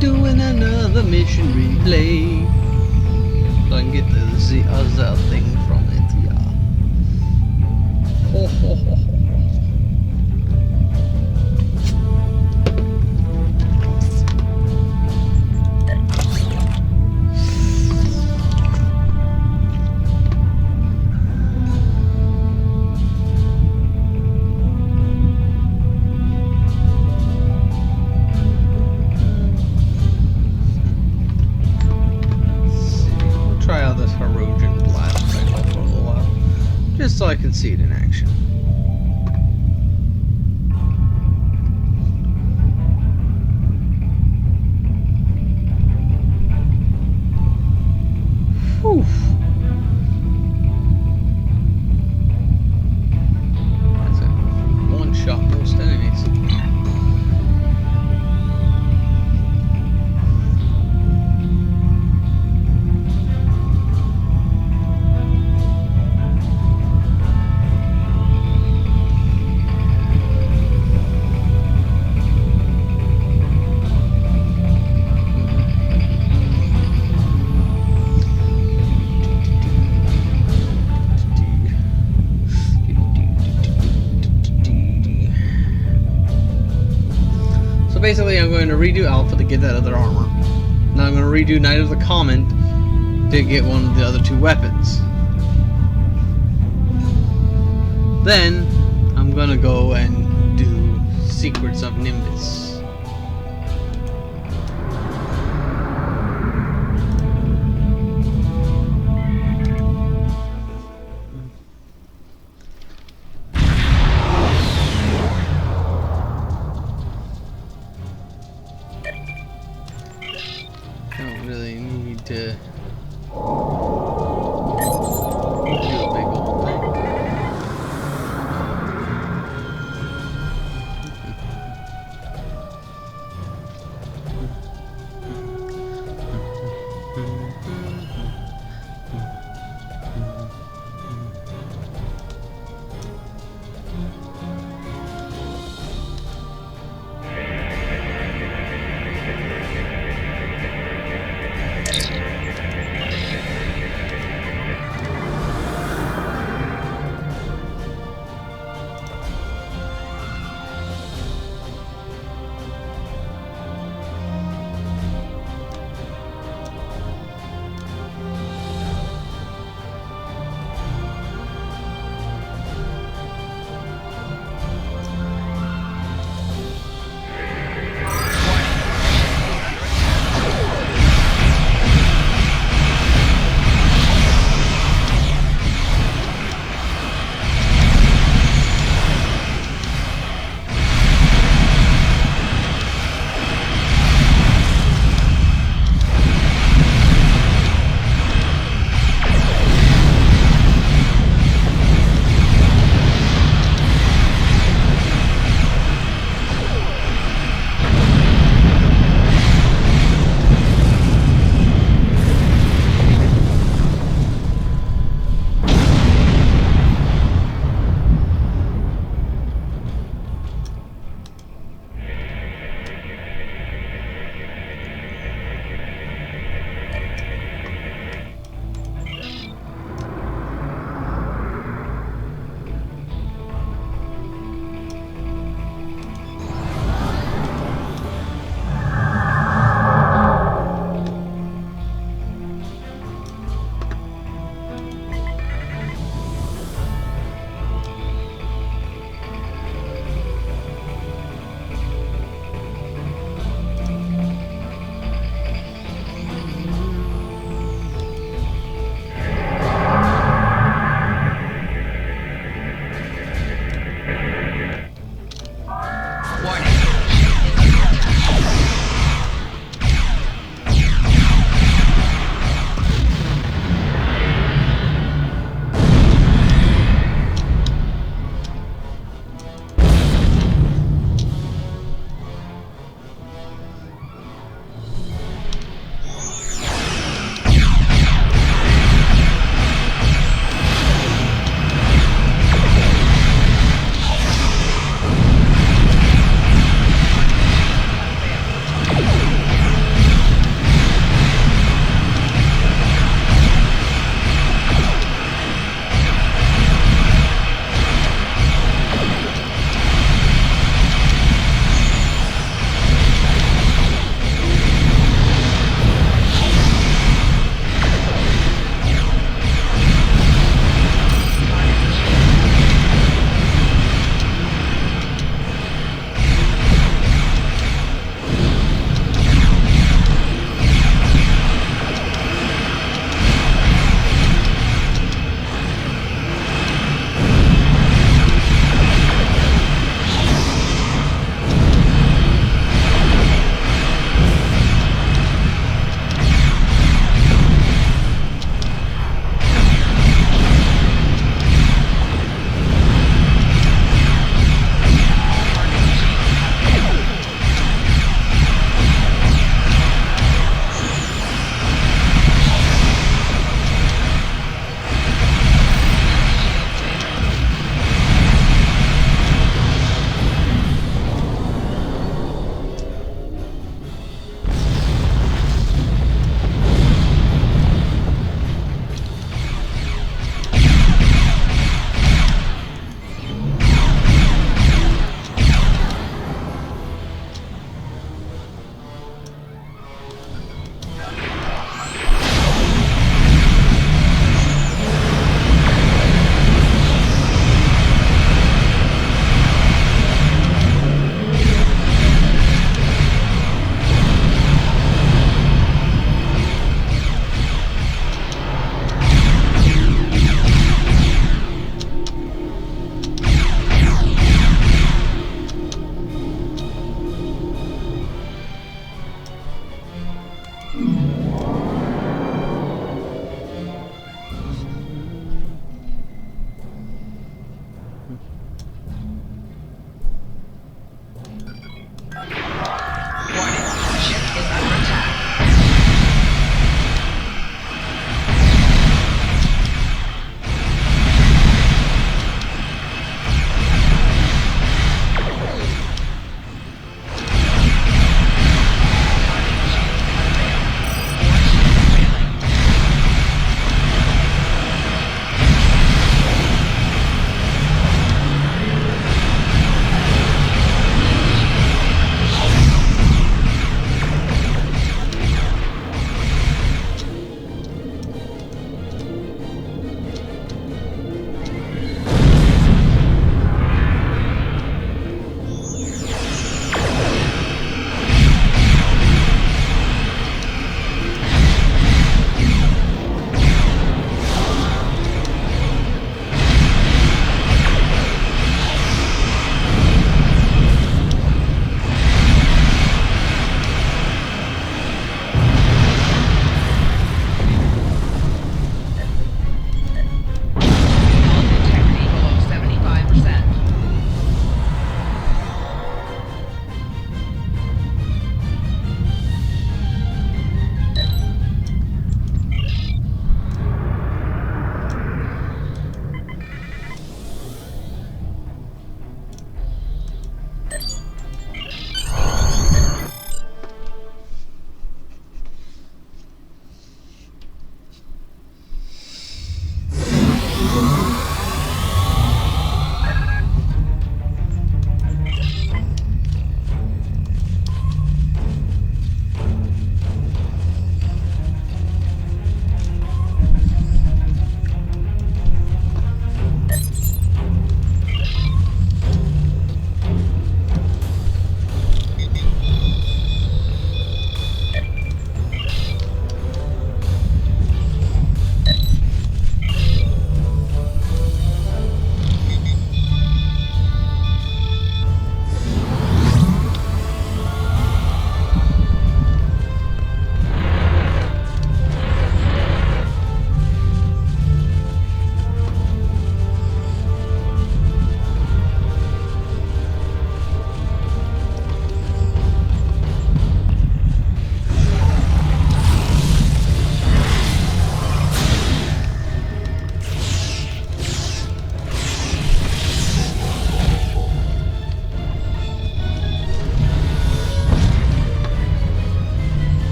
Doing another mission replay, so I can get the other thing from it. Yeah. Ho ho ho ho. Just so I can see it in action. Whew. That's a one-shot most enemies. Basically, I'm going to redo Alpha to get that other armor. Now I'm going to redo Night of the Comet to get one of the other two weapons. Then I'm gonna go and do Secrets of Nimbus. Don't really need to do a big old thing.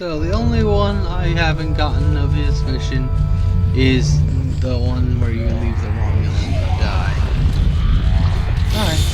So the only one I haven't gotten of his mission is the one where you leave the Romulan and die. Alright.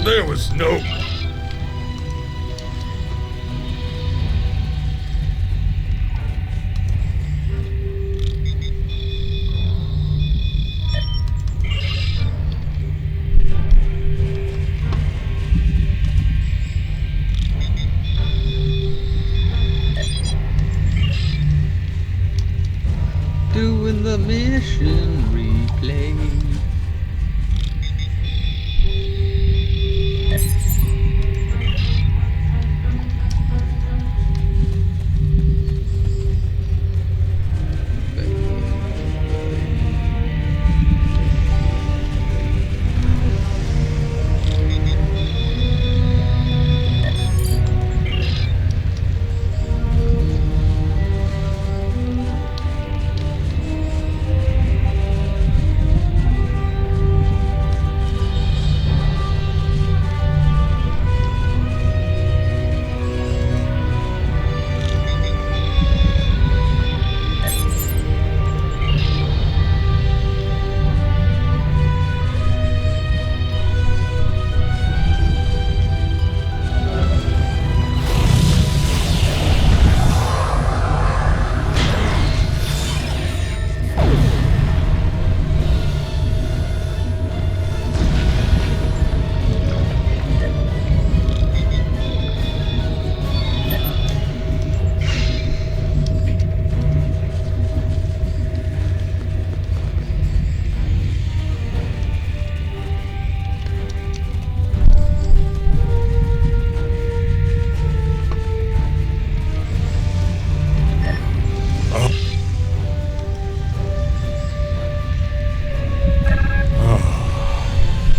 There was no... Doing the mission replay.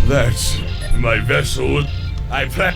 That's my vessel. I plan...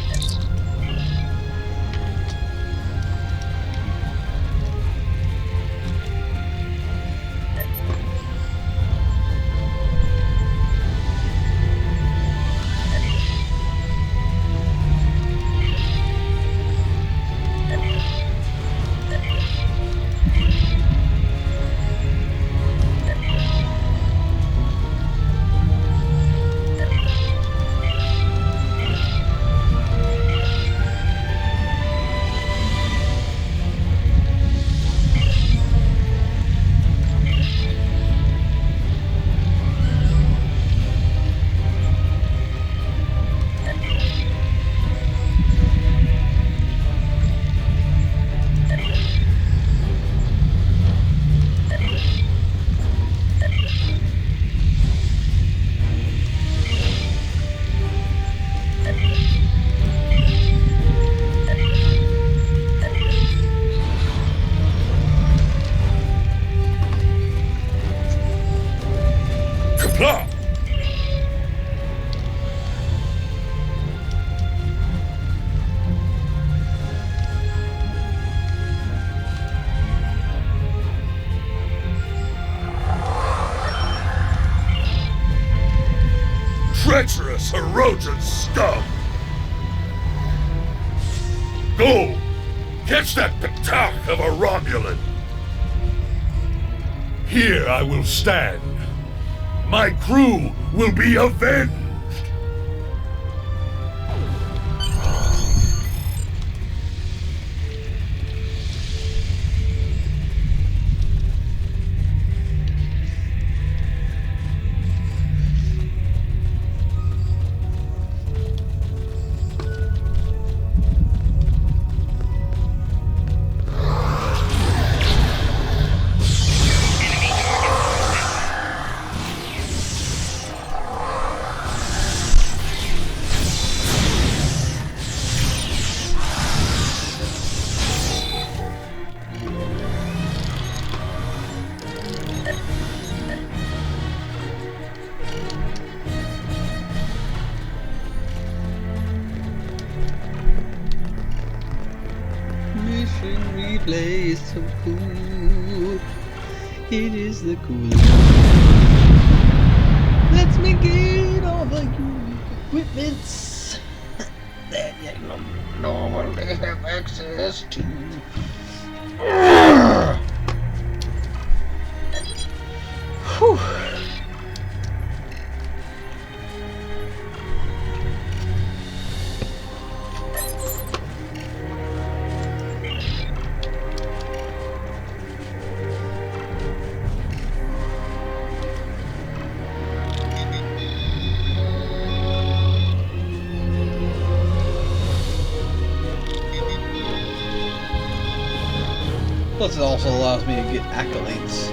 treacherous Herodian scum! Go! Catch that Ptak of a Romulan! Here I will stand. My crew will be avenged! Mission replay is so cool. It is the coolest. Let's make it all the equipments that you normally have access to. Whew. Plus it also allows me to get accolades.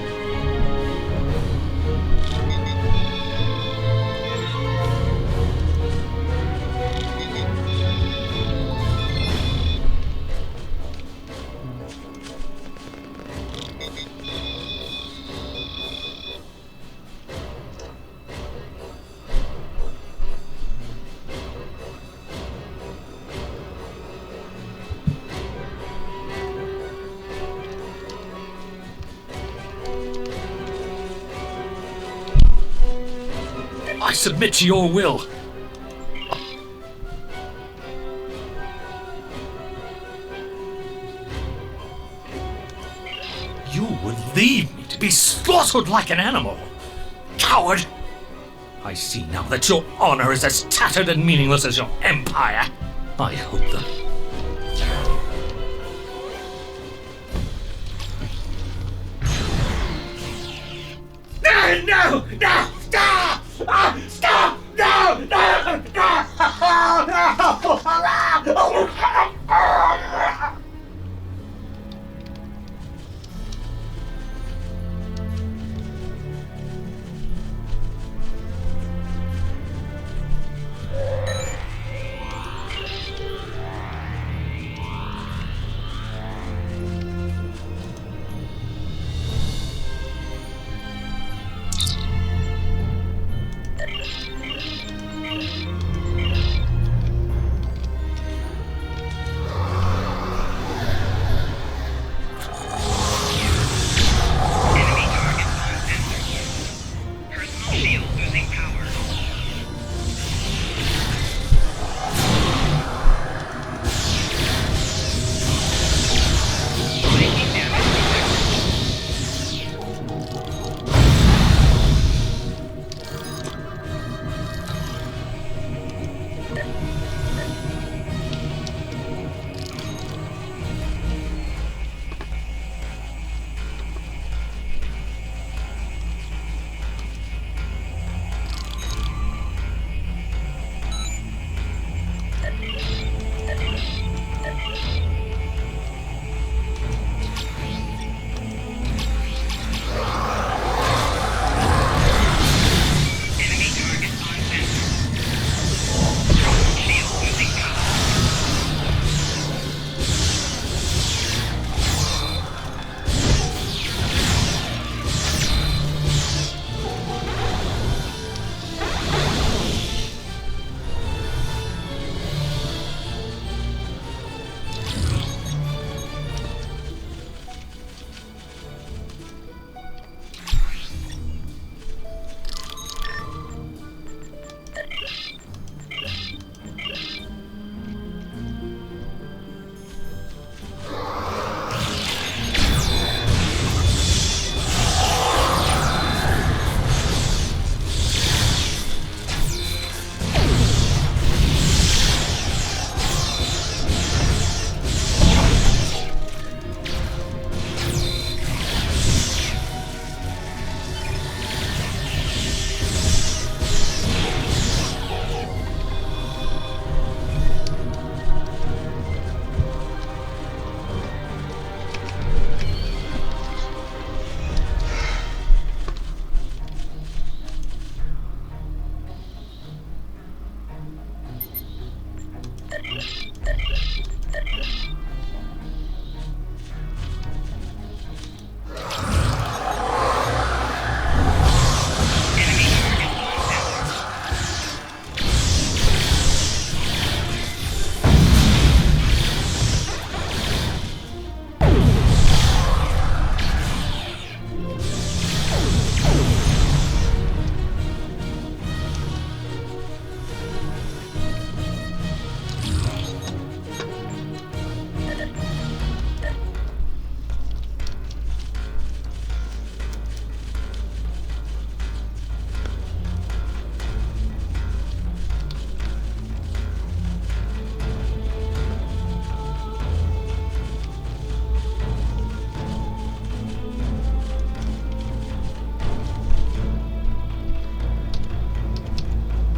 I submit to your will. You would leave me to be slaughtered like an animal. Coward! I see now that your honor is as tattered and meaningless as your empire. I hope that... No! No! Stop! Stop! No! No! No!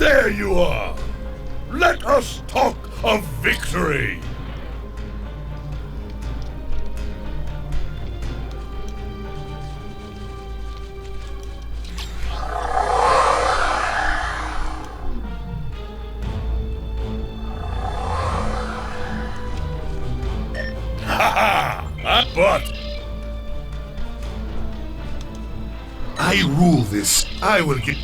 There you are! Let us talk of victory! But I rule this. I will get.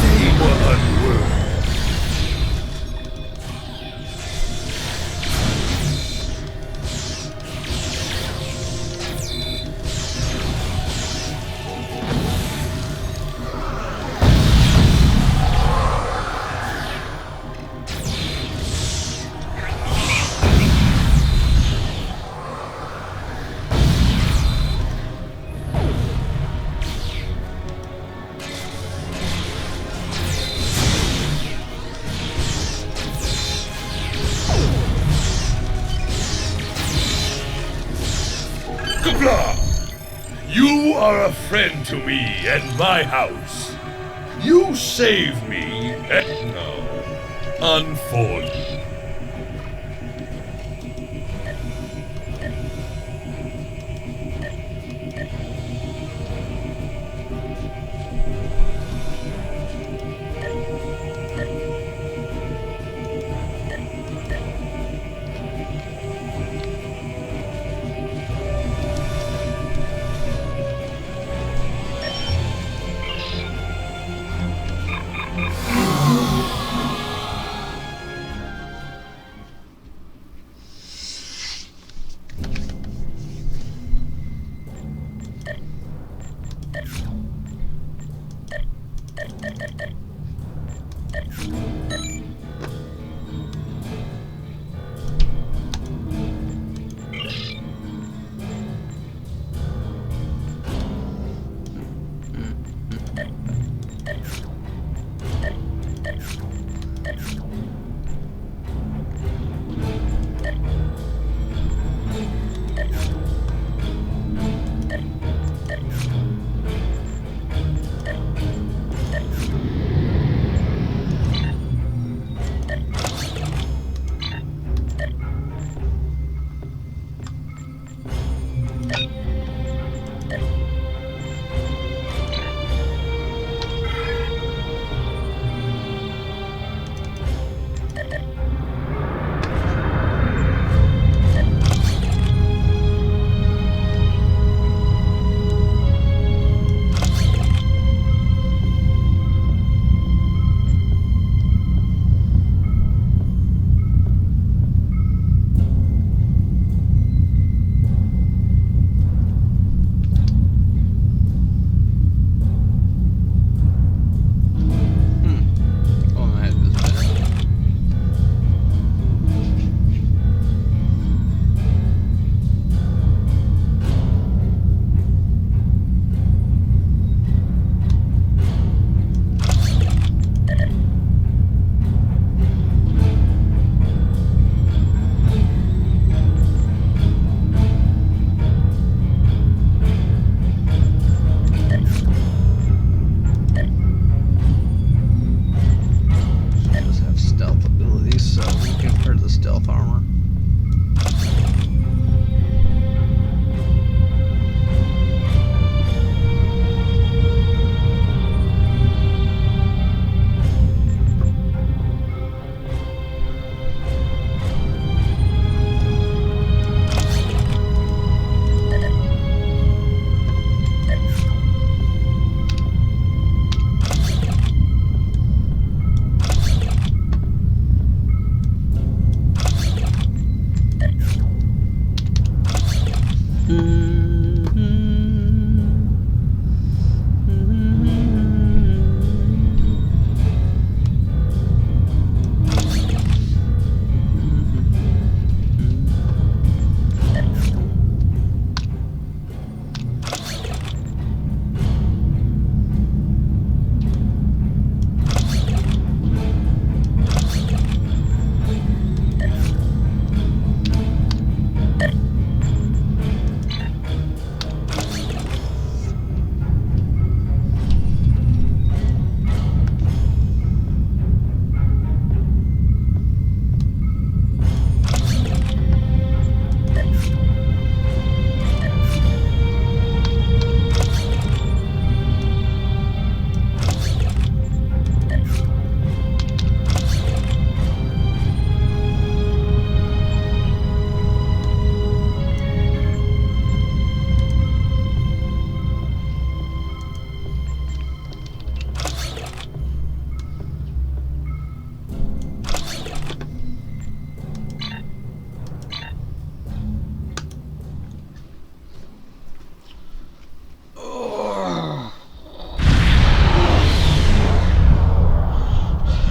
They were unworthy. Kapla! You are a friend to me and my house. You saved me, and now, unfortunately.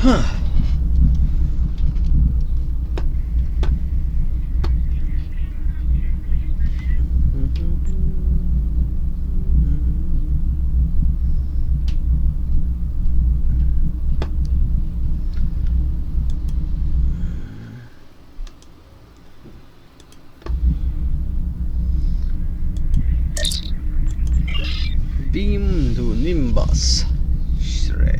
Huh. Beam to Nimbus. Shre.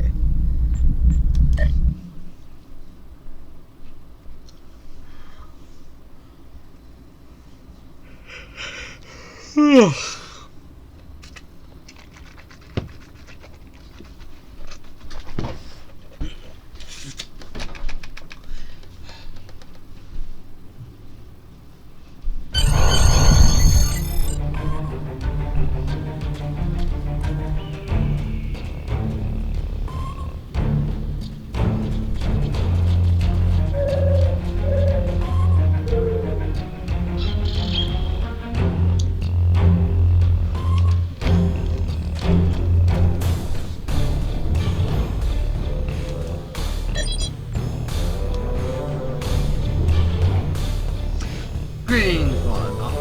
Greetings,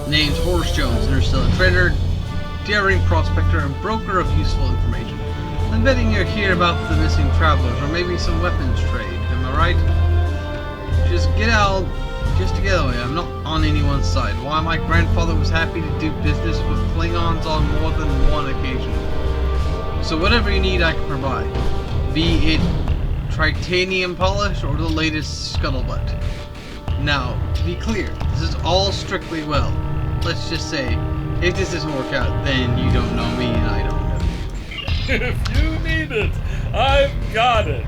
name's Horace Jones, interstellar trader, daring prospector, and broker of useful information. I'm betting you're here about the missing travelers, or maybe some weapons trade. Am I right? Just get away. I'm not on anyone's side. Why, my grandfather was happy to do business with Klingons on more than one occasion. So whatever you need, I can provide. Be it titanium polish or the latest scuttlebutt. Now, to be clear, this is all strictly well. Let's just say, if this doesn't work out, then you don't know me and I don't know you. If you need it, I've got it.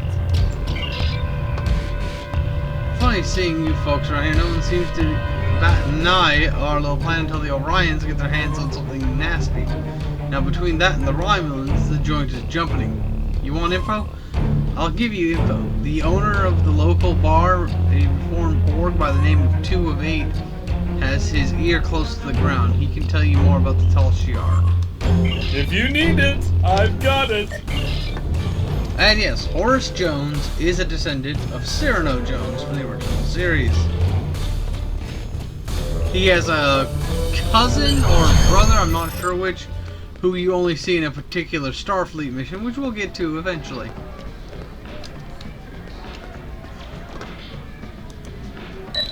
Funny seeing you folks around here. No one seems to bat an eye our little plan until the Orions get their hands on something nasty. Now, between that and the Romulans, the joint is jumping. You want info? I'll give you info. The owner of the local bar, a reformed Borg by the name of 2 of 8, has his ear close to the ground. He can tell you more about the Tal Shiar. If you need it, I've got it. And yes, Horace Jones is a descendant of Cyrano Jones from the original series. He has a cousin or brother, I'm not sure which, who you only see in a particular Starfleet mission, which we'll get to eventually.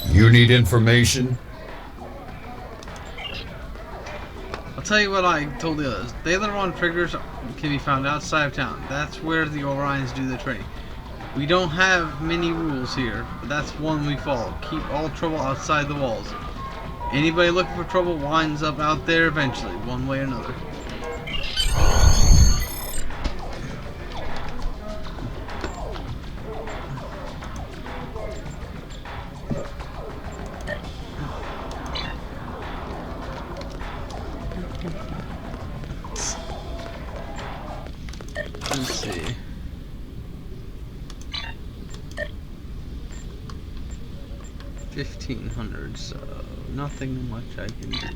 You need information? I'll tell you what I told the others. The Aileron triggers can be found outside of town. That's where the Orions do their training. We don't have many rules here, but that's one we follow. Keep all trouble outside the walls. Anybody looking for trouble winds up out there eventually, one way or another. Let's see. $1,500, so nothing much I can do.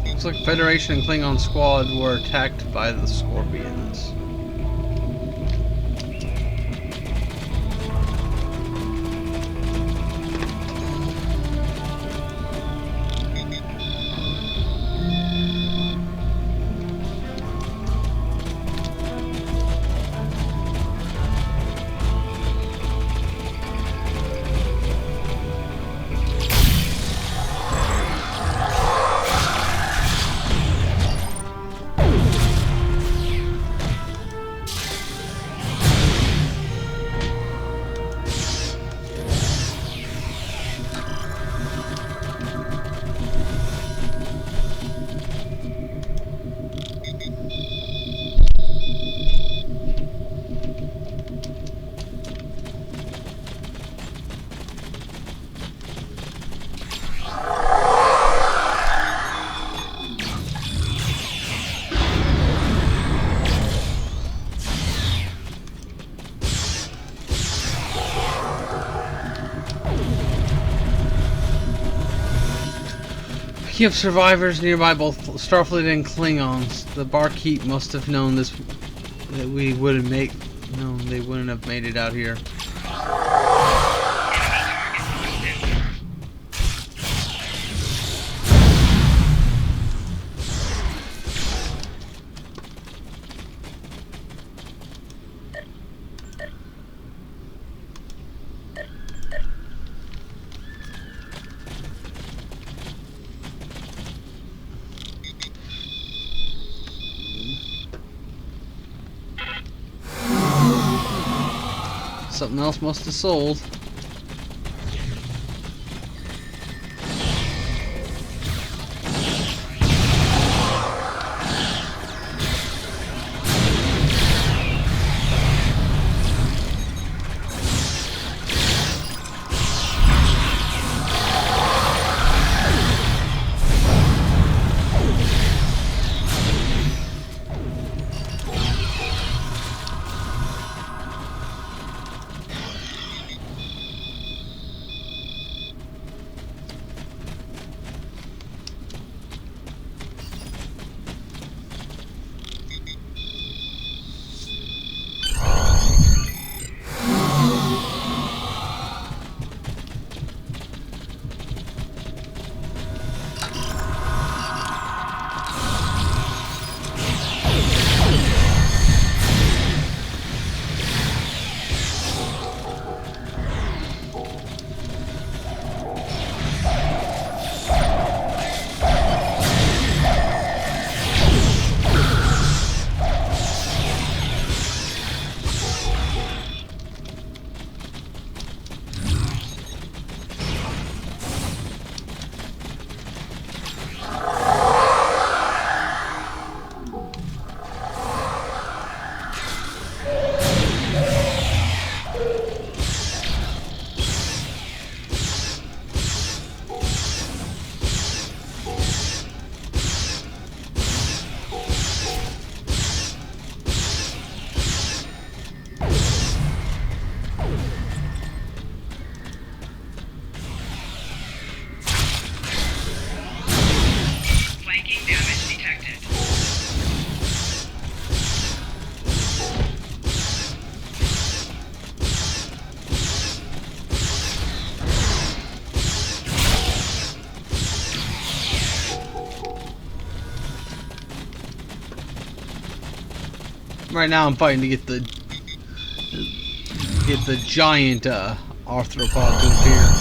Looks like Federation and Klingon squad were attacked by the Scorpions. Speaking of survivors nearby, both Starfleet and Klingons, the barkeep must have known this, that we wouldn't make. No, they wouldn't have made it out here. Something else must have sold. Right now I'm fighting to get the giant arthropod to appear.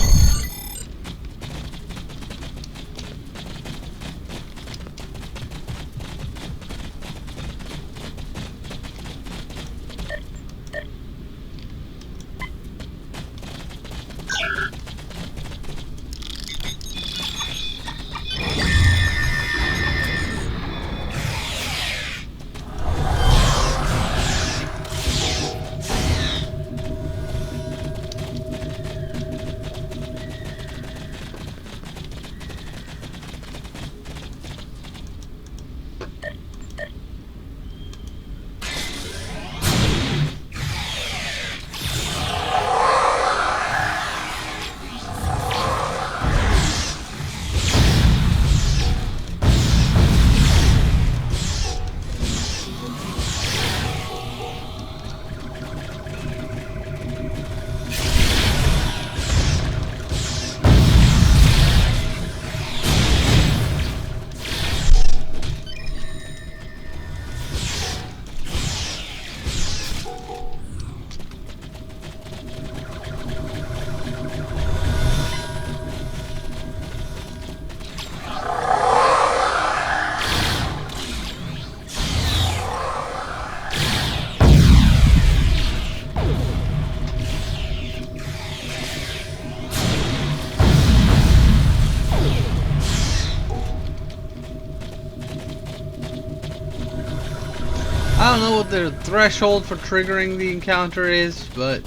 I don't know what the threshold for triggering the encounter is, but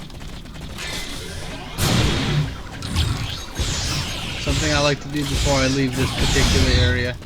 something I like to do before I leave this particular area.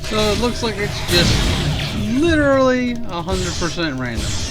So it looks like it's just literally 100% random.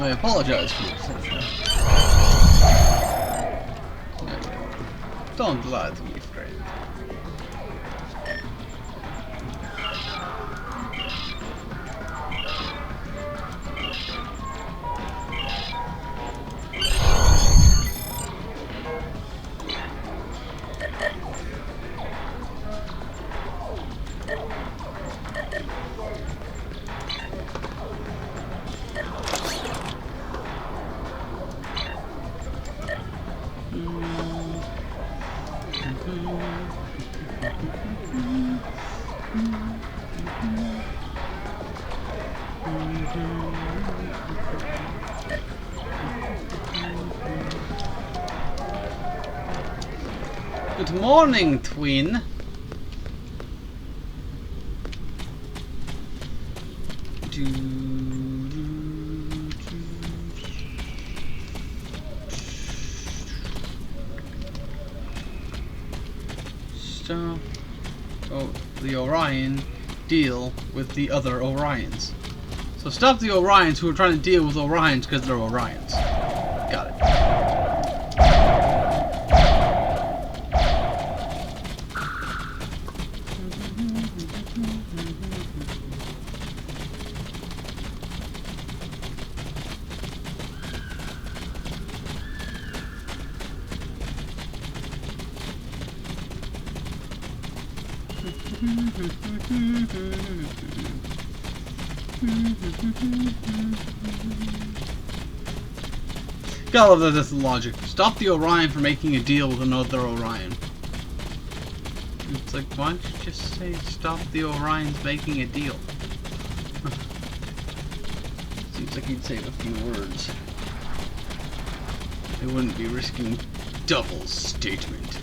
I apologize for your deception. Don't lie to me, friend. Good morning, twin. Stop. Oh, the Orion deal with the other Orions. So stop the Orions who are trying to deal with Orions because they're Orions. Got it. Gotta love that that's the logic. Stop the Orion from making a deal with another Orion. It's like, why don't you just say stop the Orions making a deal? Seems like you'd save a few words. They wouldn't be risking double statement.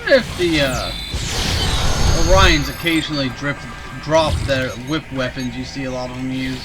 If the Orions occasionally drop their whip weapons, you see a lot of them use.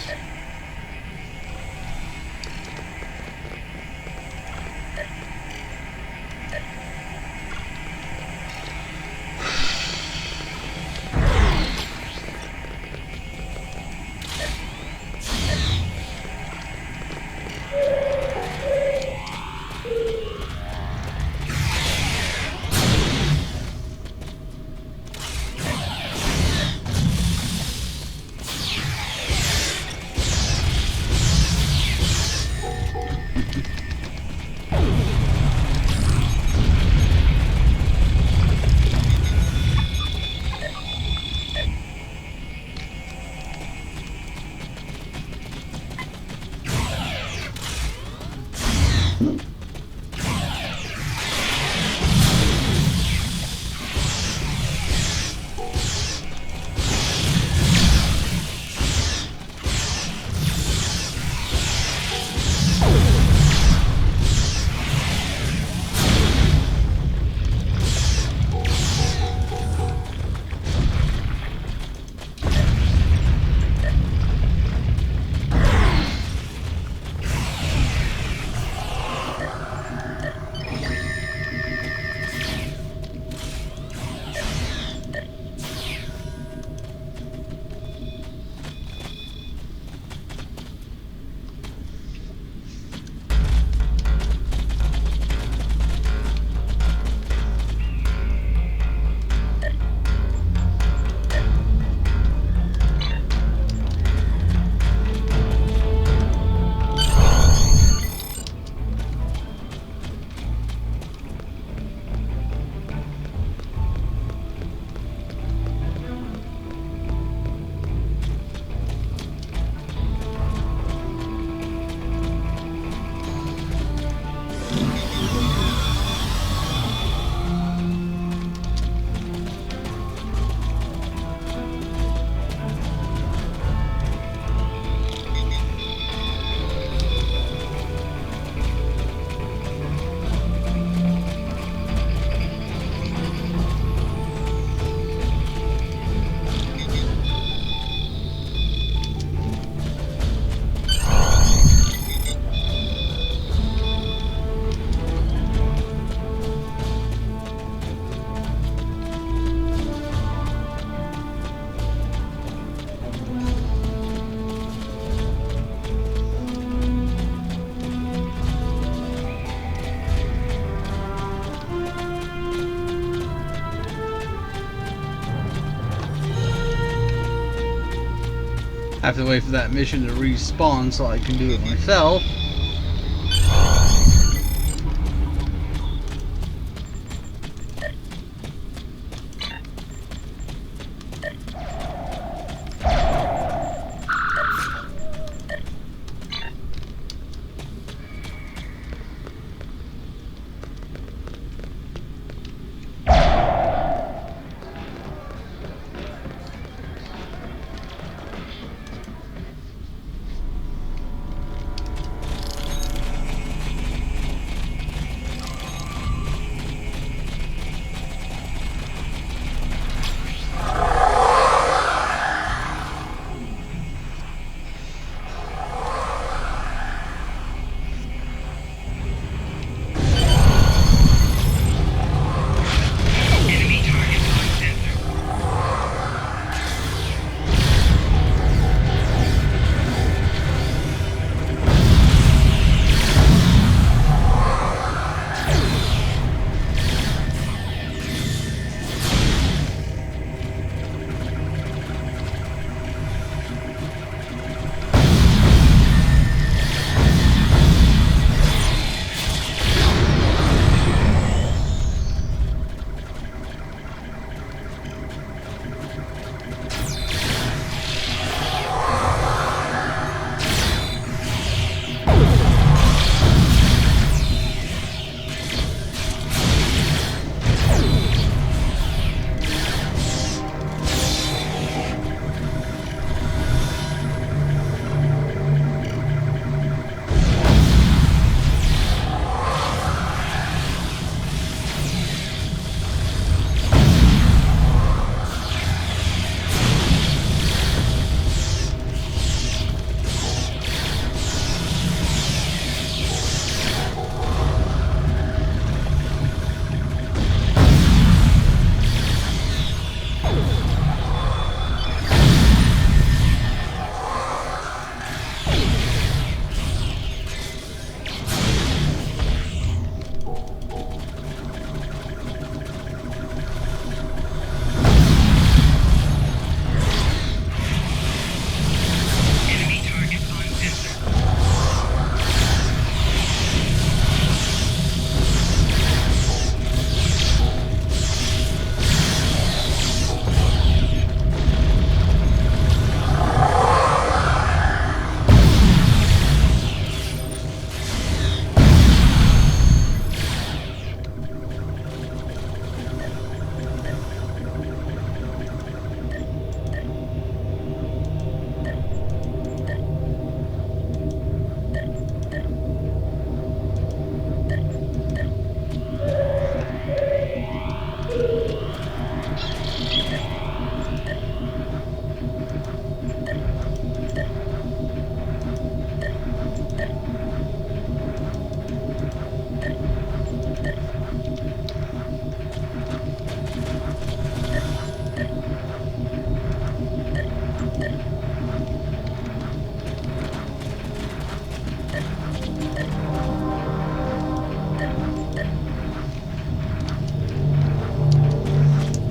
have to wait for that mission to respawn so I can do it myself.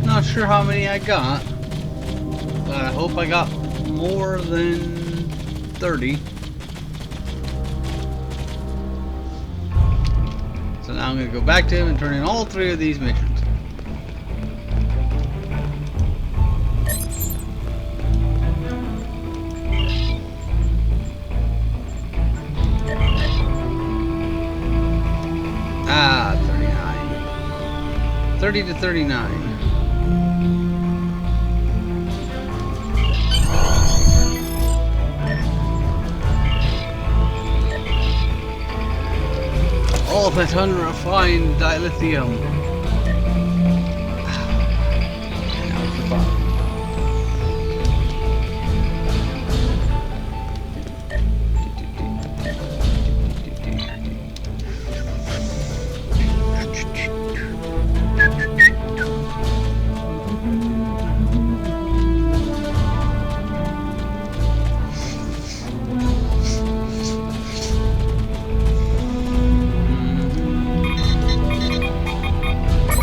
Not sure how many I got, but I hope I got more than 30. So now I'm going to go back to him and turn in all 3 of these missions. Ah, 39. 30 to 39. All that unrefined dilithium.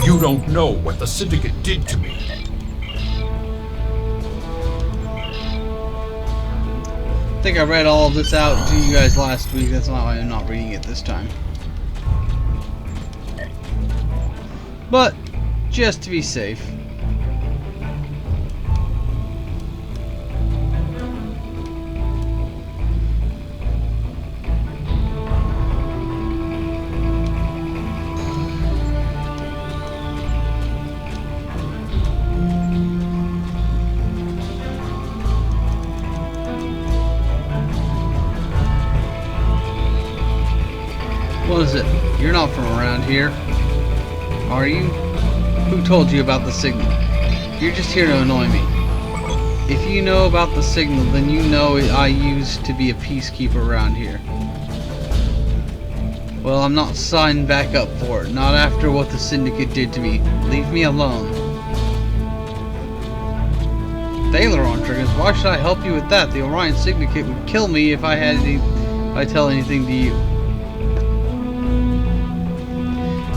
You don't know what the Syndicate did to me. think I read all of this out to you guys last week. That's why I'm not reading it this time. But, just to be safe. What is it? You're not from around here, are you? Who told you about the signal? You're just here to annoy me. If you know about the signal, then you know I used to be a peacekeeper around here. Well, I'm not signing back up for it. Not after what the Syndicate did to me. Leave me alone. Thalaron triggers? Why should I help you with that? The Orion Syndicate would kill me if I tell anything to you.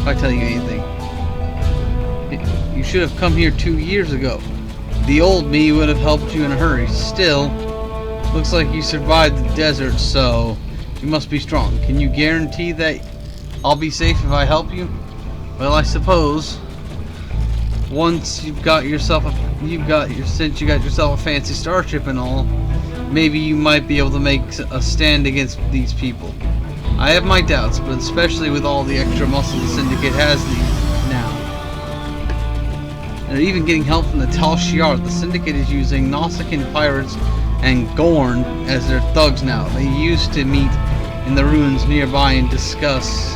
If I tell you anything. You should have come here 2 years ago. The old me would have helped you in a hurry. Still, looks like you survived the desert, so you must be strong. Can you guarantee that I'll be safe if I help you? Well, I suppose once since you got yourself a fancy starship and all, maybe you might be able to make a stand against these people. I have my doubts, but especially with all the extra muscle the Syndicate has now. They're even getting help from the Tal Shiar. The Syndicate is using Nausicaan pirates and Gorn as their thugs now. They used to meet in the ruins nearby and discuss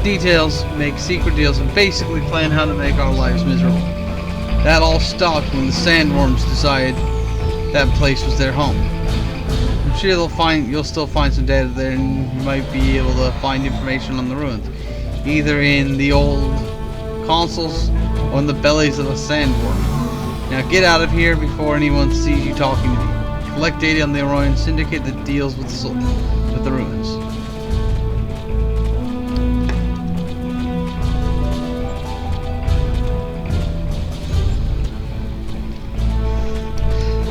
details, make secret deals, and basically plan how to make our lives miserable. That all stopped when the Sandworms decided that place was their home. I'm sure you'll still find some data there, and you might be able to find information on the ruins, either in the old consoles or in the bellies of a sandworm. Now get out of here before anyone sees you talking to me. Collect data on the Orion Syndicate that deals with the ruins.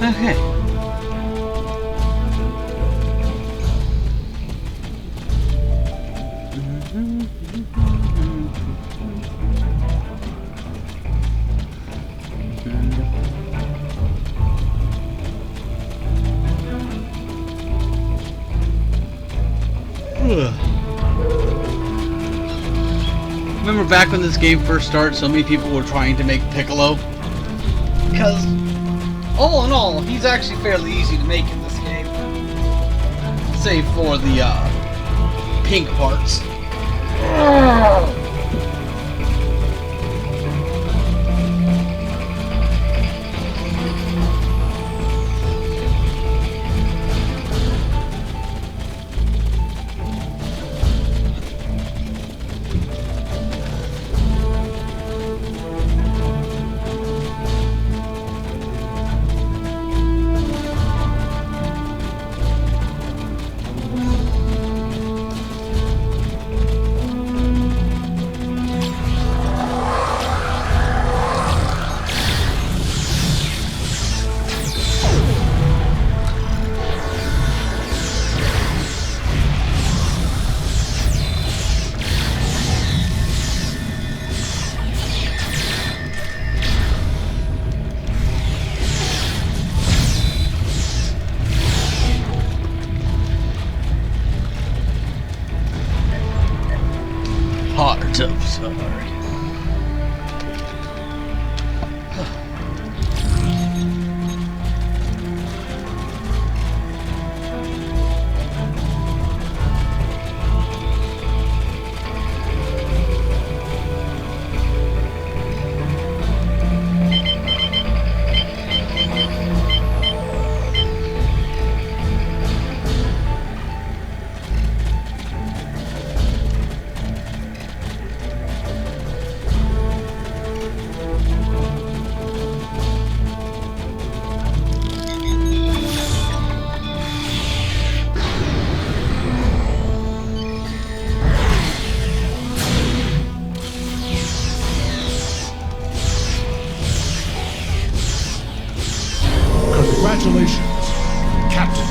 Okay. Remember back when this game first started, so many people were trying to make Piccolo? Because, all in all, he's actually fairly easy to make in this game. Save for the, pink parts. Heart of sorry. Congratulations, Captain.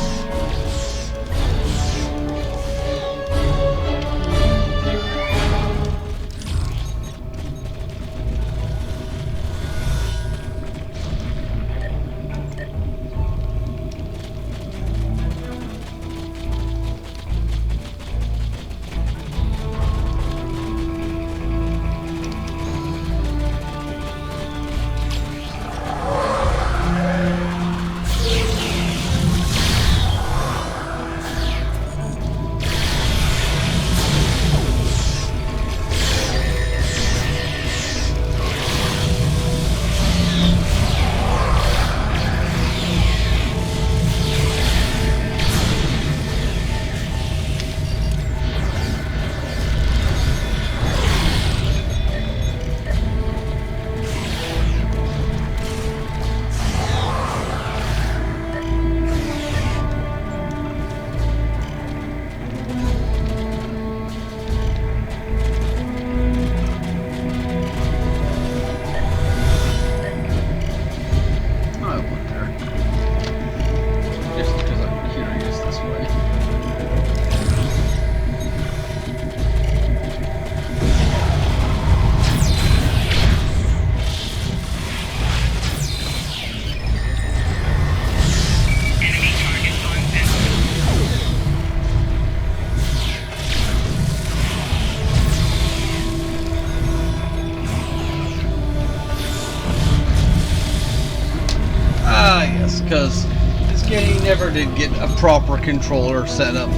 because this game never did get a proper controller set up.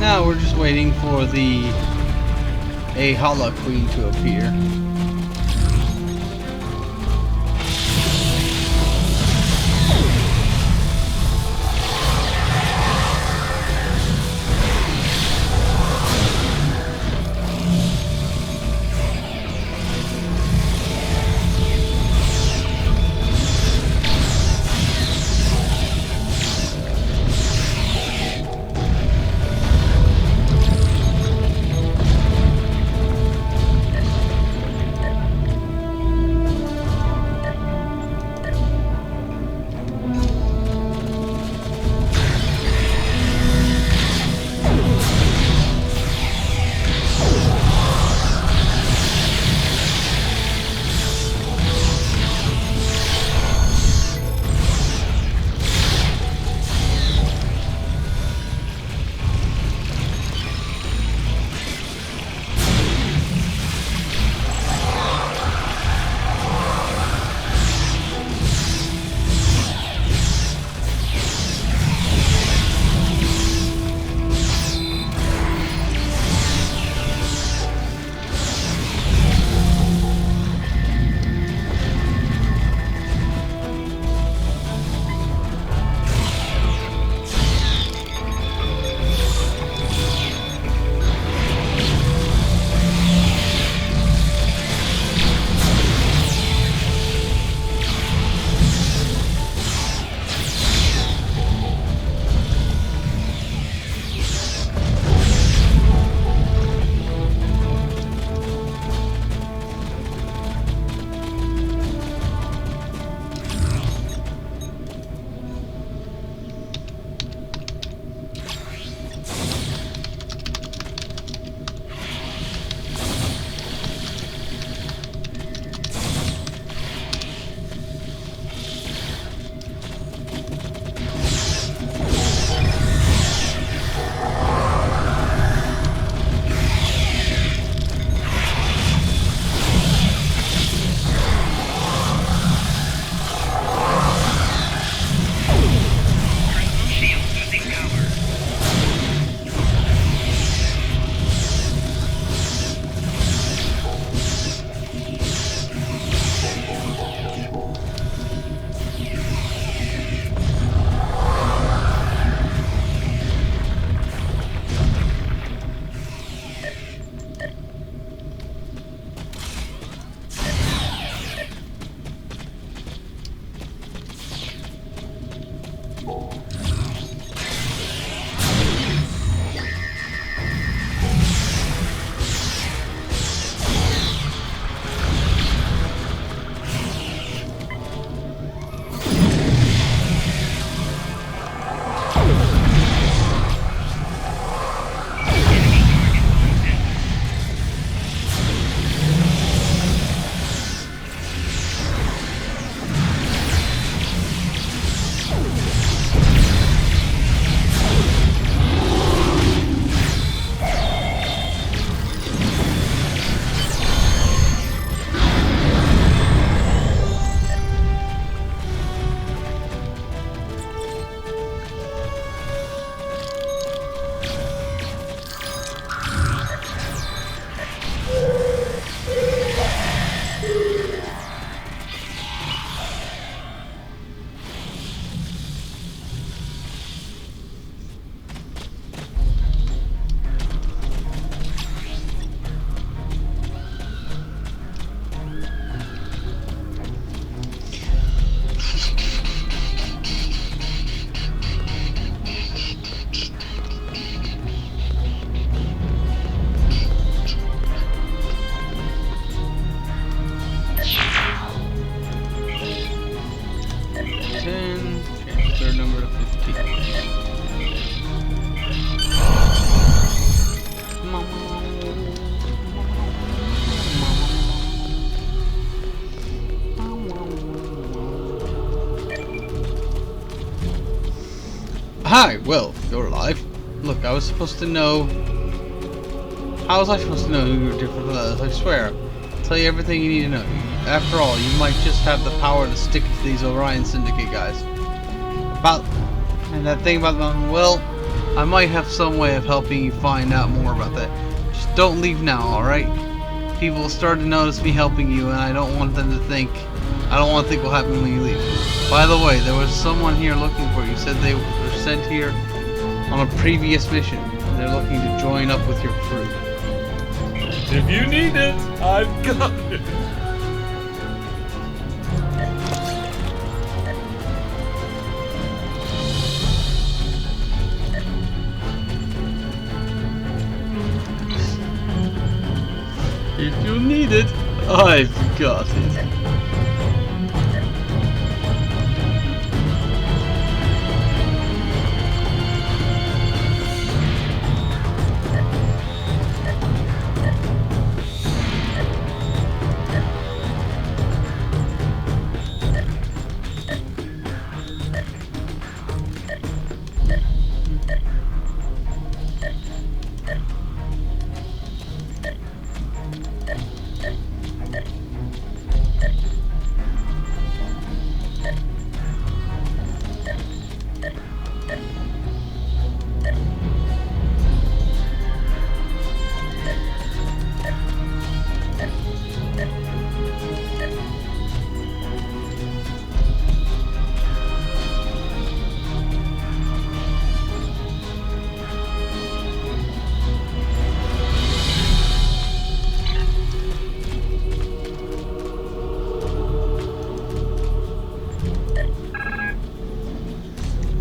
Now we're just waiting for the Ahala Queen to appear. Hi, well, you're alive. Look, I was supposed to know... How was I supposed to know who you were different from others? I swear. I'll tell you everything you need to know. After all, you might just have the power to stick to these Orion Syndicate guys. And that thing about the mountain, well, I might have some way of helping you find out more about that. Just don't leave now, alright? People will start to notice me helping you, and I don't want to think will happen when you leave. By the way, there was someone here looking for you. Said they were sent here on a previous mission. They're looking to join up with your crew. If you need it, I've got it. If you need it, I've got it.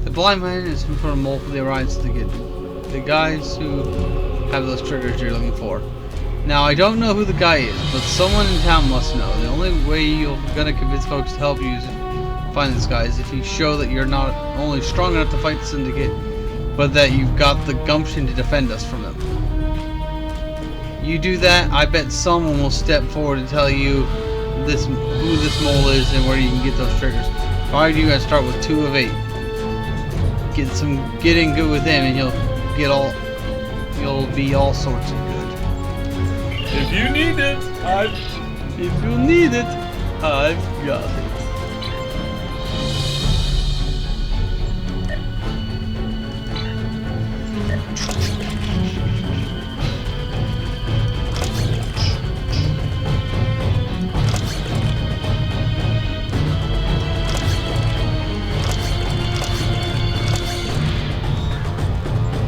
The blind man is in front of multiple of the Orion Syndicate. The guys who have those triggers you're looking for. Now, I don't know who the guy is, but someone in town must know. The only way you're gonna convince folks to help you is find this guy is if you show that you're not only strong enough to fight the Syndicate, but that you've got the gumption to defend us from them. You do that, I bet someone will step forward and tell you who this mole is and where you can get those triggers. If I do, I'd start with 2 of 8. Get in good with him, and you'll be all sorts of good. If you need it, I've got it.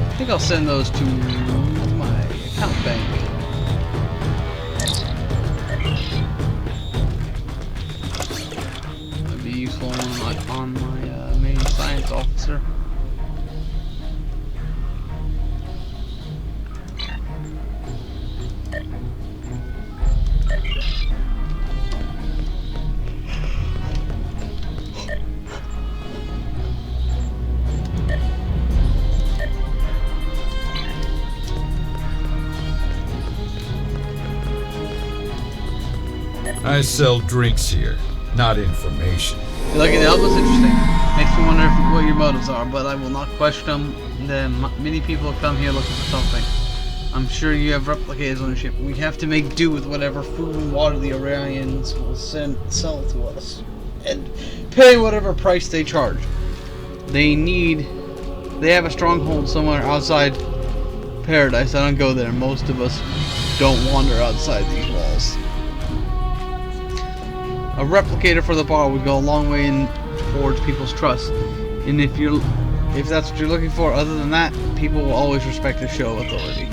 I think I'll send those to my account bank. That'd be useful on my main science officer. I sell drinks here, not information. You like it? That was interesting. Makes me wonder what your motives are, but I will not question them. Many people come here looking for something. I'm sure you have replicators on your ship. We have to make do with whatever food and water the Orions will sell to us, and pay whatever price they charge. They have a stronghold somewhere outside paradise. I don't go there. Most of us don't wander outside these walls. A replicator for the bar would go a long way in towards people's trust. And if that's what you're looking for, other than that, people will always respect the show authority.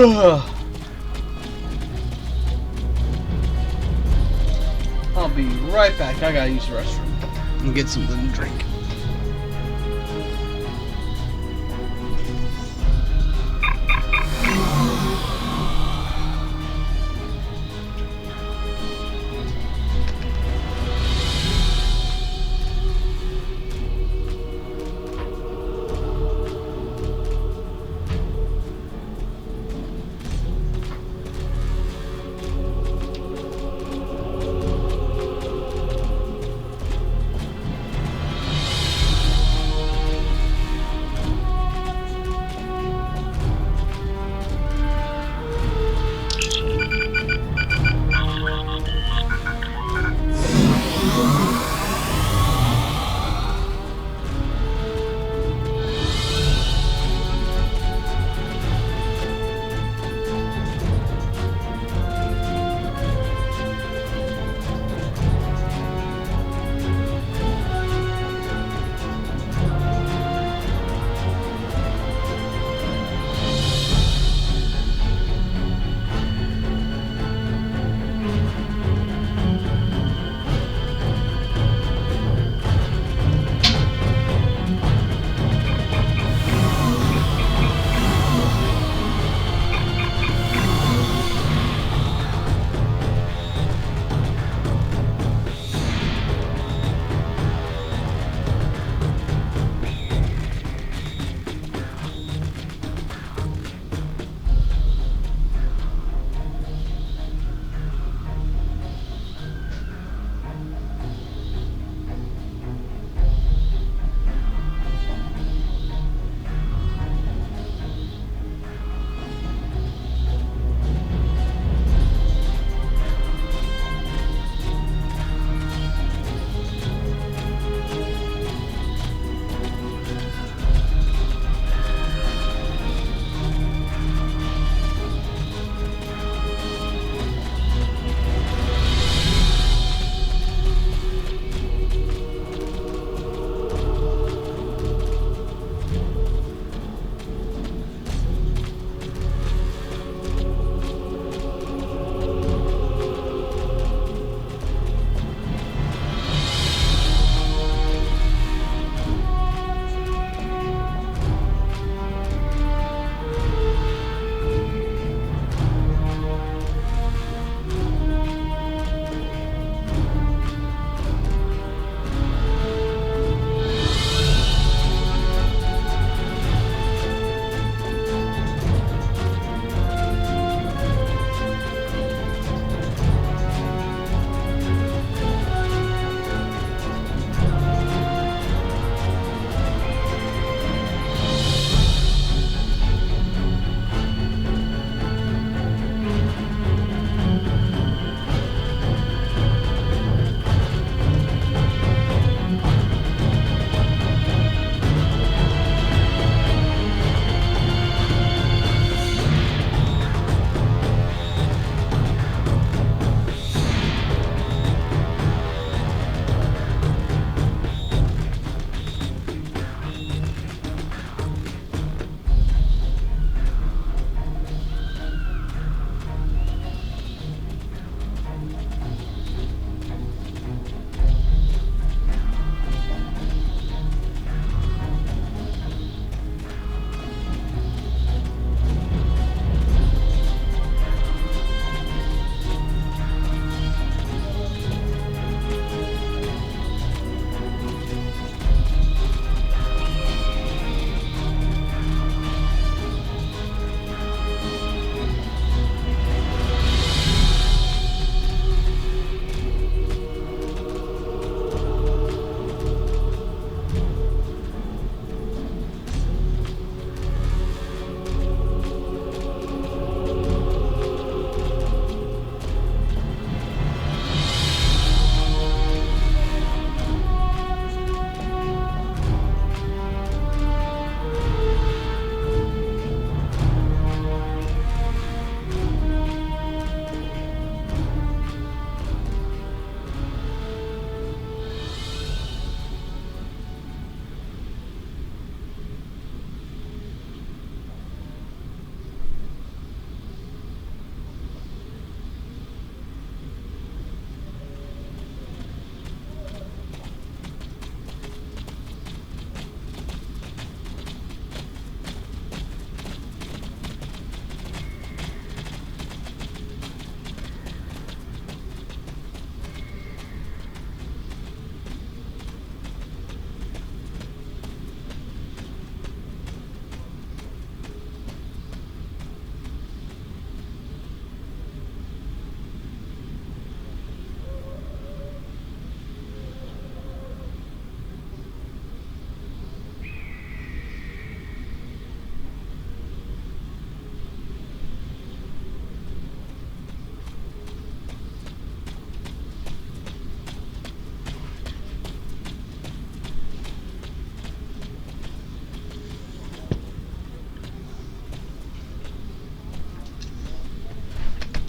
I'll be right back. I gotta use the restroom and get something to drink.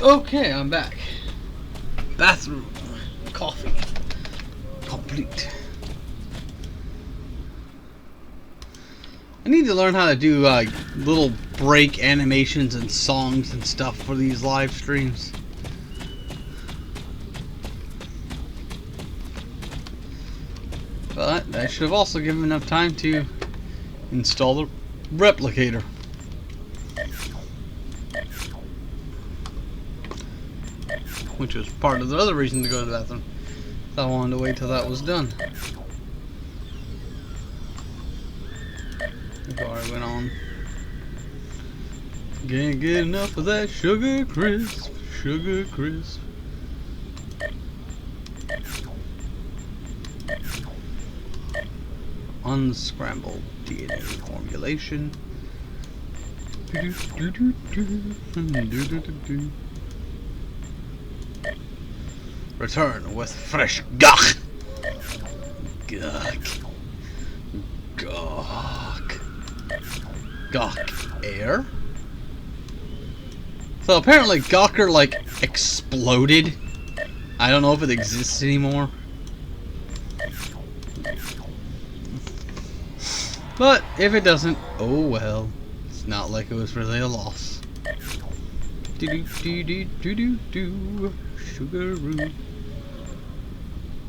Okay, I'm back. Bathroom. Coffee. Complete. I need to learn how to do little break animations and songs and stuff for these live streams. But I should have also given enough time to install the replicator. Which was part of the other reason to go to the bathroom. I wanted to wait till that was done before I went on. Can't get enough of that sugar crisp. Sugar crisp. Unscrambled DNA formulation. Return with fresh gawk. Gawk. Gawk. Gawk air? So apparently Gawker like exploded. I don't know if it exists anymore. But if it doesn't, oh well. It's not like it was really a loss. Do do do do do do do. Sugaroo.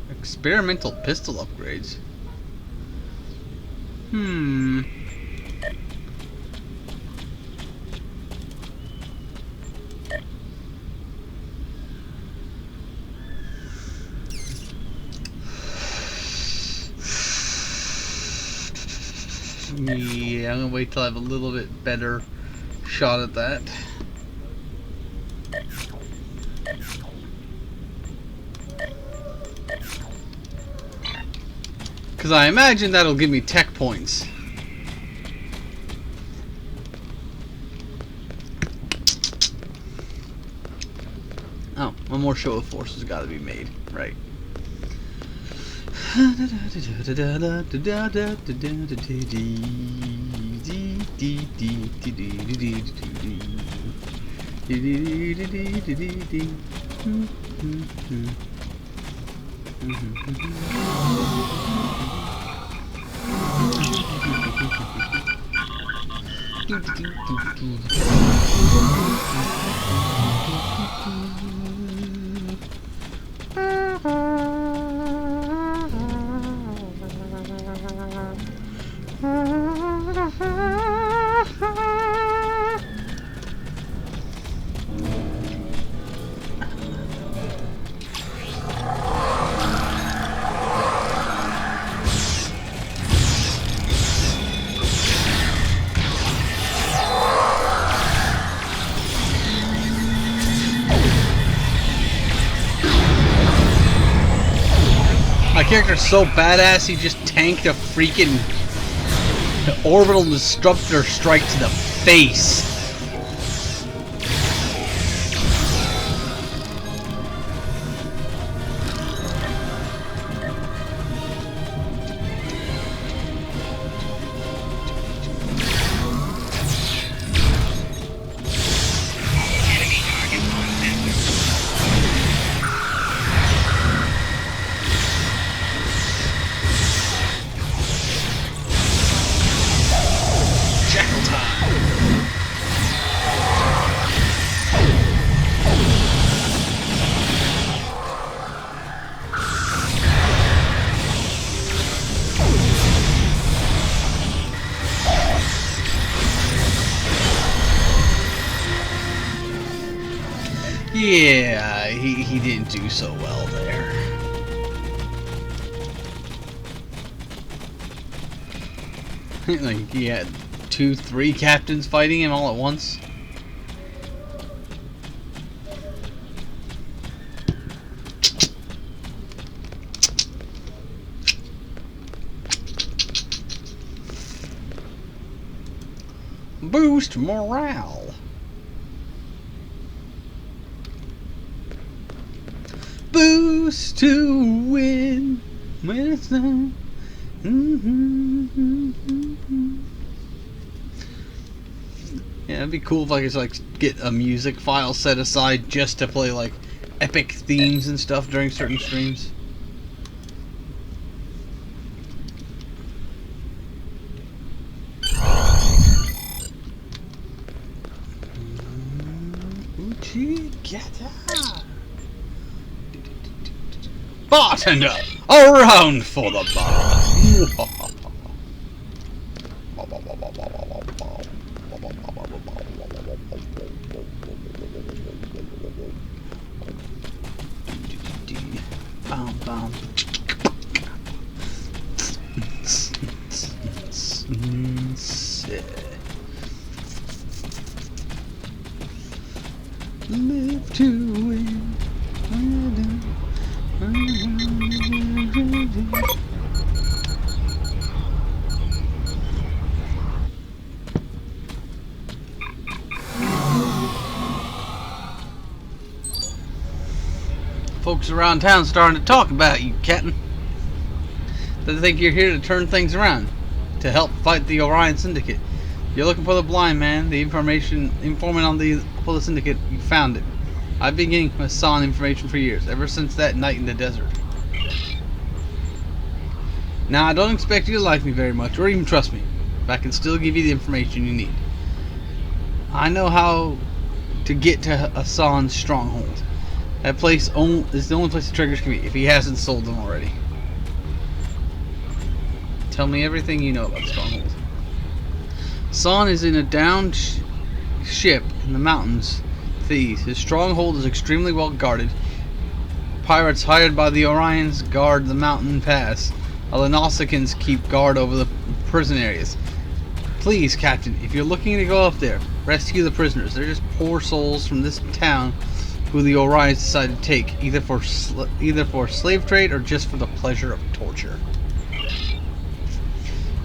Experimental pistol upgrades. Yeah, I'm gonna wait till I have a little bit better shot at that. Because I imagine that'll give me tech points. Oh, one more show of force has got to be made, right? My character's so badass, he just tanked a freaking orbital disruptor strike to the face. Yeah, he didn't do so well there. Like, he had 2-3 captains fighting him all at once. Boost morale. Boost to win when it's done. Yeah, it'd be cool if I could like get a music file set aside just to play like epic themes and stuff during certain streams. Bartender, around for the bar. Bum, bum. Live to win. Folks around town starting to talk about you, Captain. They think you're here to turn things around, to help fight the Orion Syndicate. You're looking for the blind man, the informant on for the Syndicate. You found it. I've been getting Hassan information for years, ever since that night in the desert. Now, I don't expect you to like me very much, or even trust me, but I can still give you the information you need. I know how to get to Hassan's stronghold. That place is the only place the triggers can be, if he hasn't sold them already. Tell me everything you know about the stronghold. Hassan is in a downed ship in the mountains. Thieves. His stronghold is extremely well guarded. Pirates hired by the Orions guard the mountain pass, while the Nausicaans keep guard over the prison areas. Please, Captain, if you're looking to go up there, rescue the prisoners. They're just poor souls from this town who the Orions decided to take, either for slave trade or just for the pleasure of torture.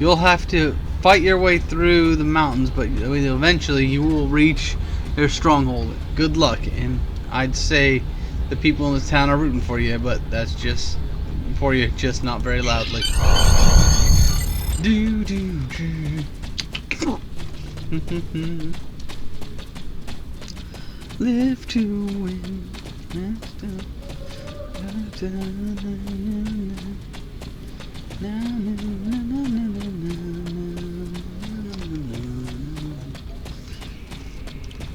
You'll have to fight your way through the mountains, but eventually you will reach their stronghold. Good luck, and I'd say the people in this town are rooting for you, but that's just for you, just not very loudly. Do do do. Live to win.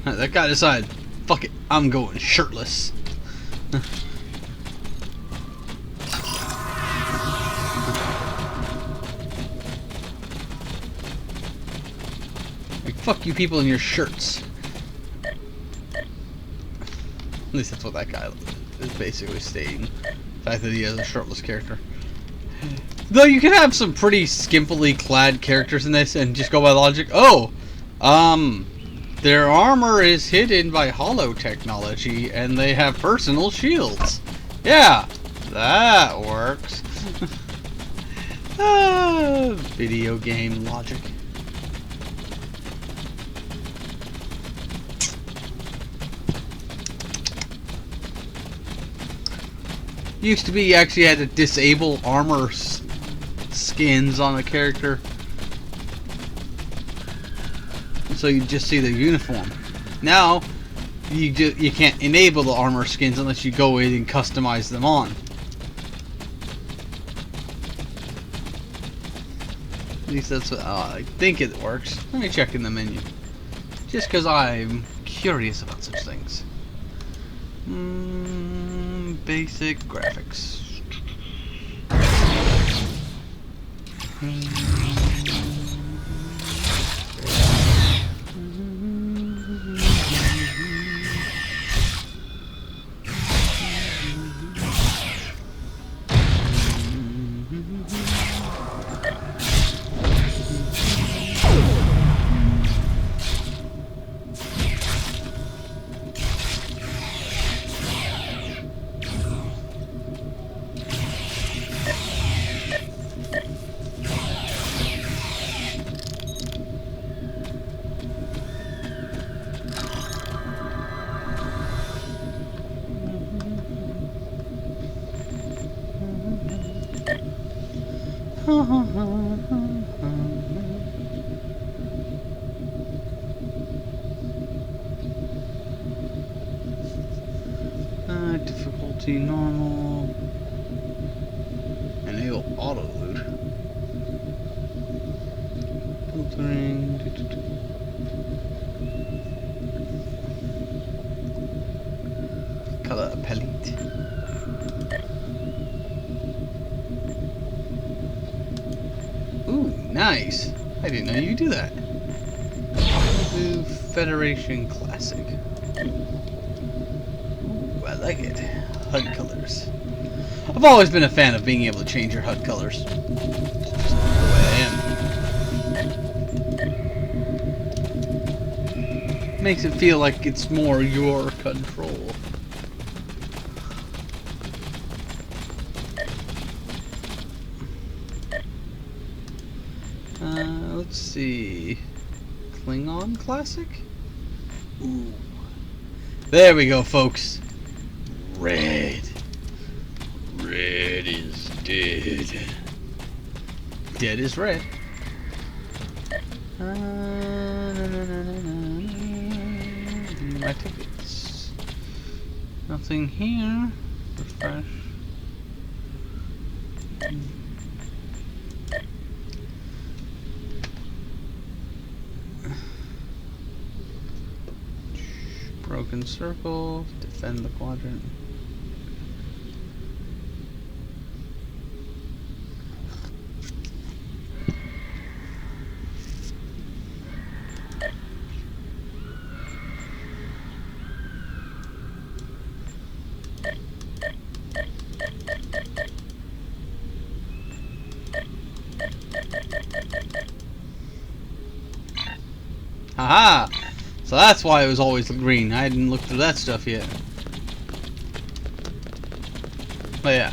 That guy decided, fuck it, I'm going shirtless. Like, fuck you people in your shirts. At least that's what that guy is basically stating. The fact that he has a shirtless character. Though you can have some pretty skimpily clad characters in this and just go by logic. Oh, their armor is hidden by holo technology and they have personal shields. Yeah, that works. Video game logic. Used to be you actually had to disable armor skins on a character, so you just see the uniform. Now you can't enable the armor skins unless you go in and customize them on. At least that's what I think it works. Let me check in the menu, just because I'm curious about such things. Basic graphics. Emergency, normal. Enable auto loot. Filtering. Color palette. Ooh, nice. I didn't know you could do that. Blue Federation Classic. Ooh, I like it. HUD colors. I've always been a fan of being able to change your HUD colors. Just the way I am. Makes it feel like it's more your control. Let's see. Klingon Classic? Ooh. There we go, folks. Red. Red is dead. Dead is red. My tickets. Nothing here. Refresh. Broken circle. Defend the quadrant. Haha! So that's why it was always green. I hadn't looked through that stuff yet. But yeah.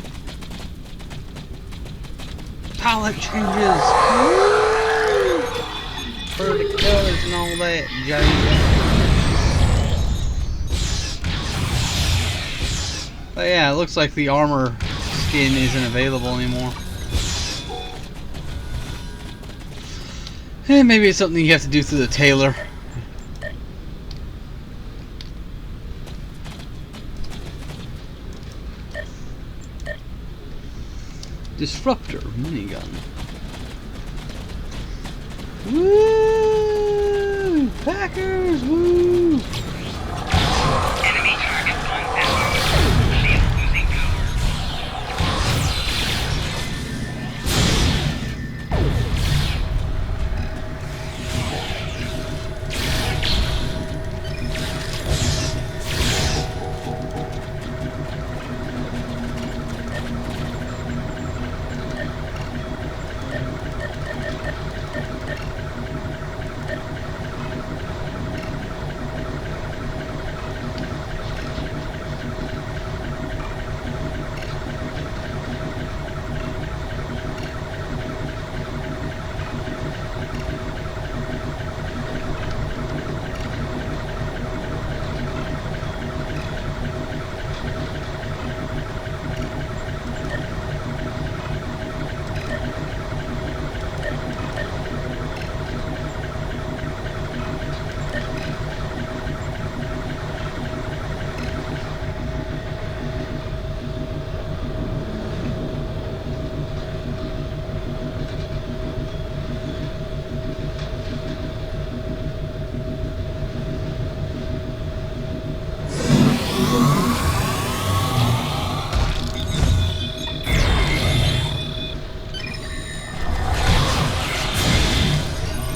Palette changes! Pretty colors and all that, But yeah, it looks like the armor skin isn't available anymore. Maybe it's something you have to do through the tailor. Disruptor minigun. Woo! Packers! Woo!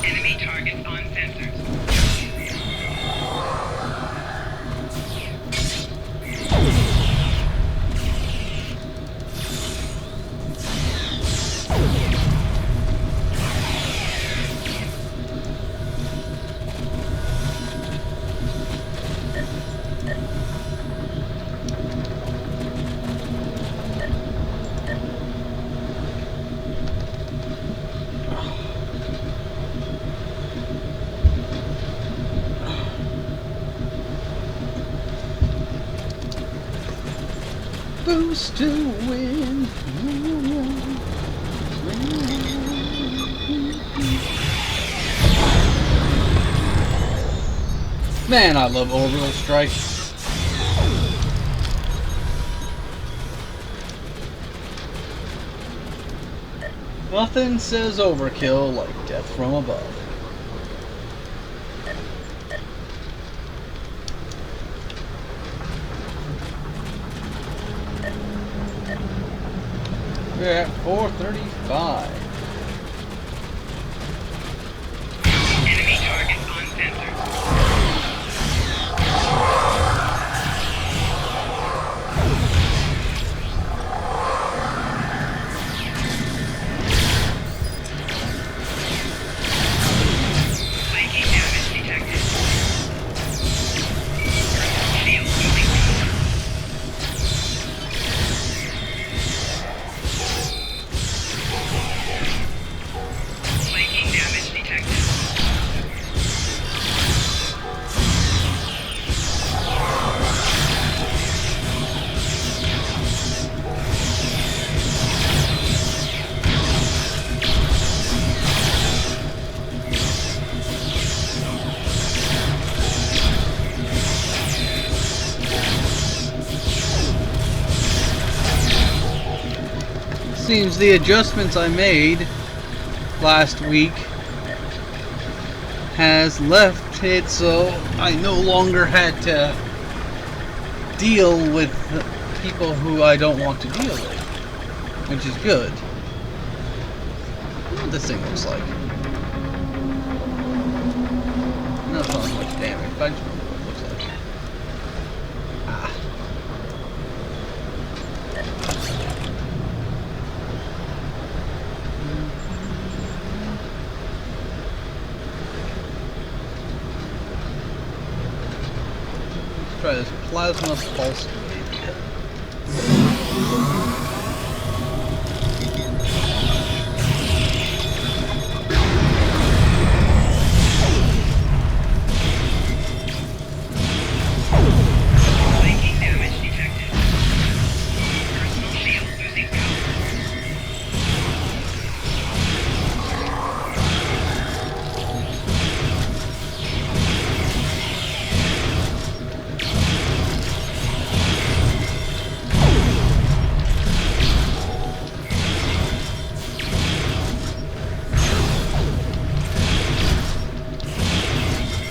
Enemy targets on sensor. Shield losing power. Boost to win. Man, I love orbital strike. Nothing says overkill like death from above. We're at 435. Enemy target uncensored. Flanking damage detected. Shield losing power. Flanking damage detected. Seems the adjustments I made last week has left it so I no longer had to deal with people who I don't want to deal with, which is good. What this thing looks like. Not so much damage, but I just wonder what it looks like. Ah. Let's try this plasma pulse wave again. Flanking damage detected. Personal shield losing power.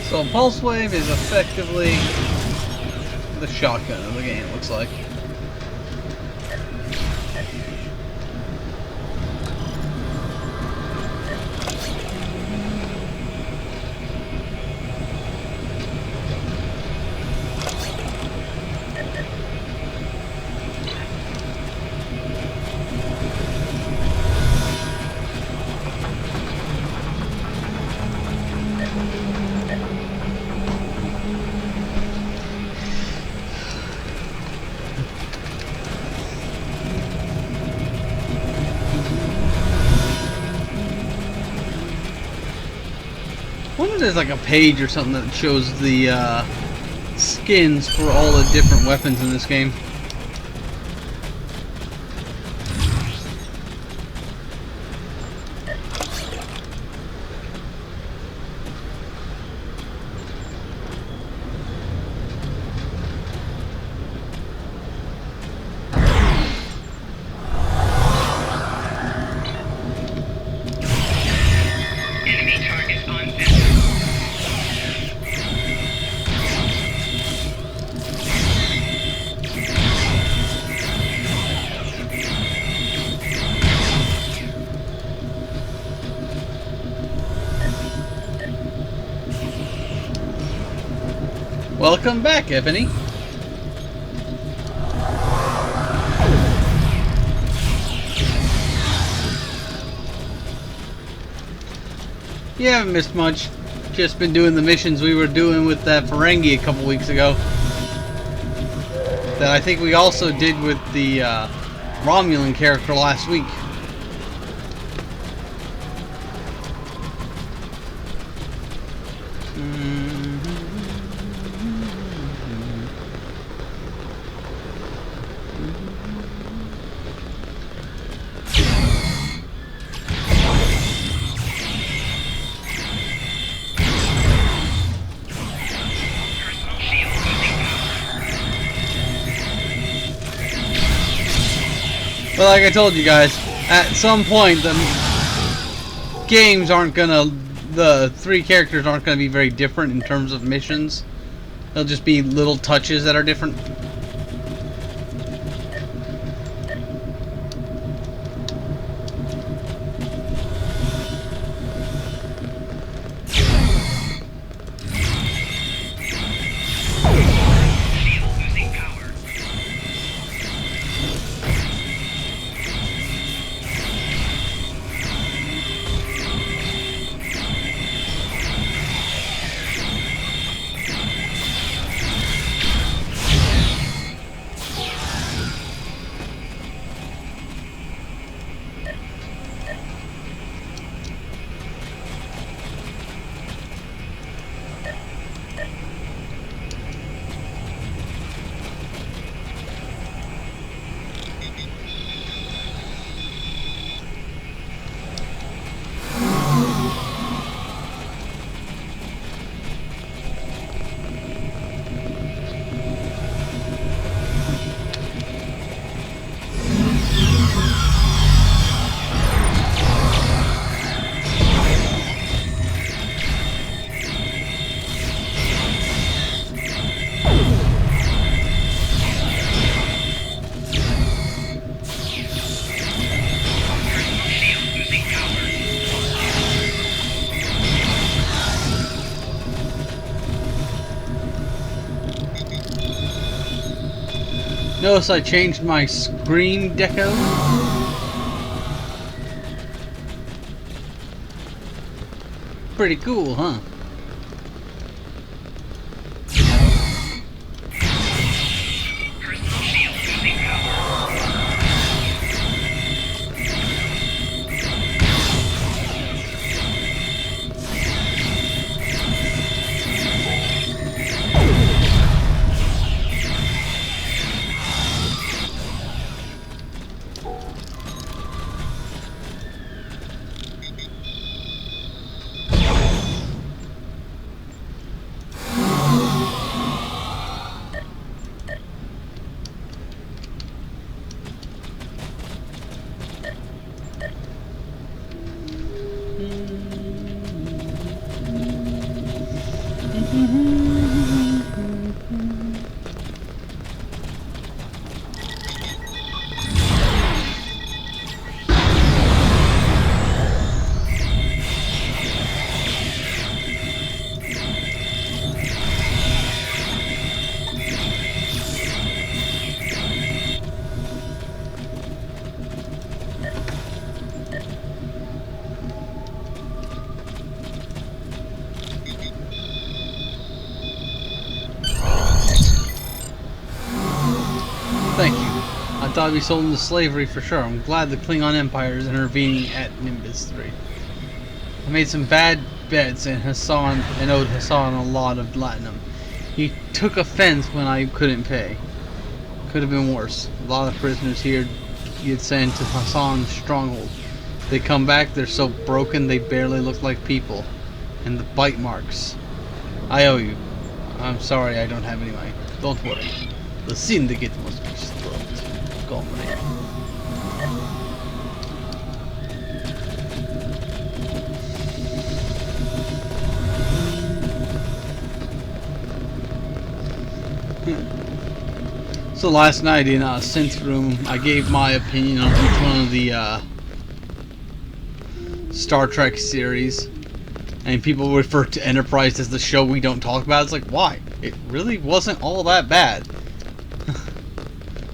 So Pulse Wave is effectively the shotgun of the game, looks like. I wonder if there's like a page or something that shows the skins for all the different weapons in this game. Enemy target uncensored. Welcome back, Ebony. You haven't missed much. Just been doing the missions we were doing with that Ferengi a couple weeks ago. That I think we also did with the Romulan character last week. Personal shield losing power. But like I told you guys, at some point the games aren't gonna, the 3 characters aren't gonna be very different in terms of missions. They'll just be little touches that are different. Notice I changed my screen deco. Pretty cool, huh? Thank you. I thought I'd be sold into slavery for sure. I'm glad the Klingon Empire is intervening at Nimbus 3. I made some bad bets and owed Hassan a lot of platinum. He took offense when I couldn't pay. Could have been worse. A lot of prisoners here he had sent to Hassan's stronghold. They come back, they're so broken they barely look like people. And the bite marks. I owe you. I'm sorry I don't have any money. Don't worry. The syndicate must be stopped. Comrade. So last night in Synth Room, I gave my opinion on each one of the Star Trek series. And people refer to Enterprise as the show we don't talk about. It's like, why? It really wasn't all that bad.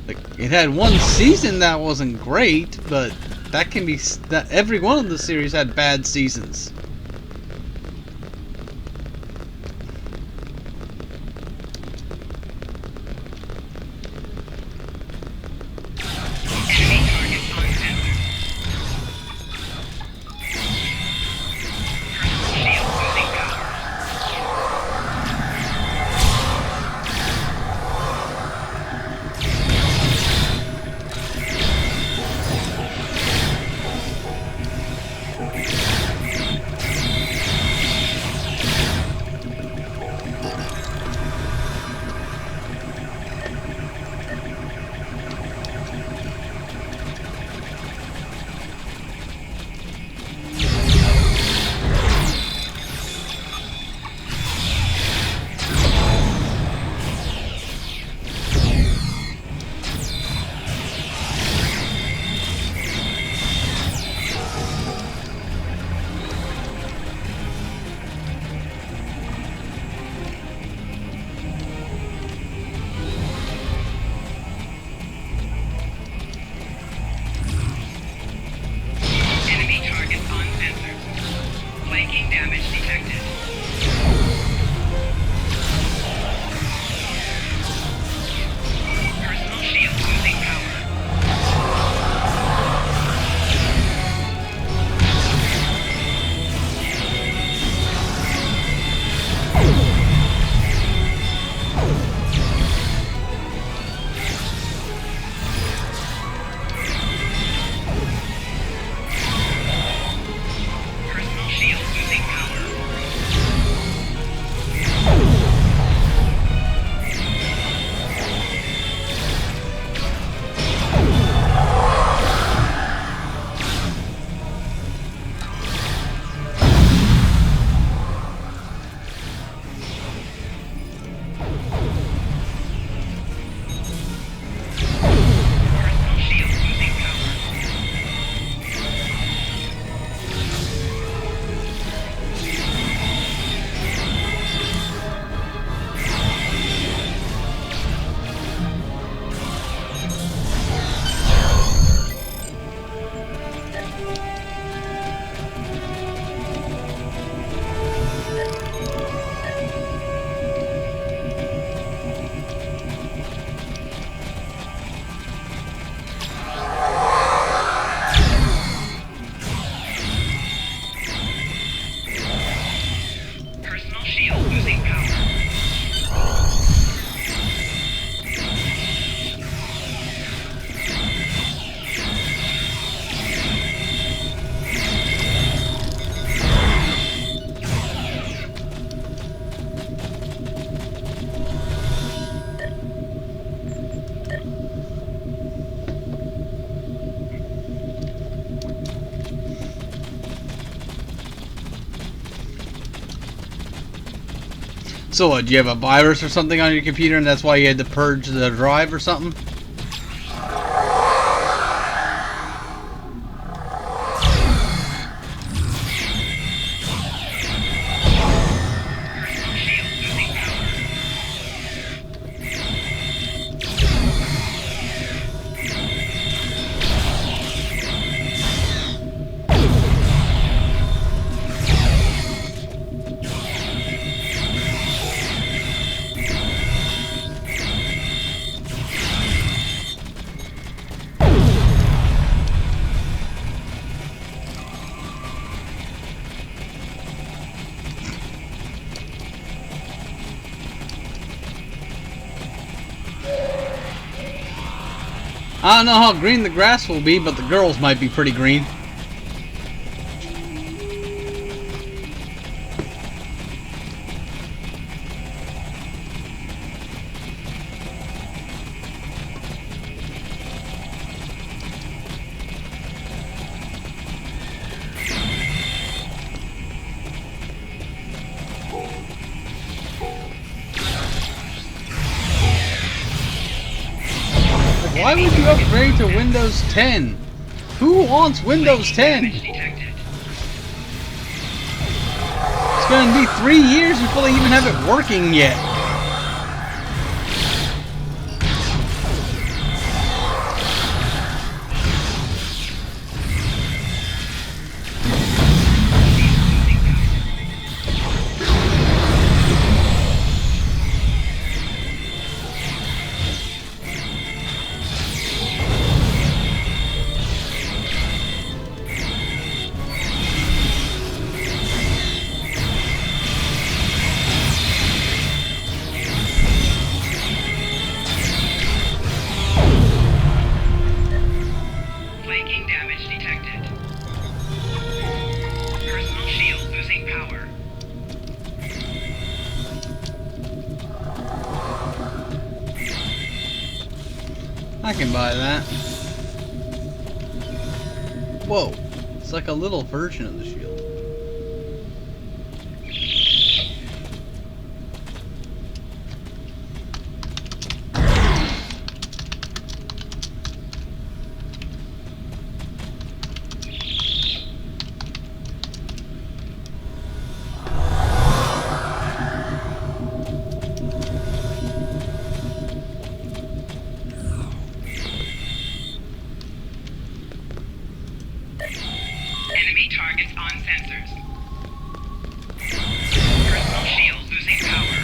Like, it had one season that wasn't great, but that can be that every one of the series had bad seasons. So what, do you have a virus or something on your computer and that's why you had to purge the drive or something? I don't know how green the grass will be, but the girls might be pretty green. Why would you upgrade to Windows 10? Who wants Windows 10? It's gonna be 3 years before they even have it working yet. Flanking damage detected. Personal shield losing power. I can buy that. Whoa, it's like a little version of the shield. Enemy targets on sensors. Personal shield losing power.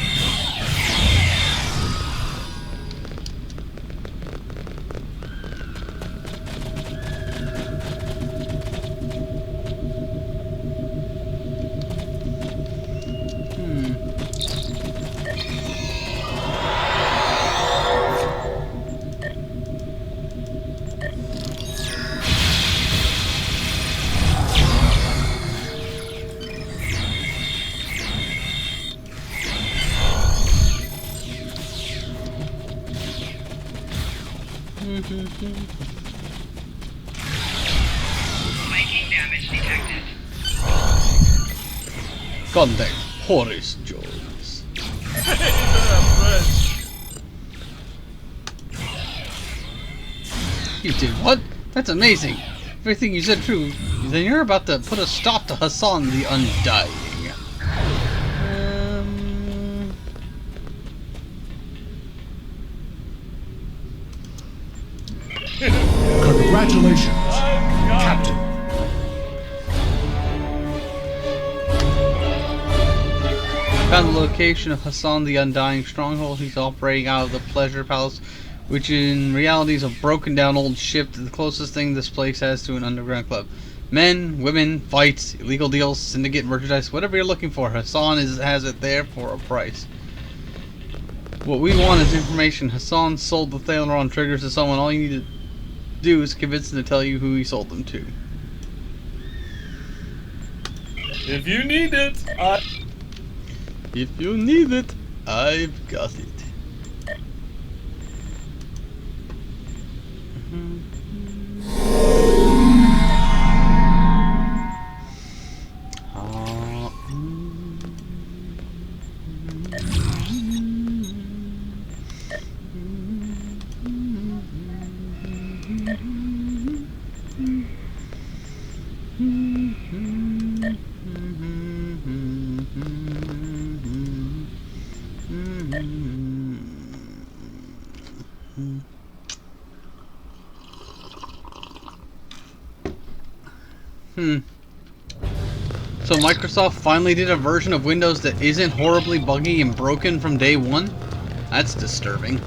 Flanking damage detected. Contact Horace Jones. You did what? That's amazing. Everything you said true. Then you're about to put a stop to Hassan the Undying. Congratulations, Captain. Found the location of Hassan the Undying stronghold. He's operating out of the Pleasure Palace, which in reality is a broken down old ship, the closest thing this place has to an underground club. Men, women, fights, illegal deals, syndicate merchandise, whatever you're looking for, Hassan has it there for a price. What we want is information. Hassan sold the Thalaron triggers to someone. All you need to do is convince them to tell you who he sold them to. If you need it, If you need it, I've got it. So Microsoft finally did a version of Windows that isn't horribly buggy and broken from day one? That's disturbing.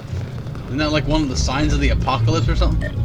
Isn't that like one of the signs of the apocalypse or something?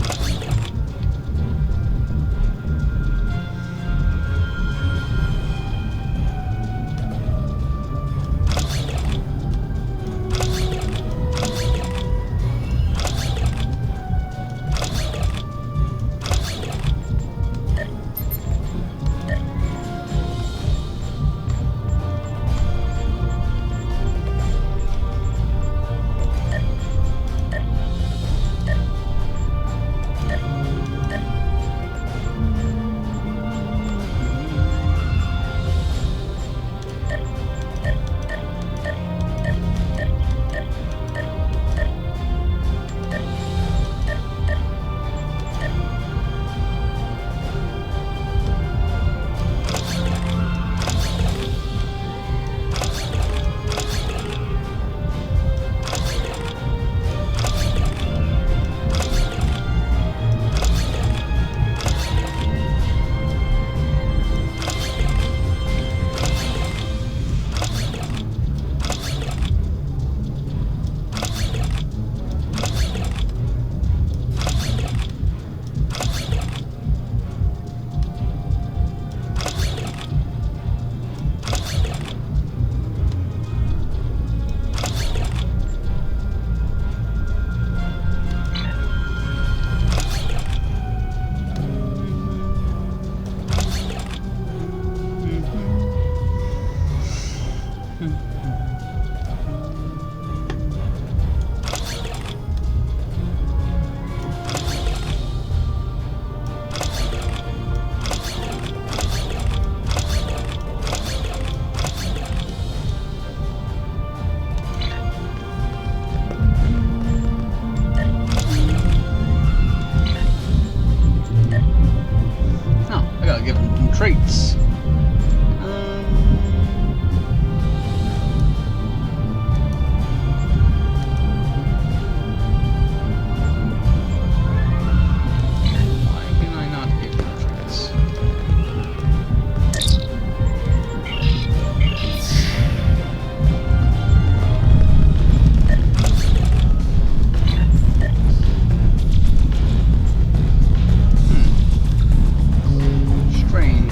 Traits. Why can I not give them traits? Strange.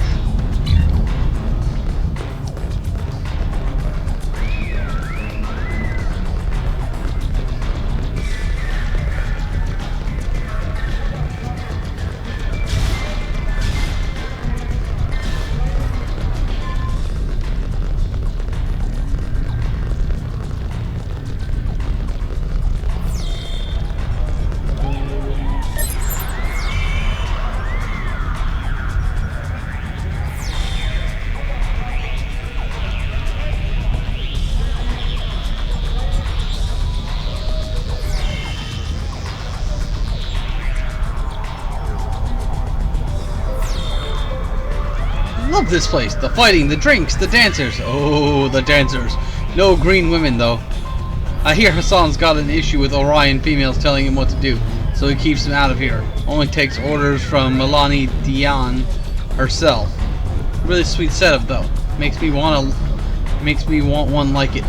Love this place. The fighting, the drinks, the dancers. Oh, the dancers. No green women, though. I hear Hassan's got an issue with Orion females telling him what to do, so he keeps them out of here. Only takes orders from Melanie Dion herself. Really sweet setup, though. Makes me want one like it.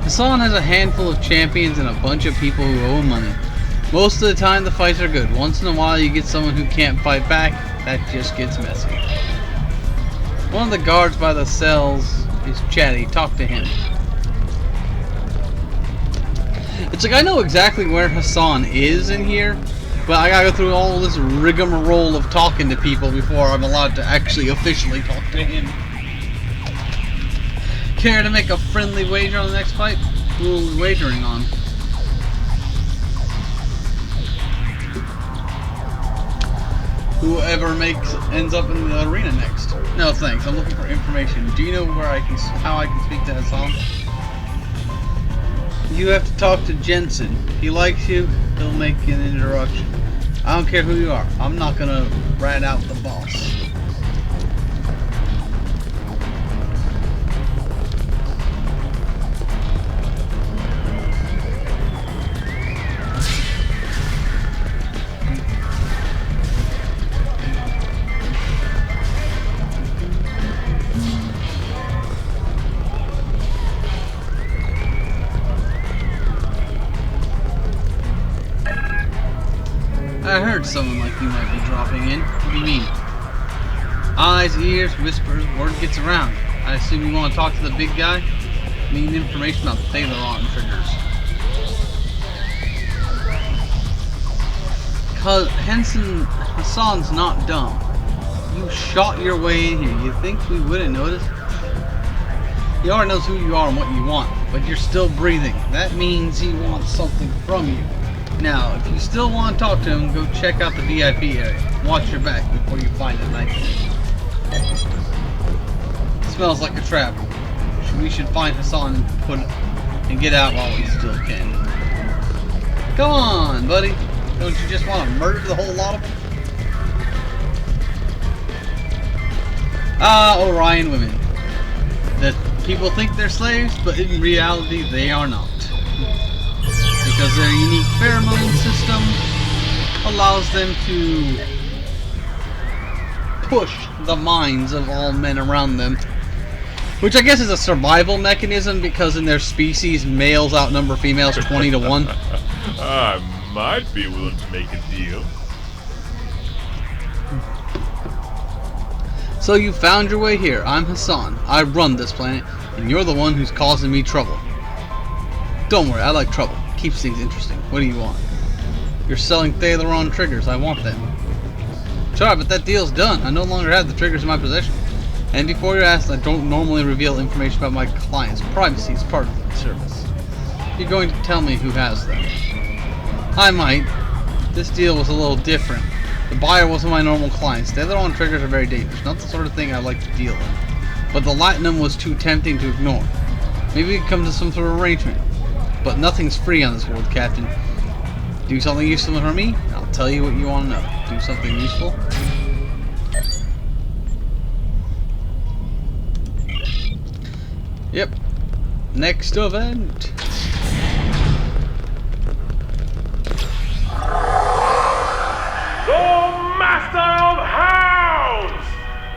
Hassan has a handful of champions and a bunch of people who owe money. Most of the time the fights are good. Once in a while you get someone who can't fight back. That just gets messy. One of the guards by the cells is chatty. Talk to him. It's like I know exactly where Hassan is in here, but I gotta go through all this rigmarole of talking to people before I'm allowed to actually officially talk to him. Care to make a friendly wager on the next fight? Who are we wagering on? whoever ends up in the arena next. No thanks, I'm looking for information. Do you know how I can speak to Hassan? You have to talk to Jensen. If he likes you, he'll make an introduction. I don't care who you are. I'm not gonna rat out the boss. I heard someone like you might be dropping in. What do you mean? Eyes, ears, whispers, word gets around. I assume you want to talk to the big guy? Need information about Thaleron triggers. Hassan's not dumb. You shot your way in here. You think we wouldn't notice? He already knows who you are and what you want, but you're still breathing. That means he wants something from you. Now, if you still want to talk to him, go check out the VIP area. Watch your back before you find a knife. It smells like a trap. We should find Hassan and get out while we still can. Come on, buddy. Don't you just want to murder the whole lot of them? Orion women. The people think they're slaves, but in reality they are not. Because their unique pheromone system allows them to push the minds of all men around them. Which I guess is a survival mechanism, because in their species, males outnumber females 20 to 1. I might be willing to make a deal. So you found your way here. I'm Hassan. I run this planet, and you're the one who's causing me trouble. Don't worry, I like trouble. Keeps things interesting. What do you want? You're selling Thaleron triggers. I want them. Sorry, but that deal's done. I no longer have the triggers in my possession. And before you're asked, I don't normally reveal information about my clients. Privacy is part of the service. You're going to tell me who has them. I might. This deal was a little different. The buyer wasn't my normal clients. Thaleron triggers are very dangerous. Not the sort of thing I like to deal in. But the Latinum was too tempting to ignore. Maybe we could come to some sort of arrangement. But nothing's free on this world, Captain. Do something useful for me, I'll tell you what you want to know. Do something useful. Yep. Next event. The Master of Hounds!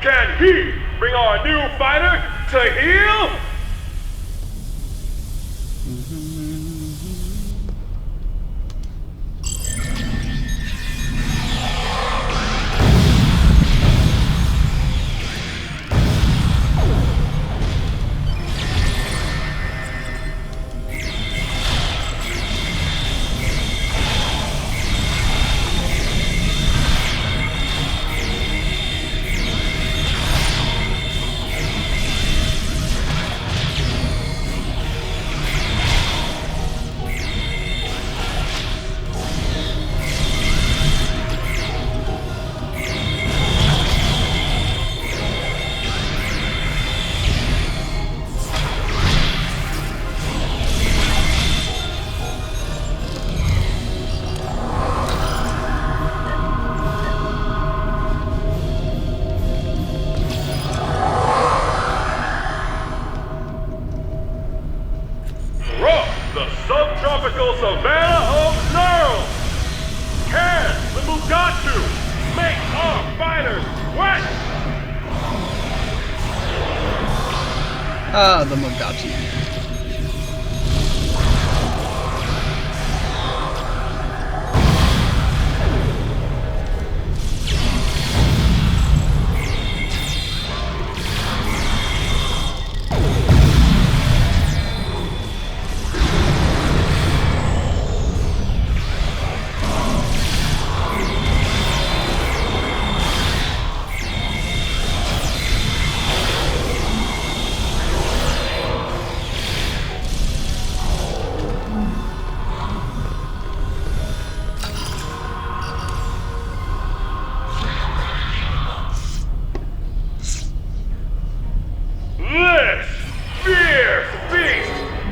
Can he bring our new fighter to heel? Subtropical savanna of Snarl! Can the Mugatu make our fighters wet? The Mugatu.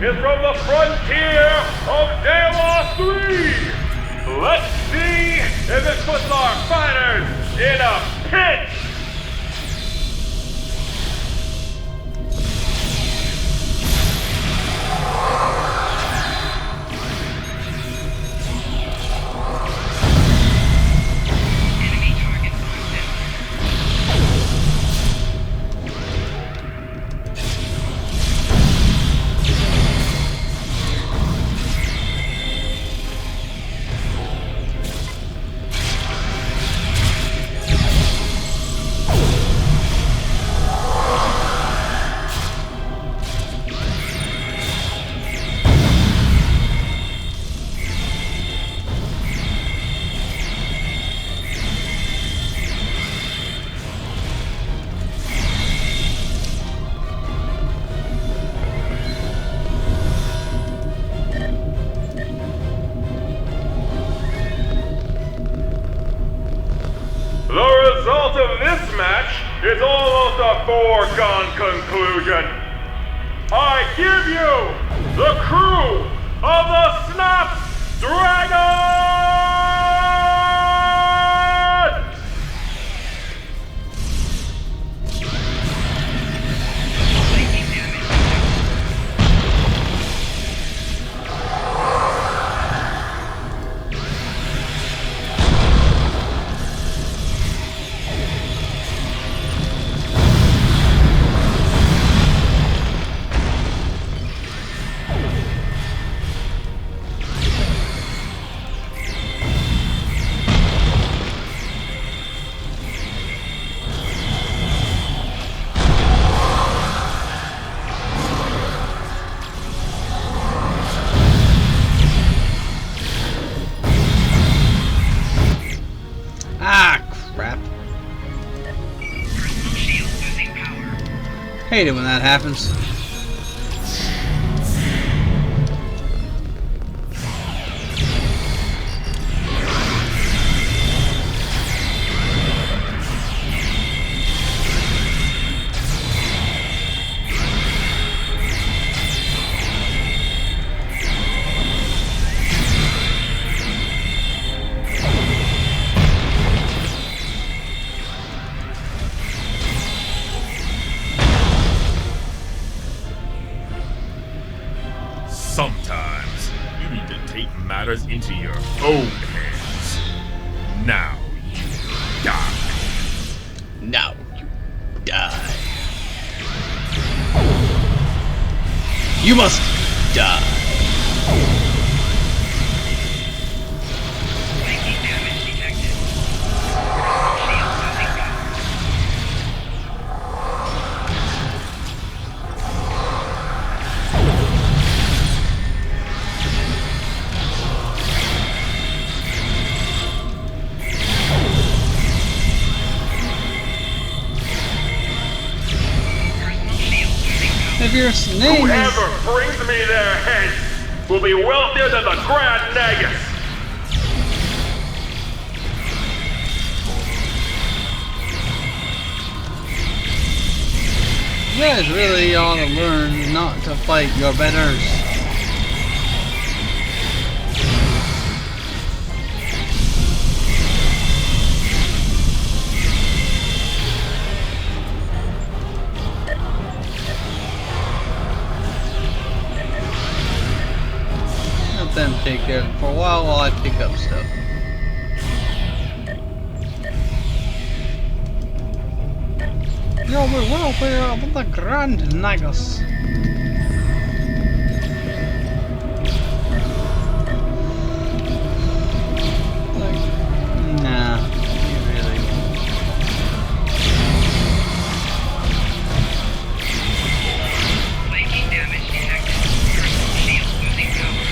is from the frontier of Delos 3. Let's see if it puts our fighters in a pinch. The result of this match is almost a foregone conclusion. I give you the crew of the Snapdragon! Ah, crap. Hate it when that happens. Sometimes you need to take matters into your own hands. Now you die. Now you die. You must die. If your name Whoever brings me their heads will be wealthier than the Grand Nagus. You guys really ought to learn not to fight your betters. Let them take care of it for a while I pick up stuff. Yo, we're well aware of the Grand Nagus. Nah, you really won't. Flanking damage detected. Personal shield losing power.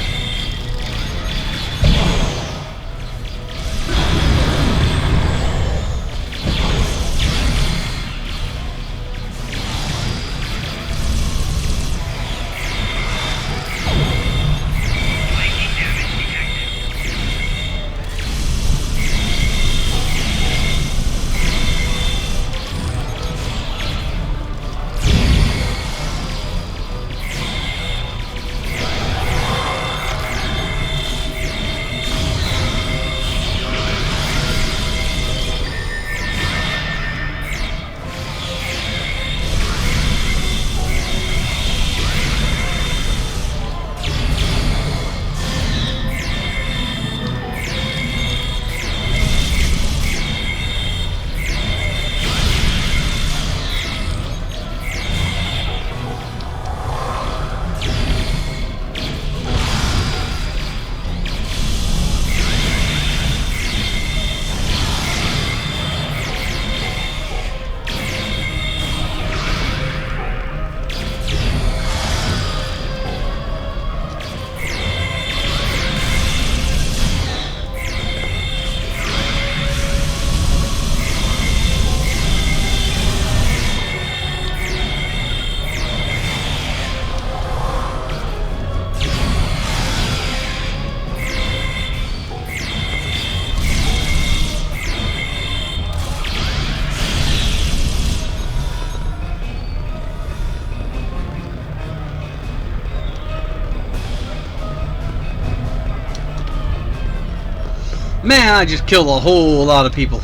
Man, I just killed a whole lot of people.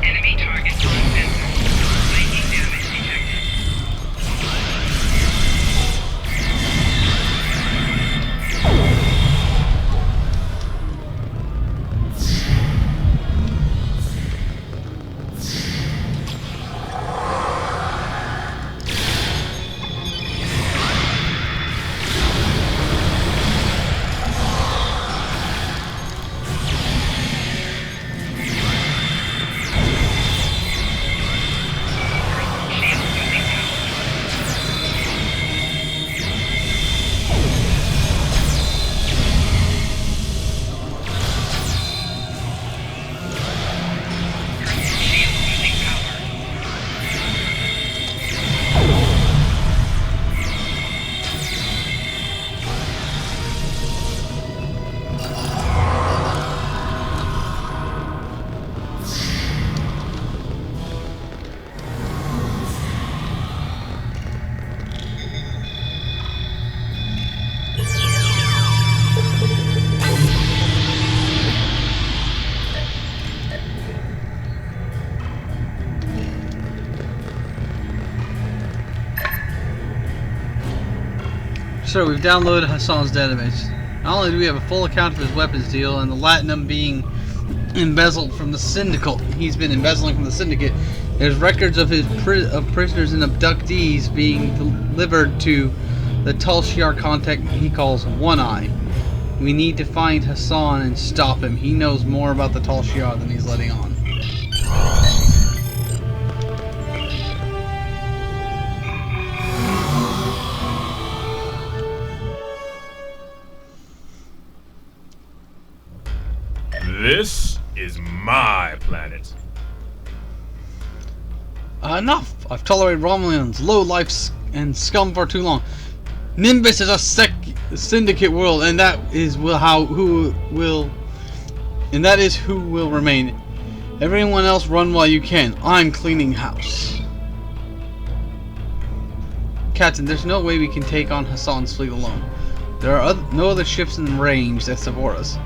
Enemy target on sensor. Flanking damage detected. Sir, we've downloaded Hassan's database. Not only do we have a full account of his weapons deal and the latinum being embezzled from the syndicate, he's been embezzling from the syndicate. There's records of his prisoners and abductees being delivered to the Tal Shiar contact he calls One Eye. We need to find Hassan and stop him. He knows more about the Tal Shiar than he's letting on. This is my planet. Enough! I've tolerated Romulans, low life and scum for too long. Nimbus is a syndicate world, and that is who will remain. Everyone else run while you can. I'm cleaning house. Captain, there's no way we can take on Hassan's fleet alone. There are no other ships in range that support us.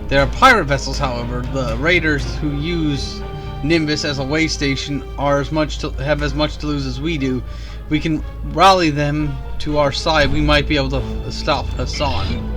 There are pirate vessels, however. The raiders who use Nimbus as a way station have as much to lose as we do. If we can rally them to our side, we might be able to stop Hassan.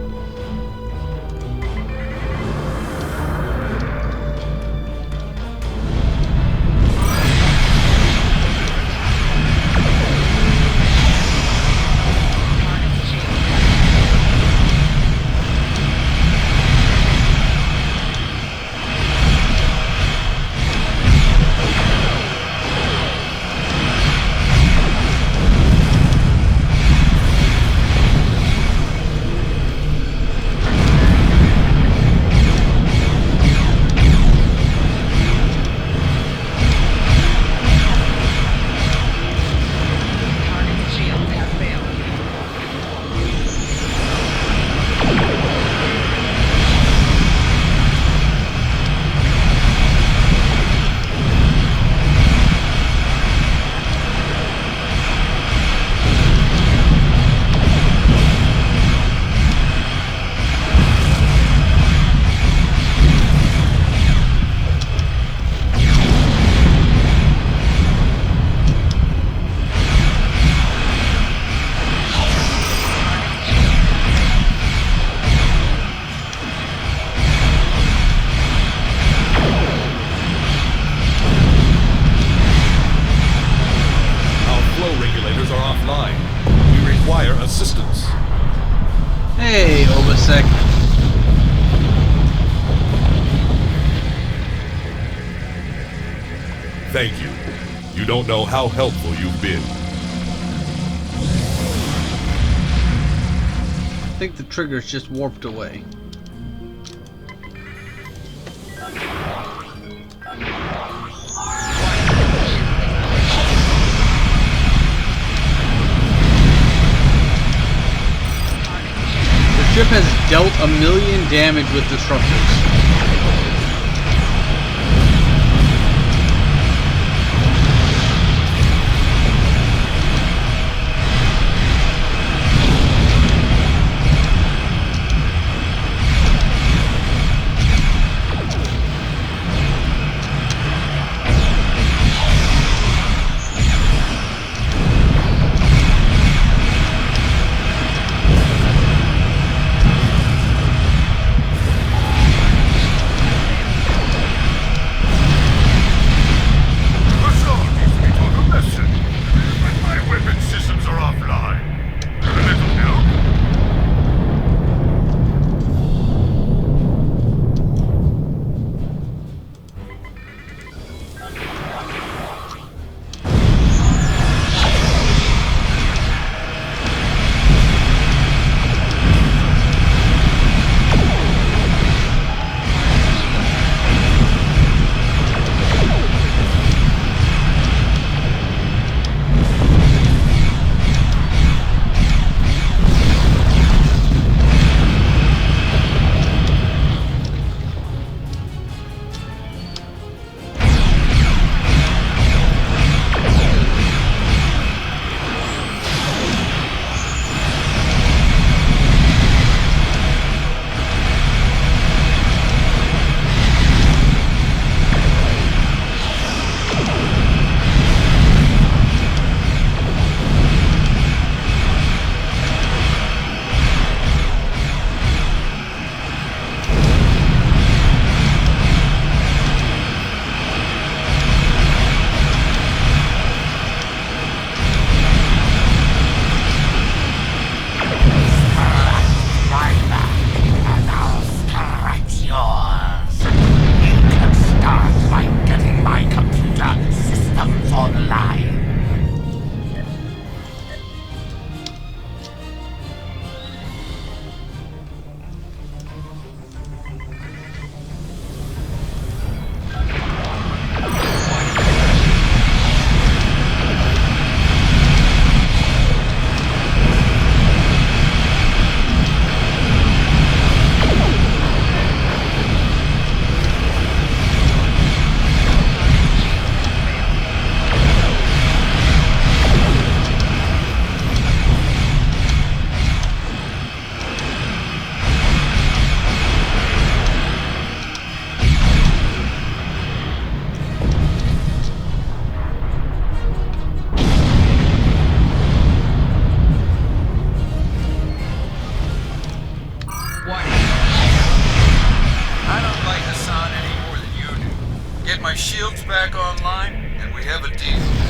Assistance. Hey, Obasek. Thank you. You don't know how helpful you've been. I think the trigger's just warped away. The ship has dealt 1 million damage with disruptors. online, and we have a deal.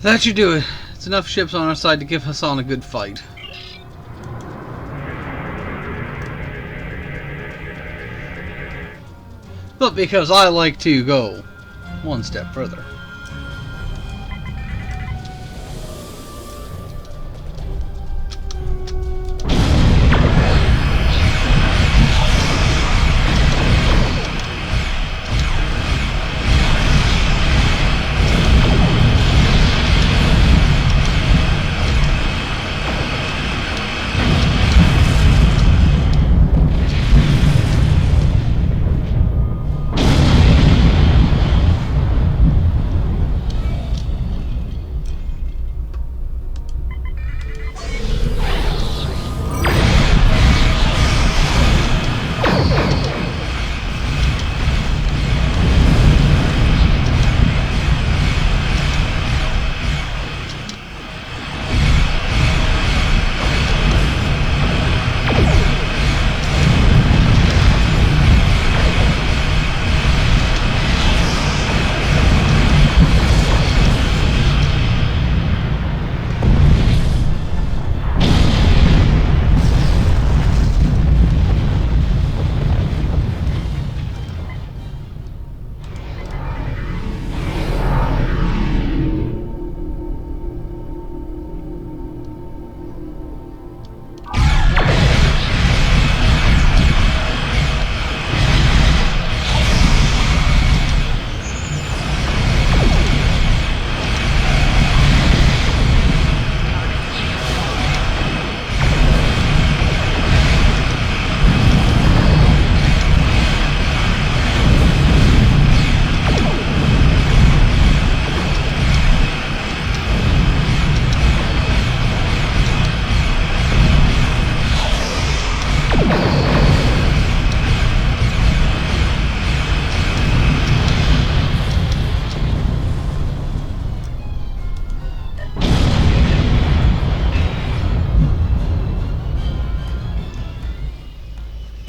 That should do it. It's enough ships on our side to give Hassan a good fight. But because I like to go one step further.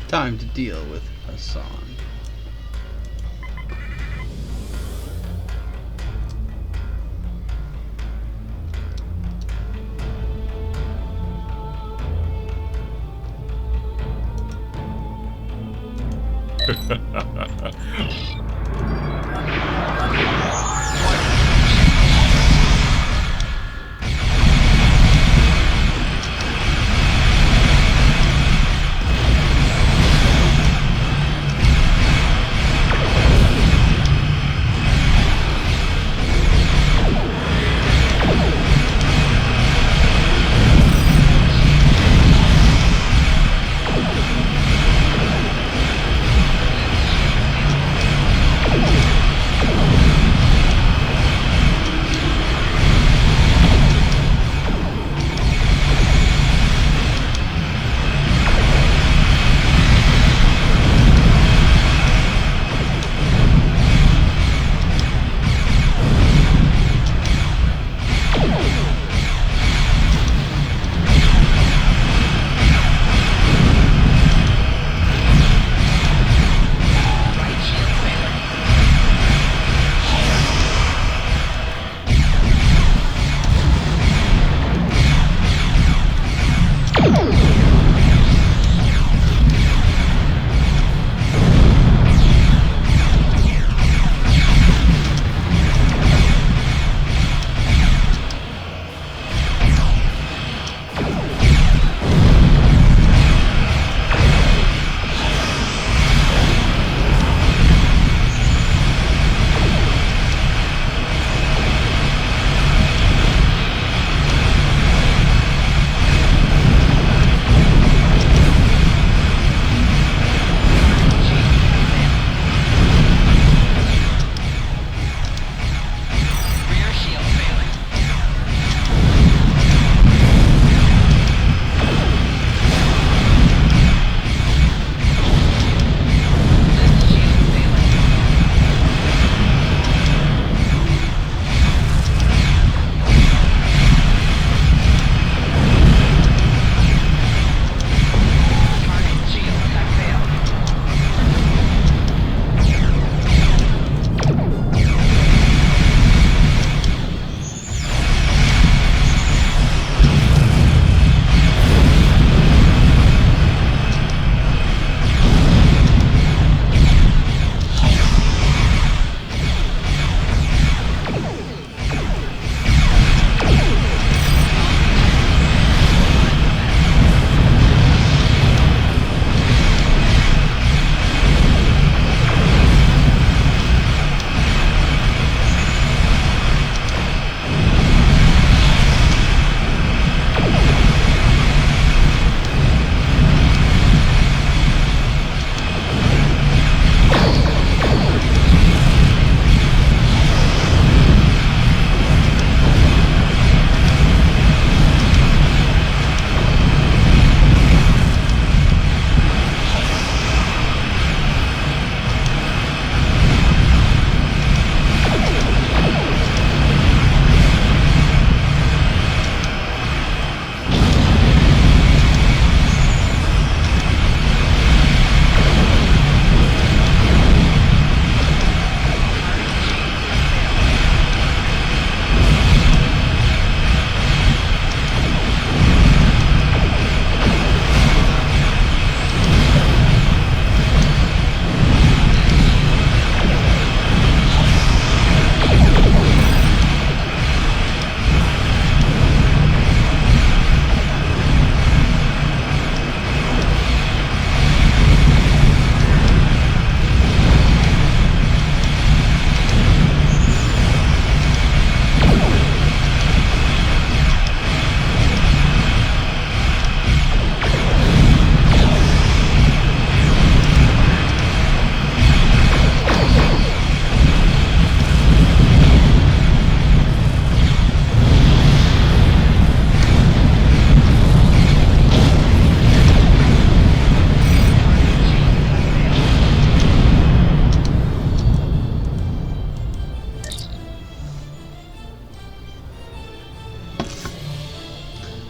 Time to deal with Hassan.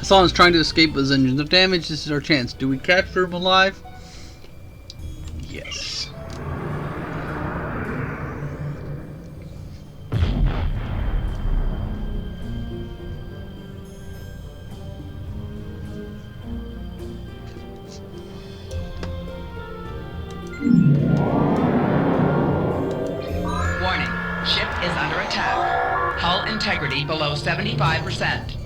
Hassan is trying to escape with his engines of damage. This is our chance. Do we capture him alive? Yes. Warning. Ship is under attack. Hull integrity below 75%.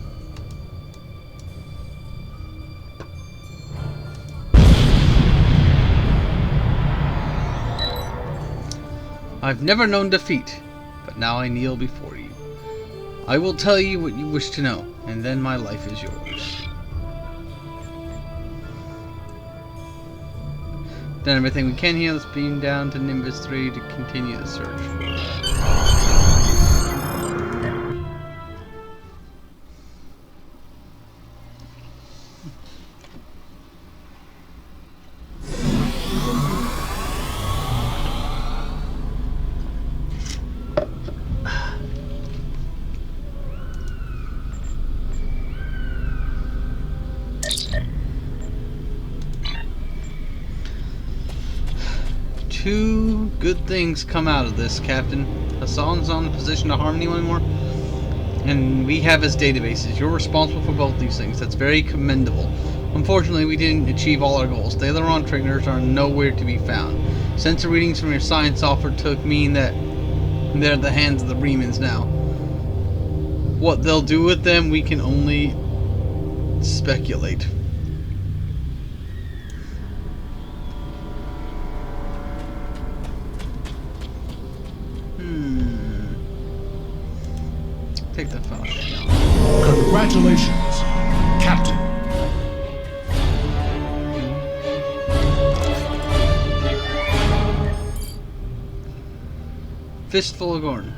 I've never known defeat, but now I kneel before you. I will tell you what you wish to know, and then my life is yours. Done everything we can here. Let's beam down to Nimbus 3 to continue the search. Two good things come out of this, Captain. Hassan's not in a position to harm anyone anymore, and we have his databases. You're responsible for both these things. That's very commendable. Unfortunately, we didn't achieve all our goals. The Aileron triggers are nowhere to be found. Sensor readings from your science software mean that they're in the hands of the Remans now. What they'll do with them, we can only speculate. Take that file. Congratulations, Captain. Fistful of Gorn.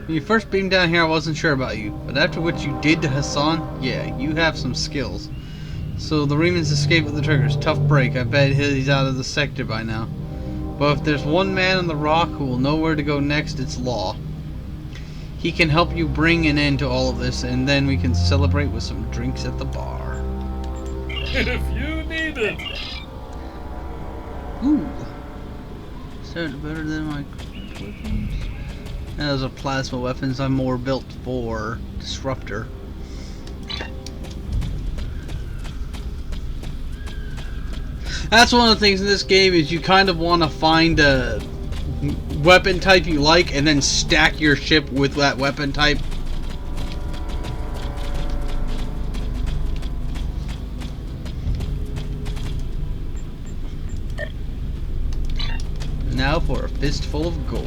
When you first beamed down here, I wasn't sure about you, but after what you did to Hassan, yeah, you have some skills. So the Remans escaped with the triggers. Tough break. I bet he's out of the sector by now. But if there's one man on the rock who will know where to go next, it's Law. He can help you bring an end to all of this, and then we can celebrate with some drinks at the bar. If you need it. Ooh. Sounds better than my weapons. Those are plasma weapons. I'm more built for Disruptor. That's one of the things in this game is you kind of want to find a weapon type you like and then stack your ship with that weapon type. Now for a fistful of Gorn.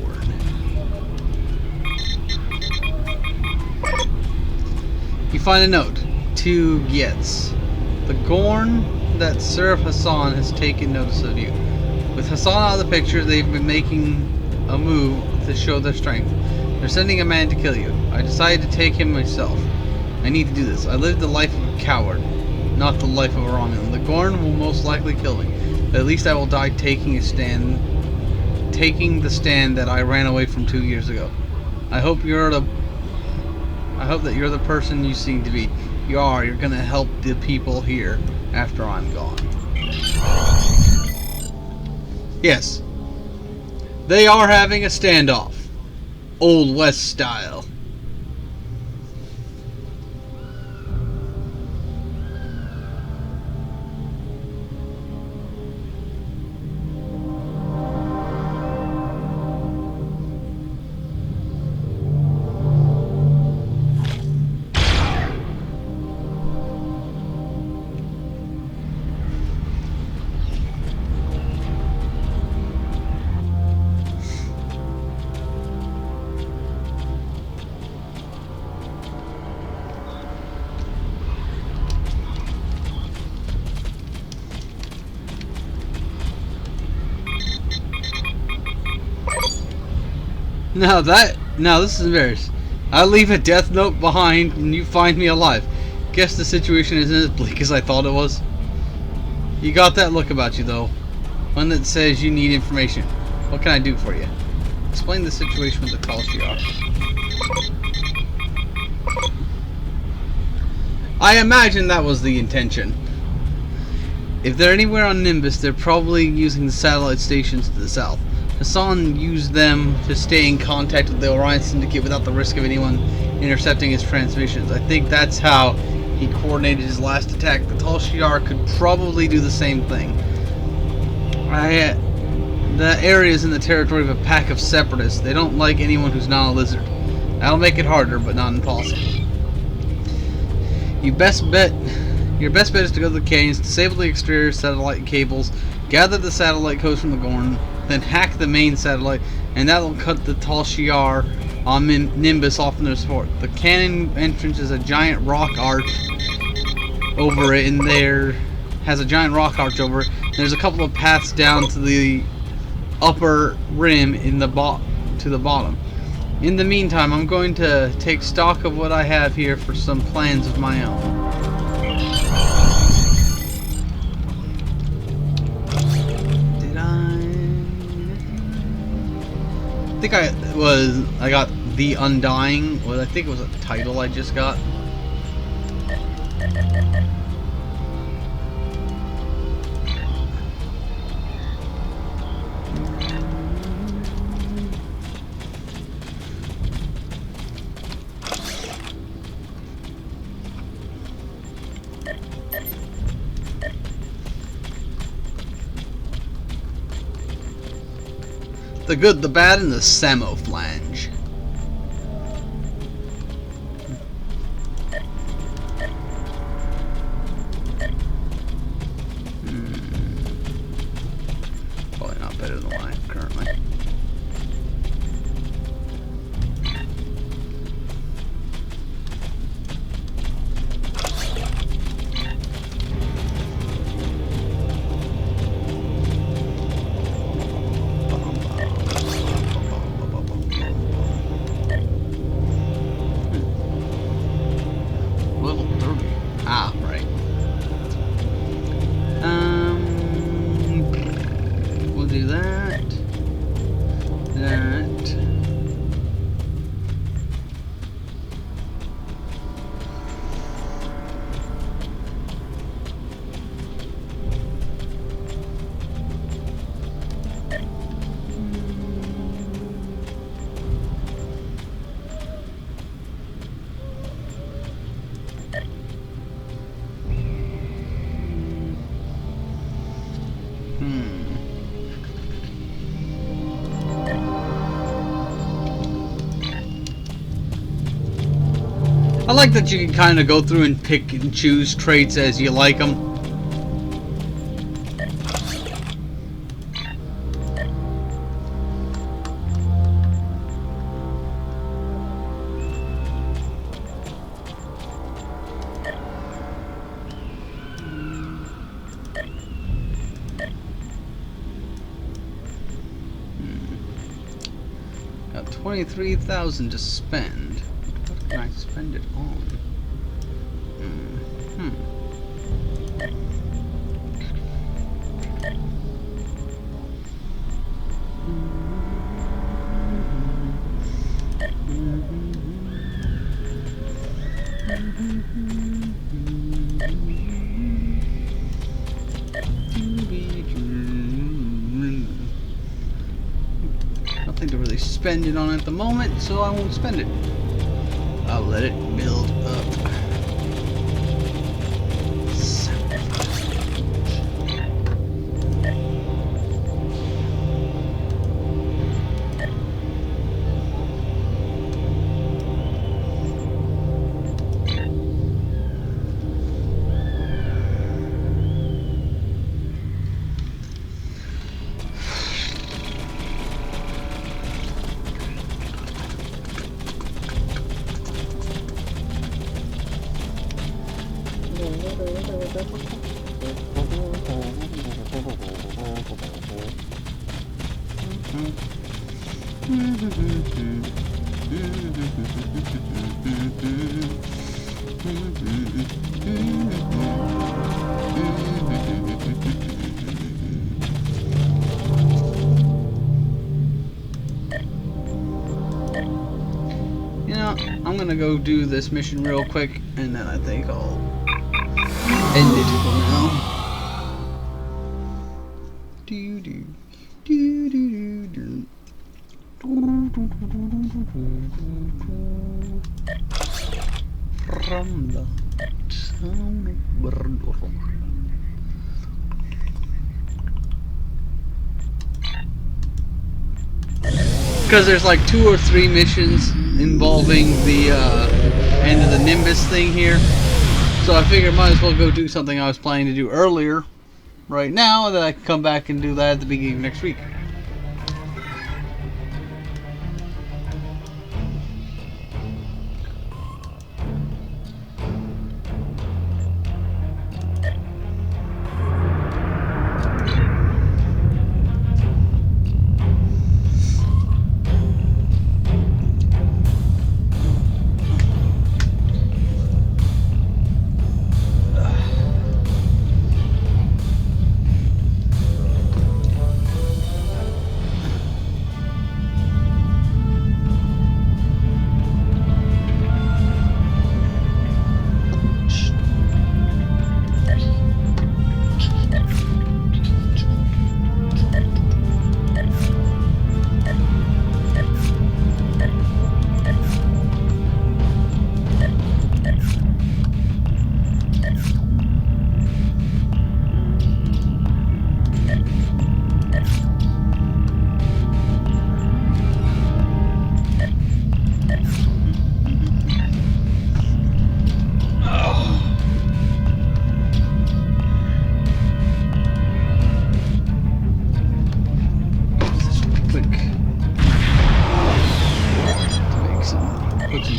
You find a note to Getz. The Gorn that serve Hassan has taken notice of you. With Hassan out of the picture, they've been making a move to show their strength. They're sending a man to kill you. I decided to take him myself. I need to do this. I lived the life of a coward, not the life of a Romulan. The Gorn will most likely kill me, but at least I will die taking the stand that I ran away from 2 years ago. I hope that you're the person you seem to be. You are. You're gonna help the people here after I'm gone. Yes. They are having a standoff. Old West style. Now this is embarrassing. I leave a death note behind and you find me alive. Guess the situation isn't as bleak as I thought it was. You got that look about you though. One that says you need information. What can I do for you? Explain the situation with the Tal Shiar. I imagine that was the intention. If they're anywhere on Nimbus, they're probably using the satellite stations to the south. Hassan used them to stay in contact with the Orion Syndicate without the risk of anyone intercepting his transmissions. I think that's how he coordinated his last attack. The Tal Shiar could probably do the same thing. The area is in the territory of a pack of separatists. They don't like anyone who's not a lizard. That'll make it harder, but not impossible. Your best bet is to go to the canyons, disable the exterior satellite cables, gather the satellite codes from the Gorn, then hack the main satellite, and that'll cut the Tal Shiar on Nimbus off from their support. The cannon entrance is a giant rock arch over it, and there has a giant rock arch over it. There's a couple of paths down to the upper rim in the to the bottom. In the meantime, I'm going to take stock of what I have here for some plans of my own. I think I got The Undying. Well, I think it was a title I just got. The Good, the Bad, and the Samoflange. Probably not better than what I have currently. I like that you can kind of go through and pick and choose traits as you like them. Got 23,000 to spend. What can I spend it on? Nothing to really spend it on at the moment, so I won't spend it. I'll let it build up. You know, I'm gonna go do this mission real quick, and then I think I'll end it for now. Do do do do do. From the town of Berdor. Because there's like 2 or 3 missions involving the end of the Nimbus thing here. So I figured I might as well go do something I was planning to do earlier right now, and then I can come back and do that at the beginning of next week.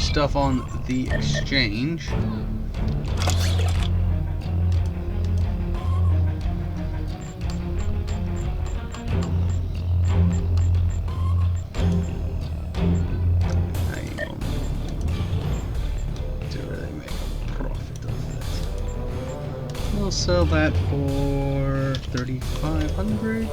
Stuff on the exchange. We'll sell that for 3,500.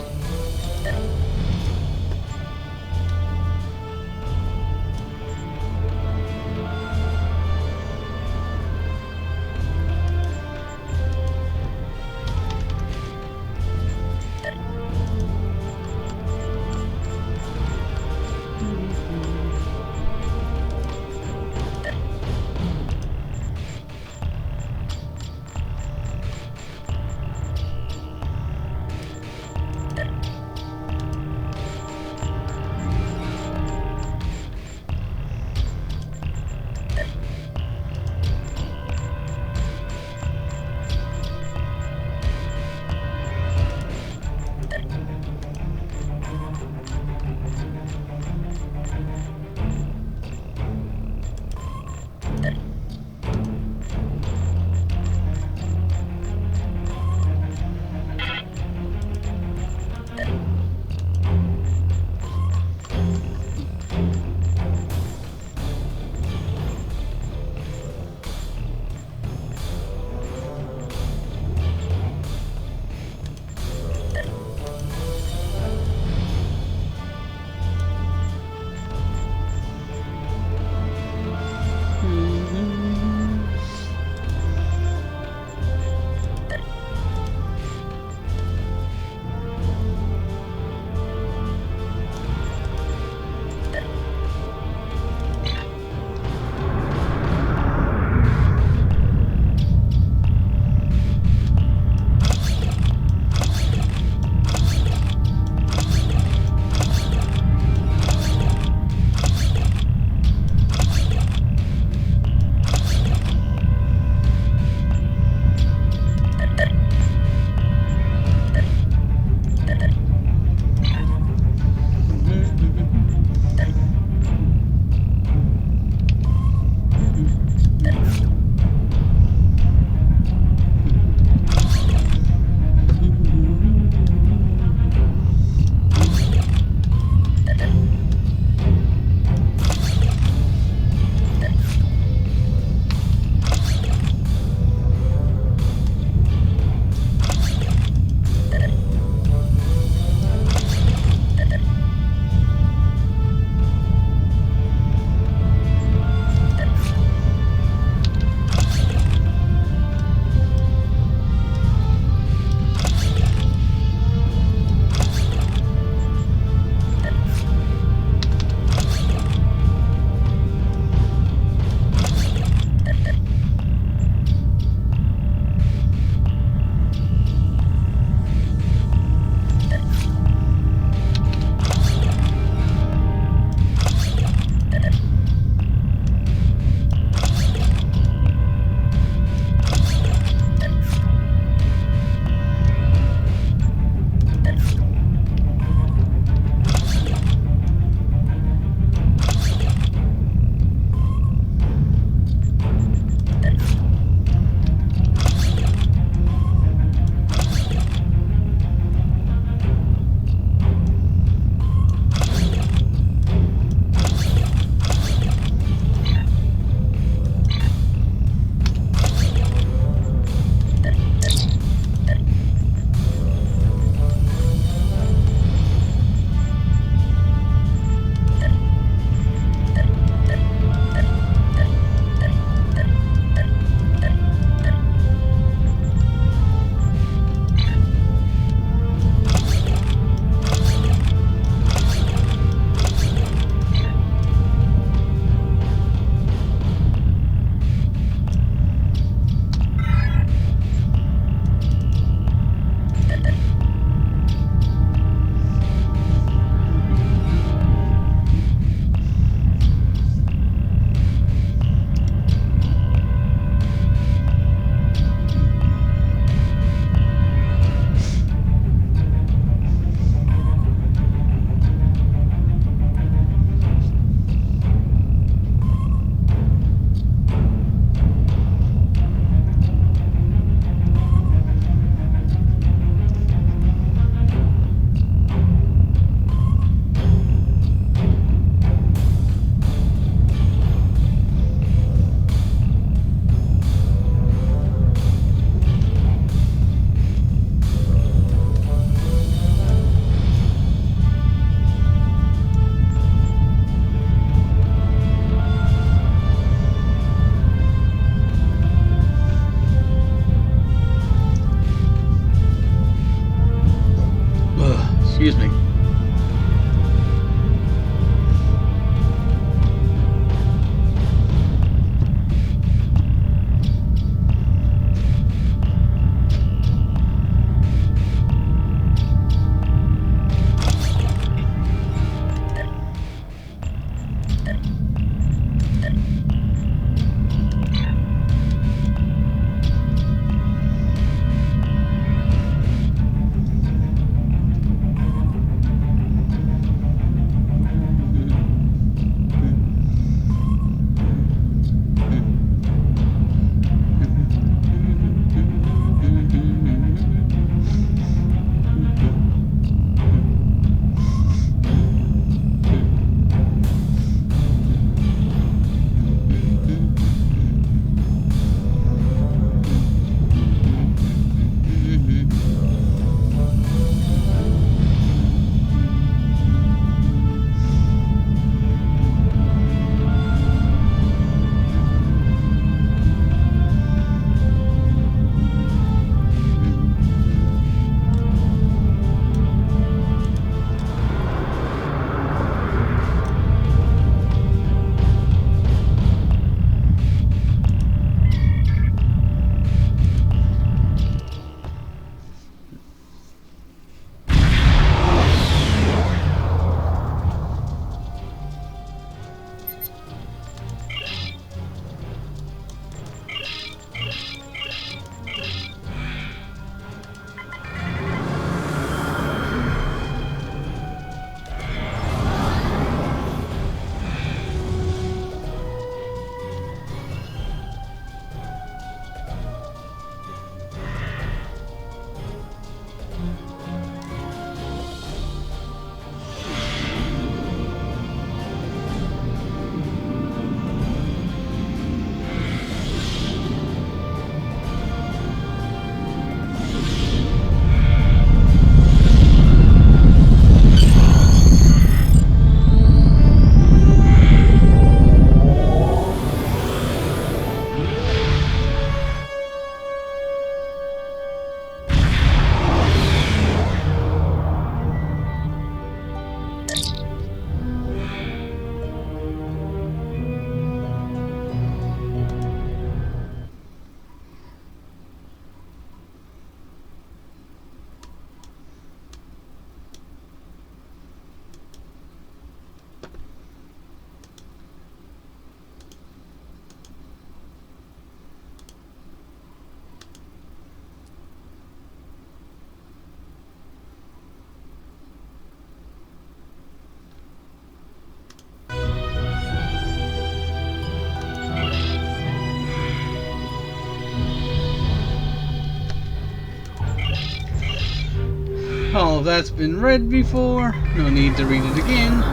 that's been read before. No need to read it again.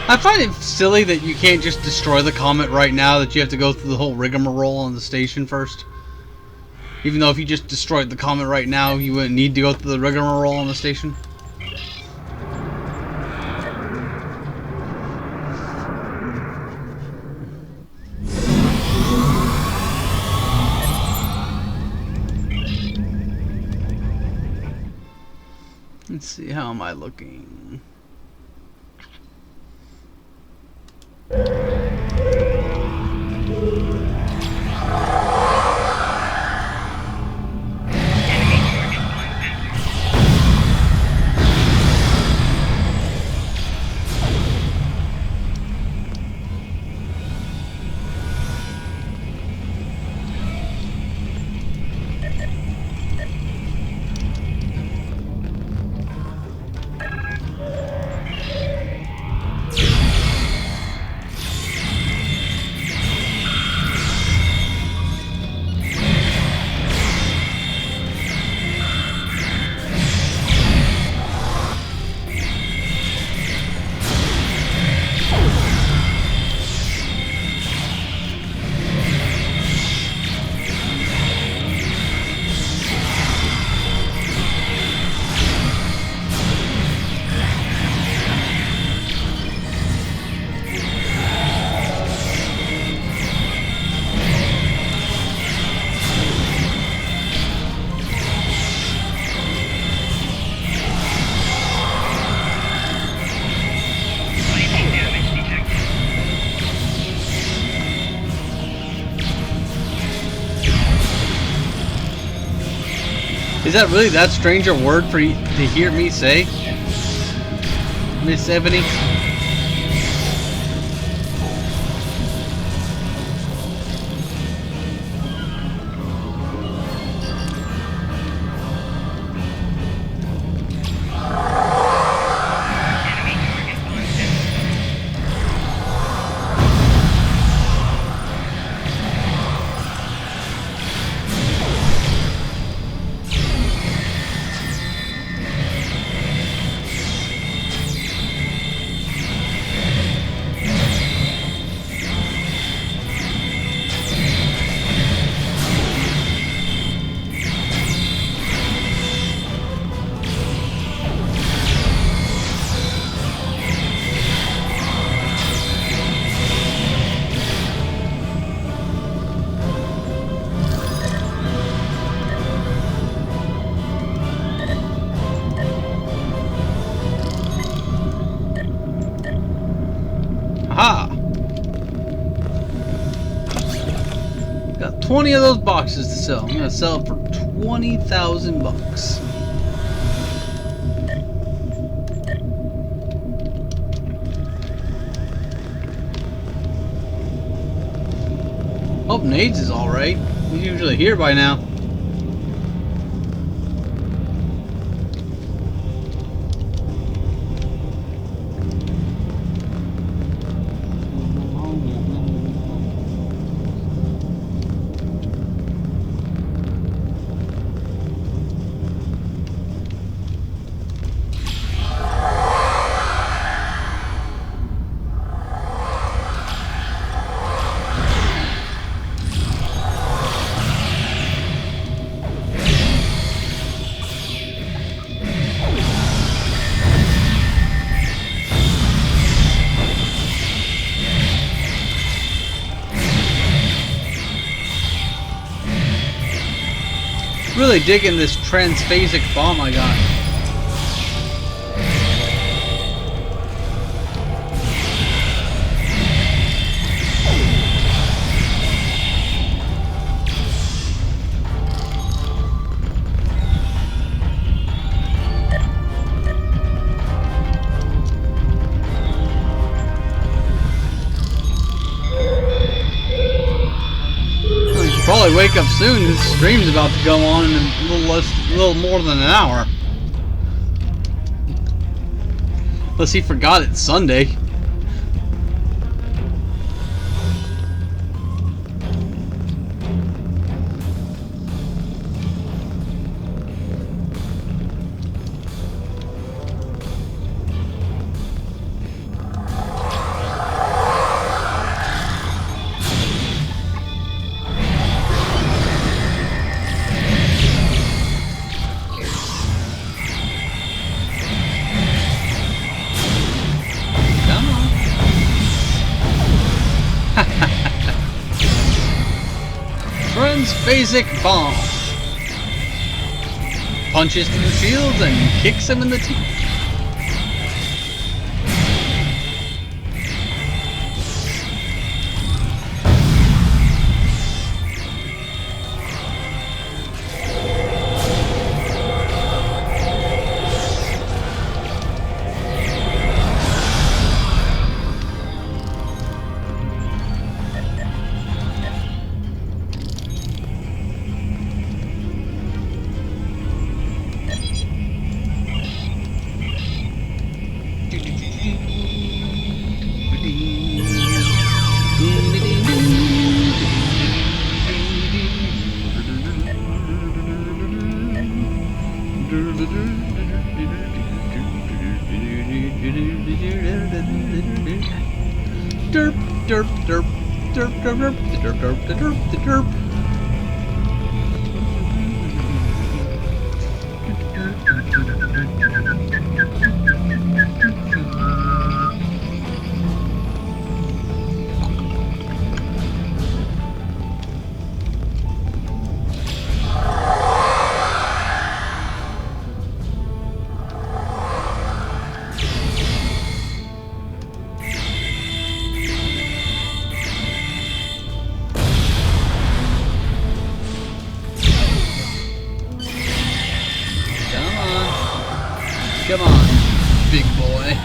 I find it silly that you can't just destroy the comet right now, that you have to go through the whole rigmarole on the station first. Even though if you just destroyed the comet right now, you wouldn't need to go through the rigmarole on the station. Let's see, how am I looking? Is that really that strange a word for you to hear me say, Miss Ebony? Aha! Got 20 of those boxes to sell. I'm gonna sell it for 20,000 bucks. Hope Nades is alright. He's usually here by now. Really digging this transphasic bomb I got. Probably wake up soon. This stream's about to go on in a little more than an hour. Unless he forgot it's Sunday. Transphasic bomb. Punches through shields and kicks him in the teeth. Derp, derp, derp, derp, derp, derp, derp, derp, derp, derp. Come on, big boy.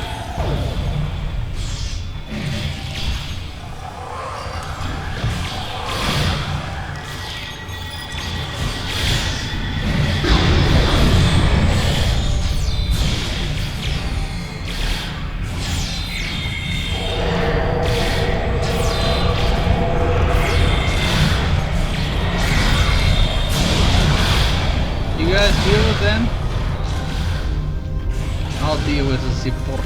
You guys deal with them? I'll deal with the support.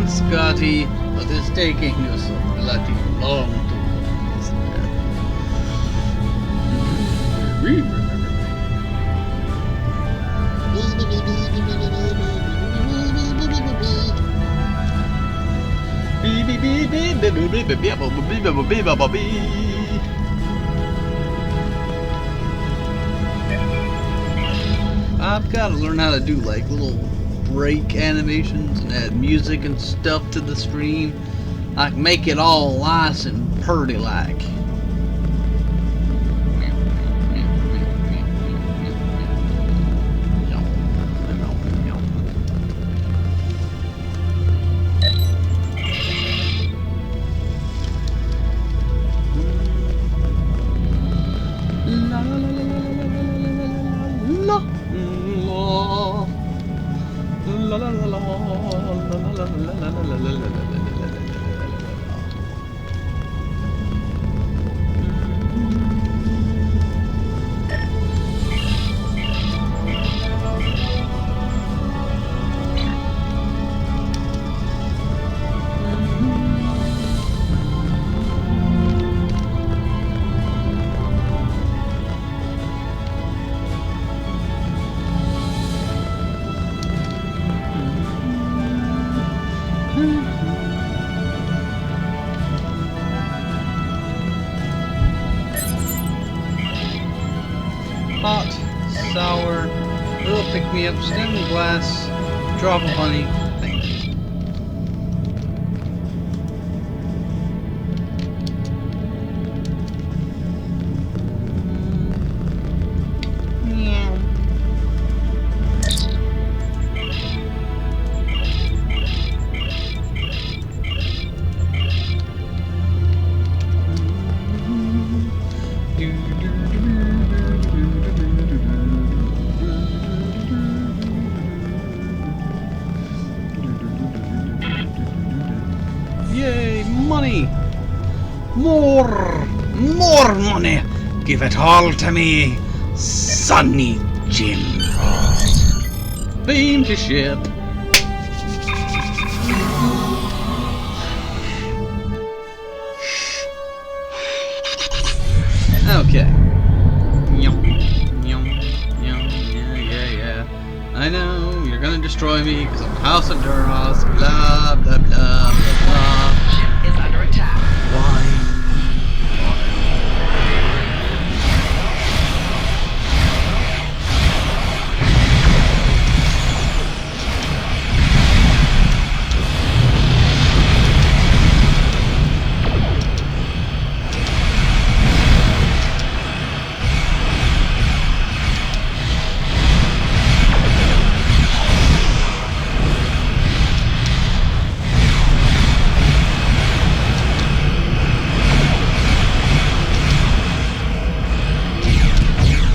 on, Scotty, but it's taking you so bloody long to I've got to learn how to do like little break animations and add music and stuff to the stream. Like make it all nice and purty like. Hot, sour, little pick-me-up, stem glass, drop of honey. Thank you. Yay, money! More money! Give it all to me, Sonny Jim. Beam to ship. Okay. Yeah. I know, you're gonna destroy me because I'm House of Duras, blah, blah, blah, blah, blah. Ship is under attack. Why?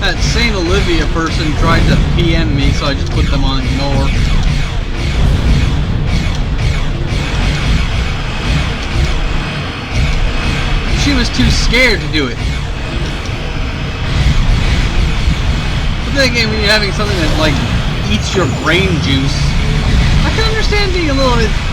That St. Olivia person tried to PM me, so I just put them on ignore. She was too scared to do it. But then again, when you're having something that, like, eats your brain juice, I can understand being a little bit scared.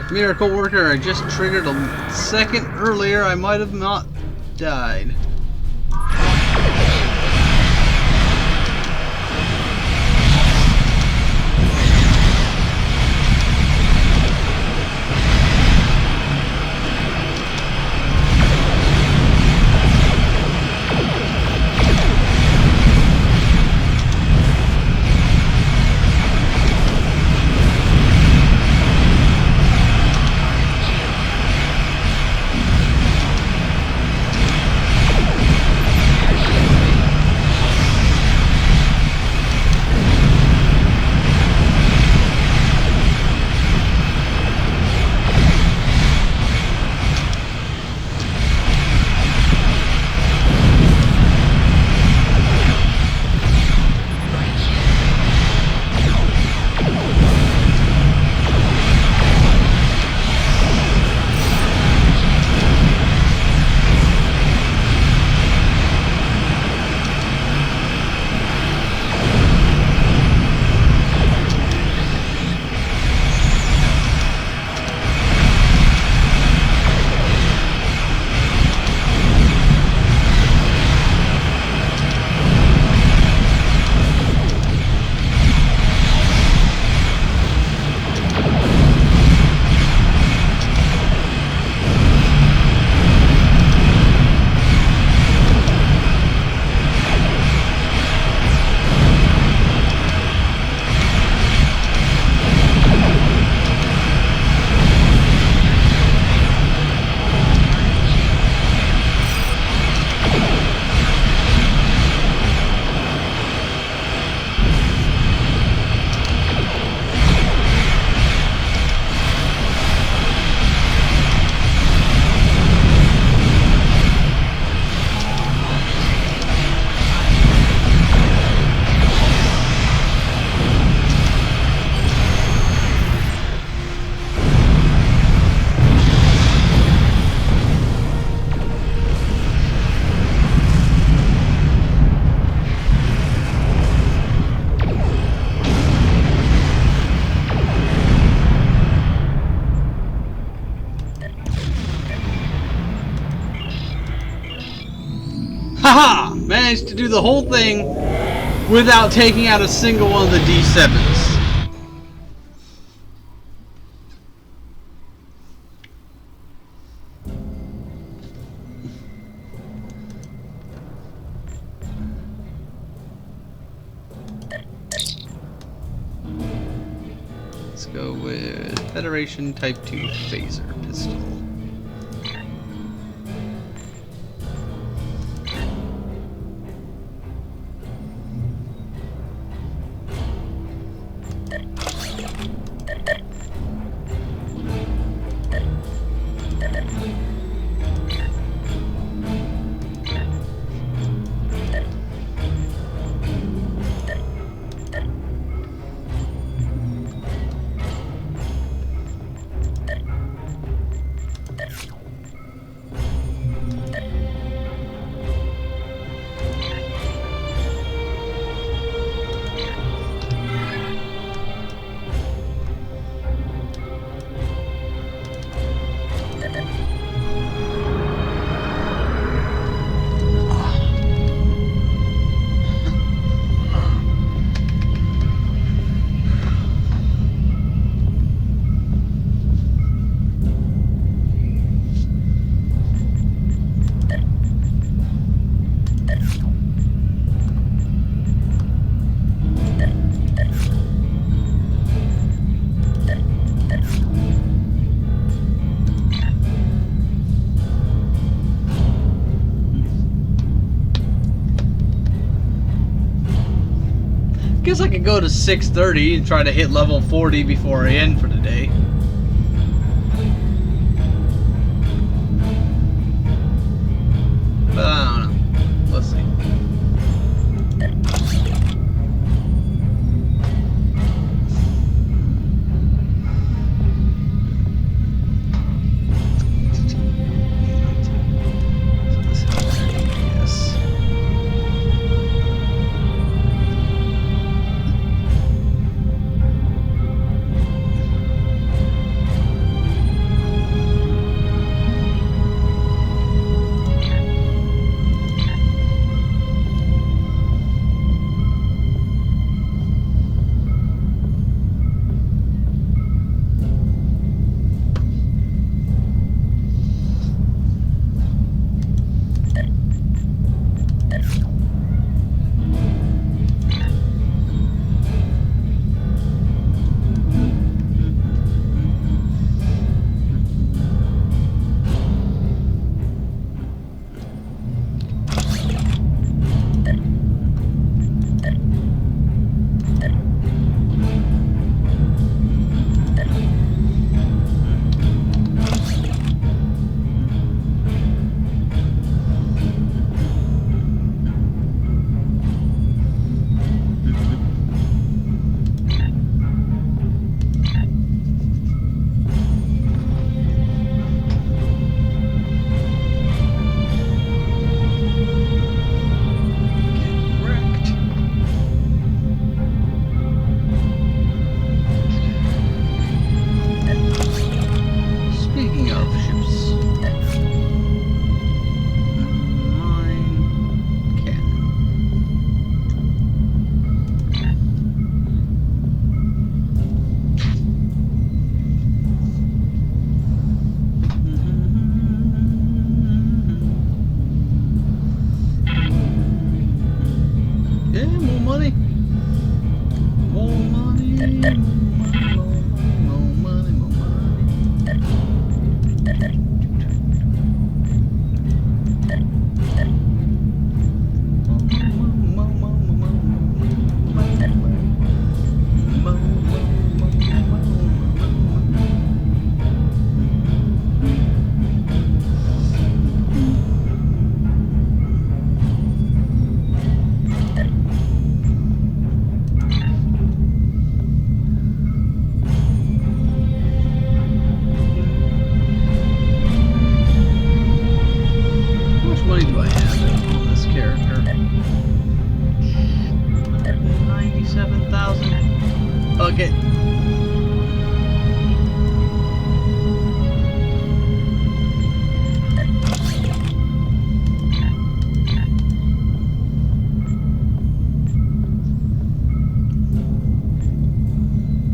Miracle worker, I just triggered a second earlier. I might have not died. Haha! Managed to do the whole thing without taking out a single one of the D7s. Let's go with Federation Type 2 Phaser Pistol. Guess I could go to 6:30 and try to hit level 40 before I end for the day. But I don't know. Let's see. Okay.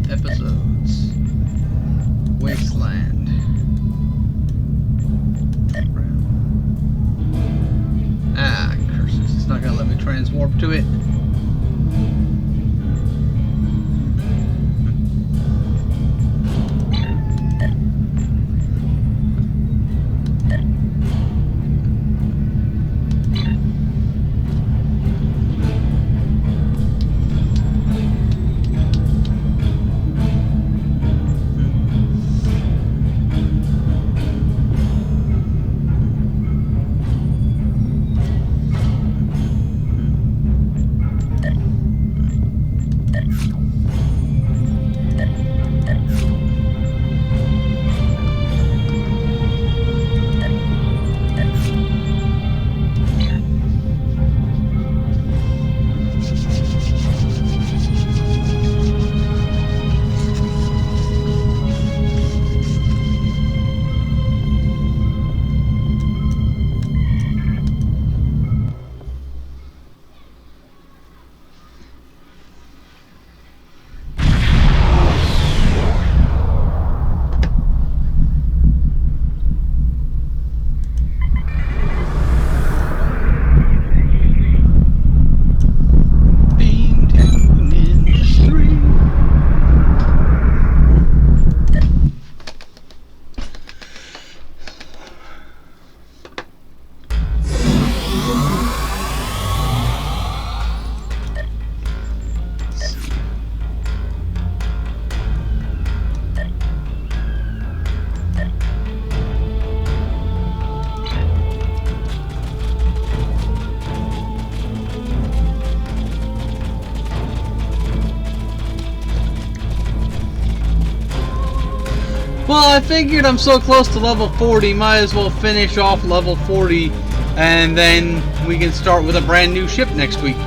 Episodes. Wasteland. Ah, curses. It's not gonna let me transwarp to it. Well, I figured I'm so close to level 40, might as well finish off level 40, and then we can start with a brand new ship next week.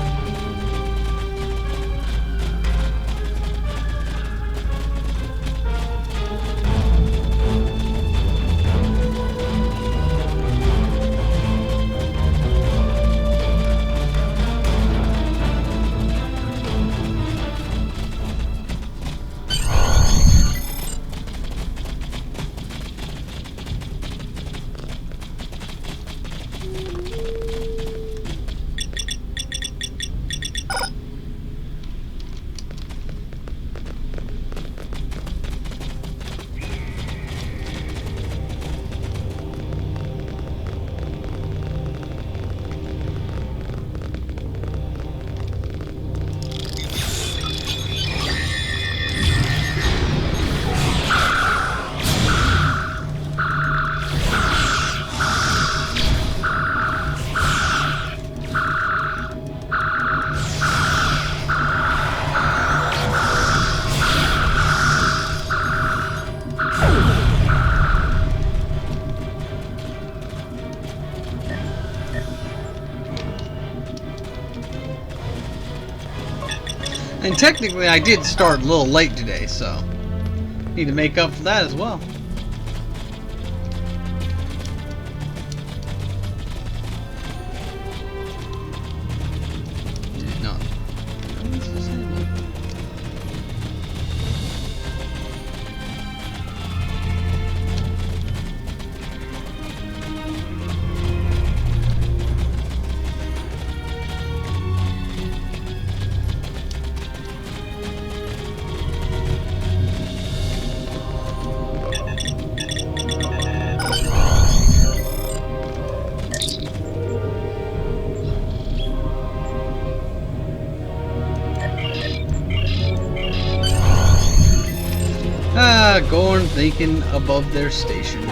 And technically I did start a little late today, so need to make up for that as well. No. got Gorn thinking above their station.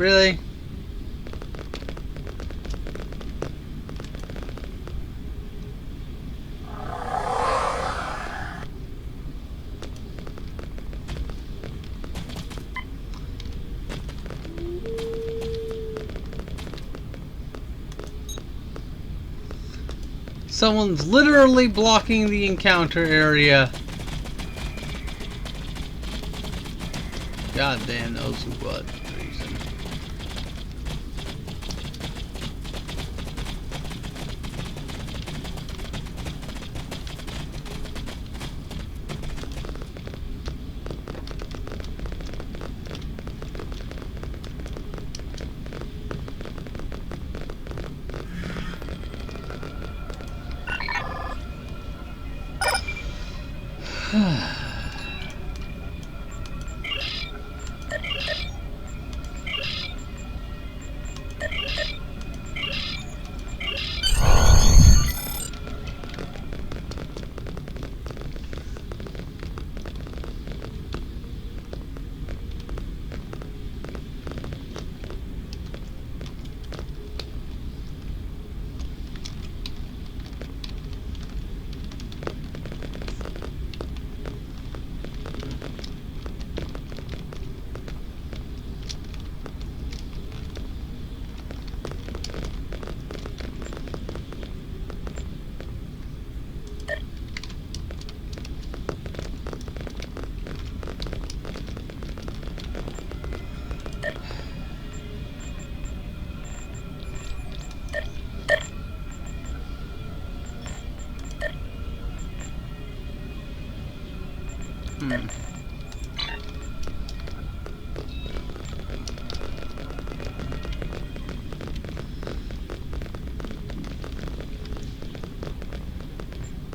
Really? Someone's literally blocking the encounter area. God damn knows who what reason.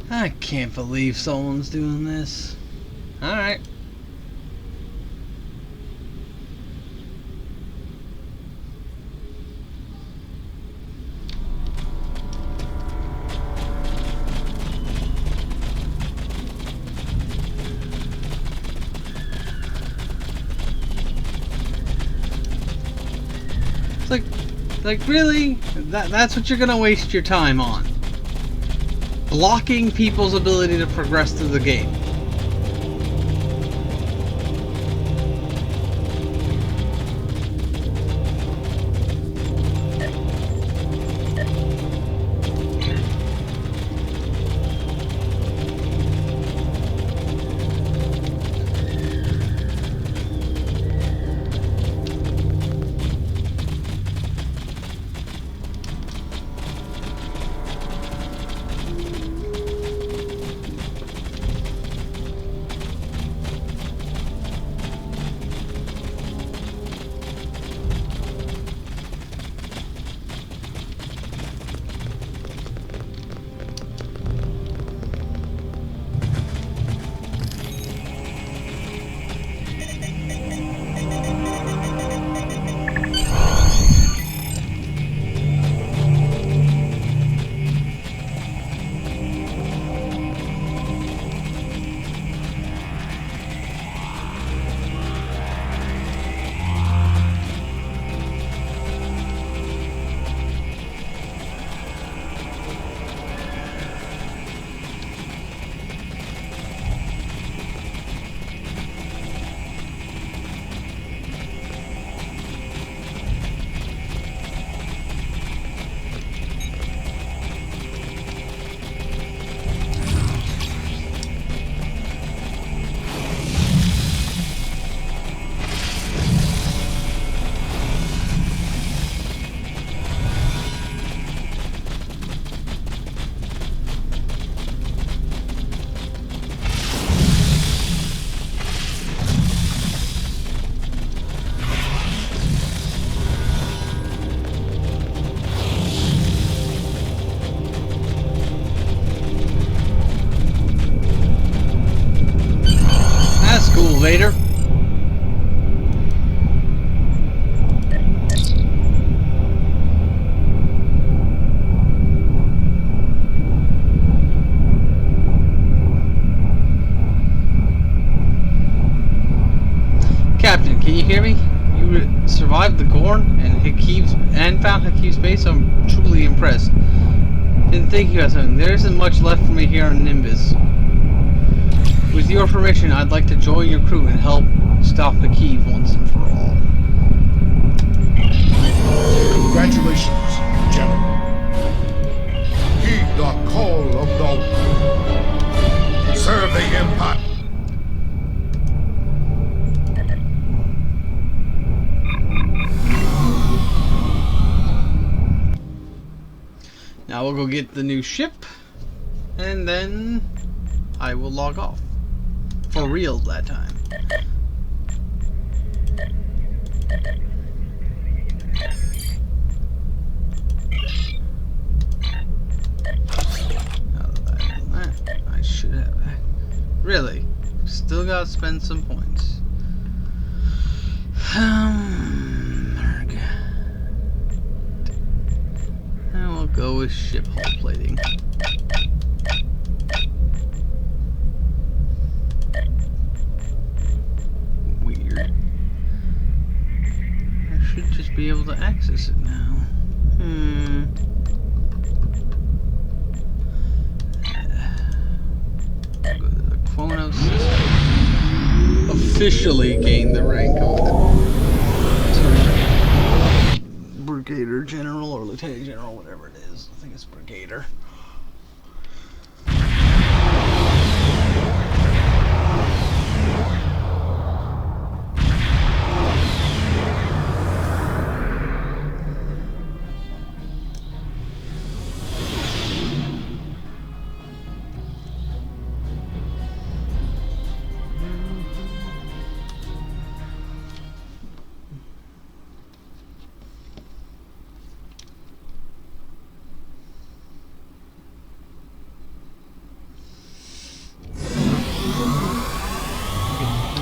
I can't believe someone's doing this. Alright. Like really? That's what you're gonna waste your time on? Blocking people's ability to progress through the game. Vader. Captain, can you hear me? You you survived the Gorn and found Hakiv's base, I'm truly impressed. Didn't think you had something. There isn't much left for me here on Nimbus. With your permission, I'd like to join your crew and help stop Hakiv once and for all. Congratulations, General. Heed the call of the... Serve the Empire. Now we'll go get the new ship, and then I will log off. For real that time. I should have. Really? Still gotta spend some points. And we'll go with ship hull plating. Weird. I should just be able to access it now. Go to the Quono system. Officially gained the rank of Brigadier General or Lieutenant General, whatever it is. I think it's Brigadier.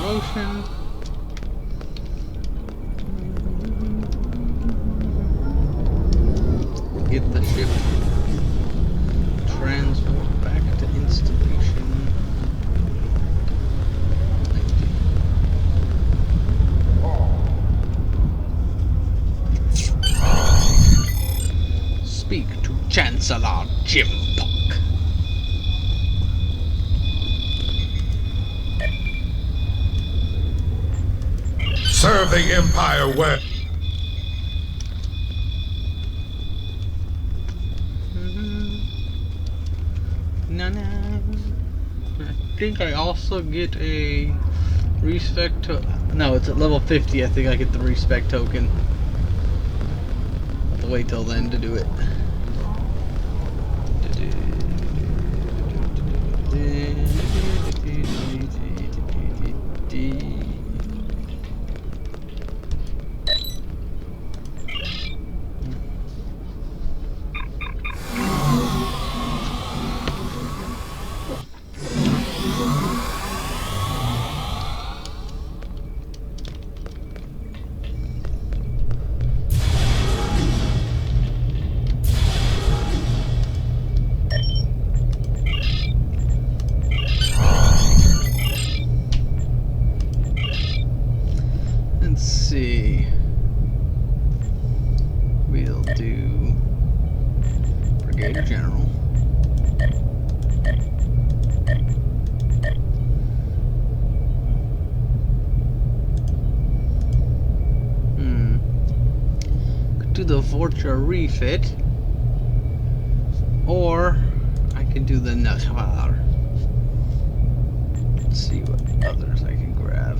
Promotion. Get the ship. Transport back to installation. Speak to Chancellor Jim Puck. Serve the Empire well. I think I also get a respec token. No, it's at level 50. I think I get the respec token. I'll have to wait till then to do it. Let's see. We'll do Brigadier General. Could do the Vorcha refit, or I can do the Nahar. Let's see what others I can grab.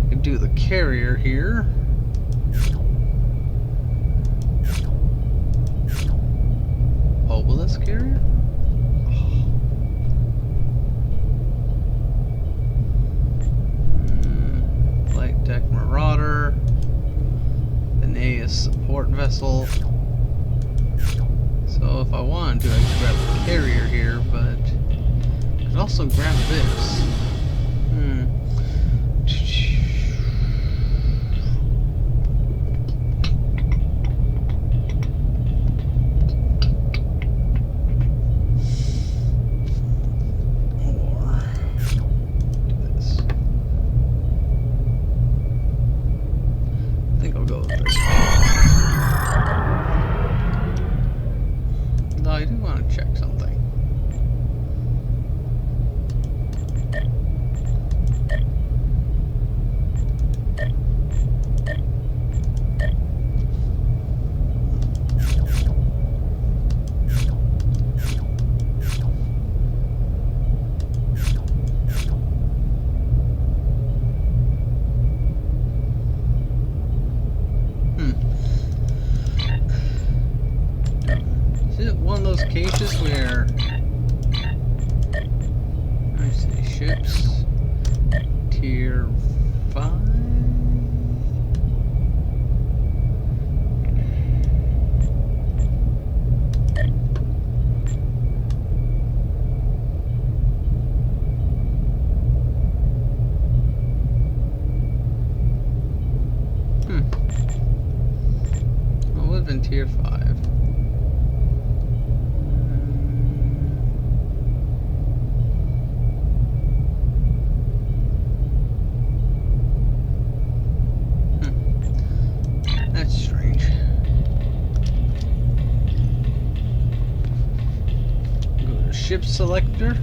I can do the carrier here. Obelisk carrier? Light deck marauder. Aeneas support vessel. So if I wanted to, I could grab the carrier here, but I could also grab this. tier 5. Well, it would have been tier 5. That's strange. Go to ship selector.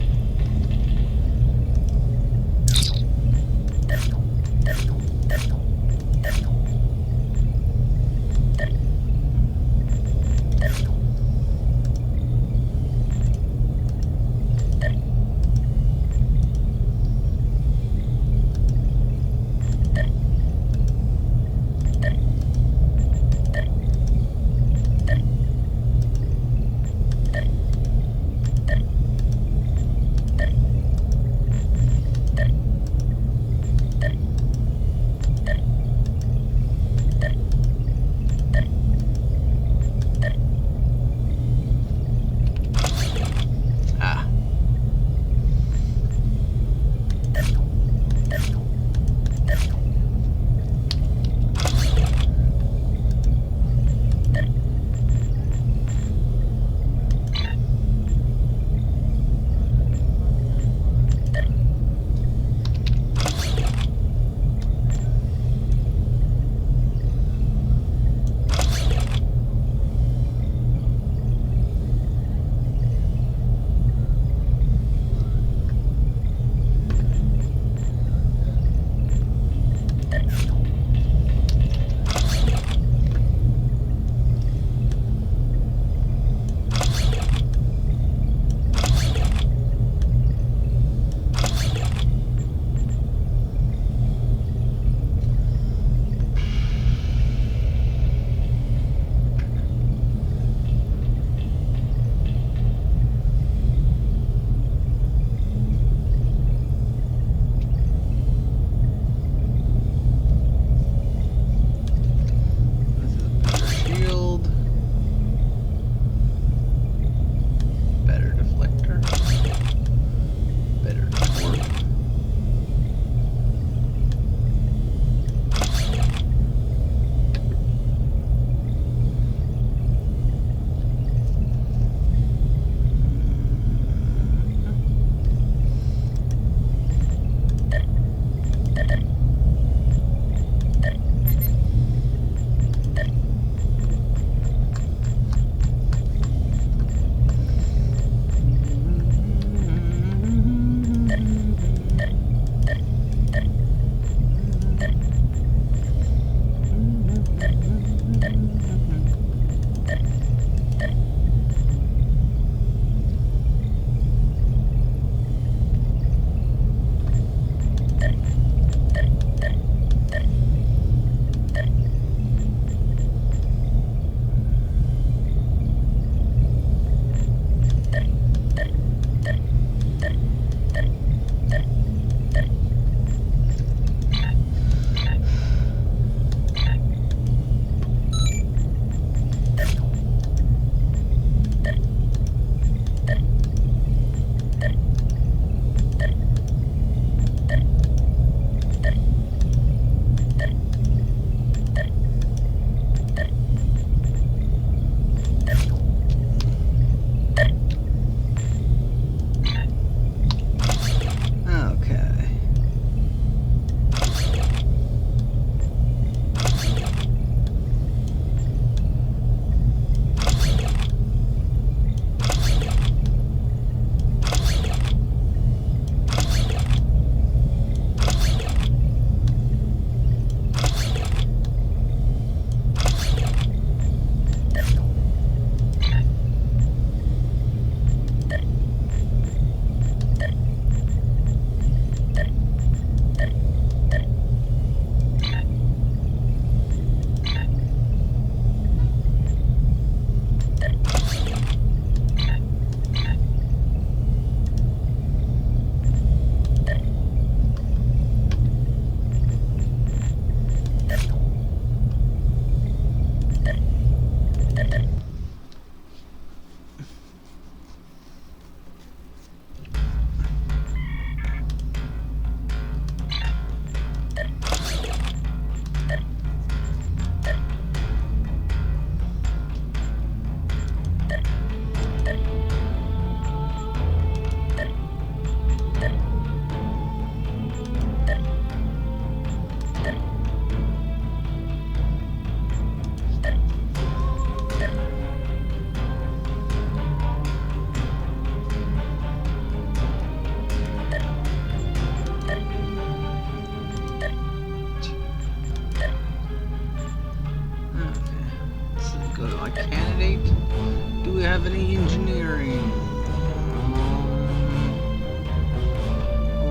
have any engineering?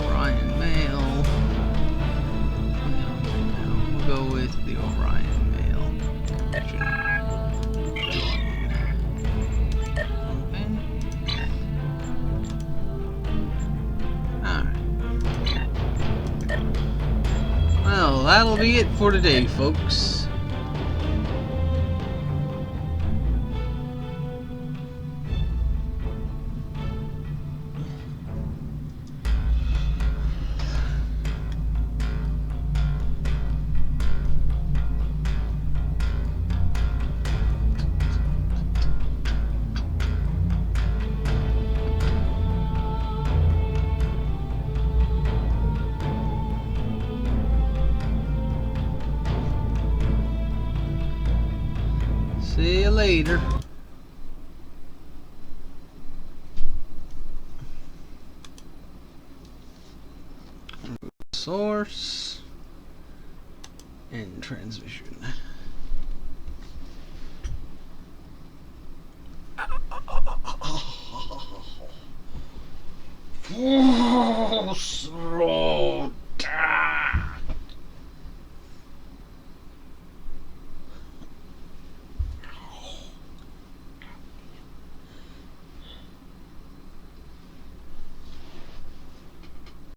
Orion Mail. We'll go with the Orion Mail. Well, that'll be it for today, folks. See you later. Source and transmission. Force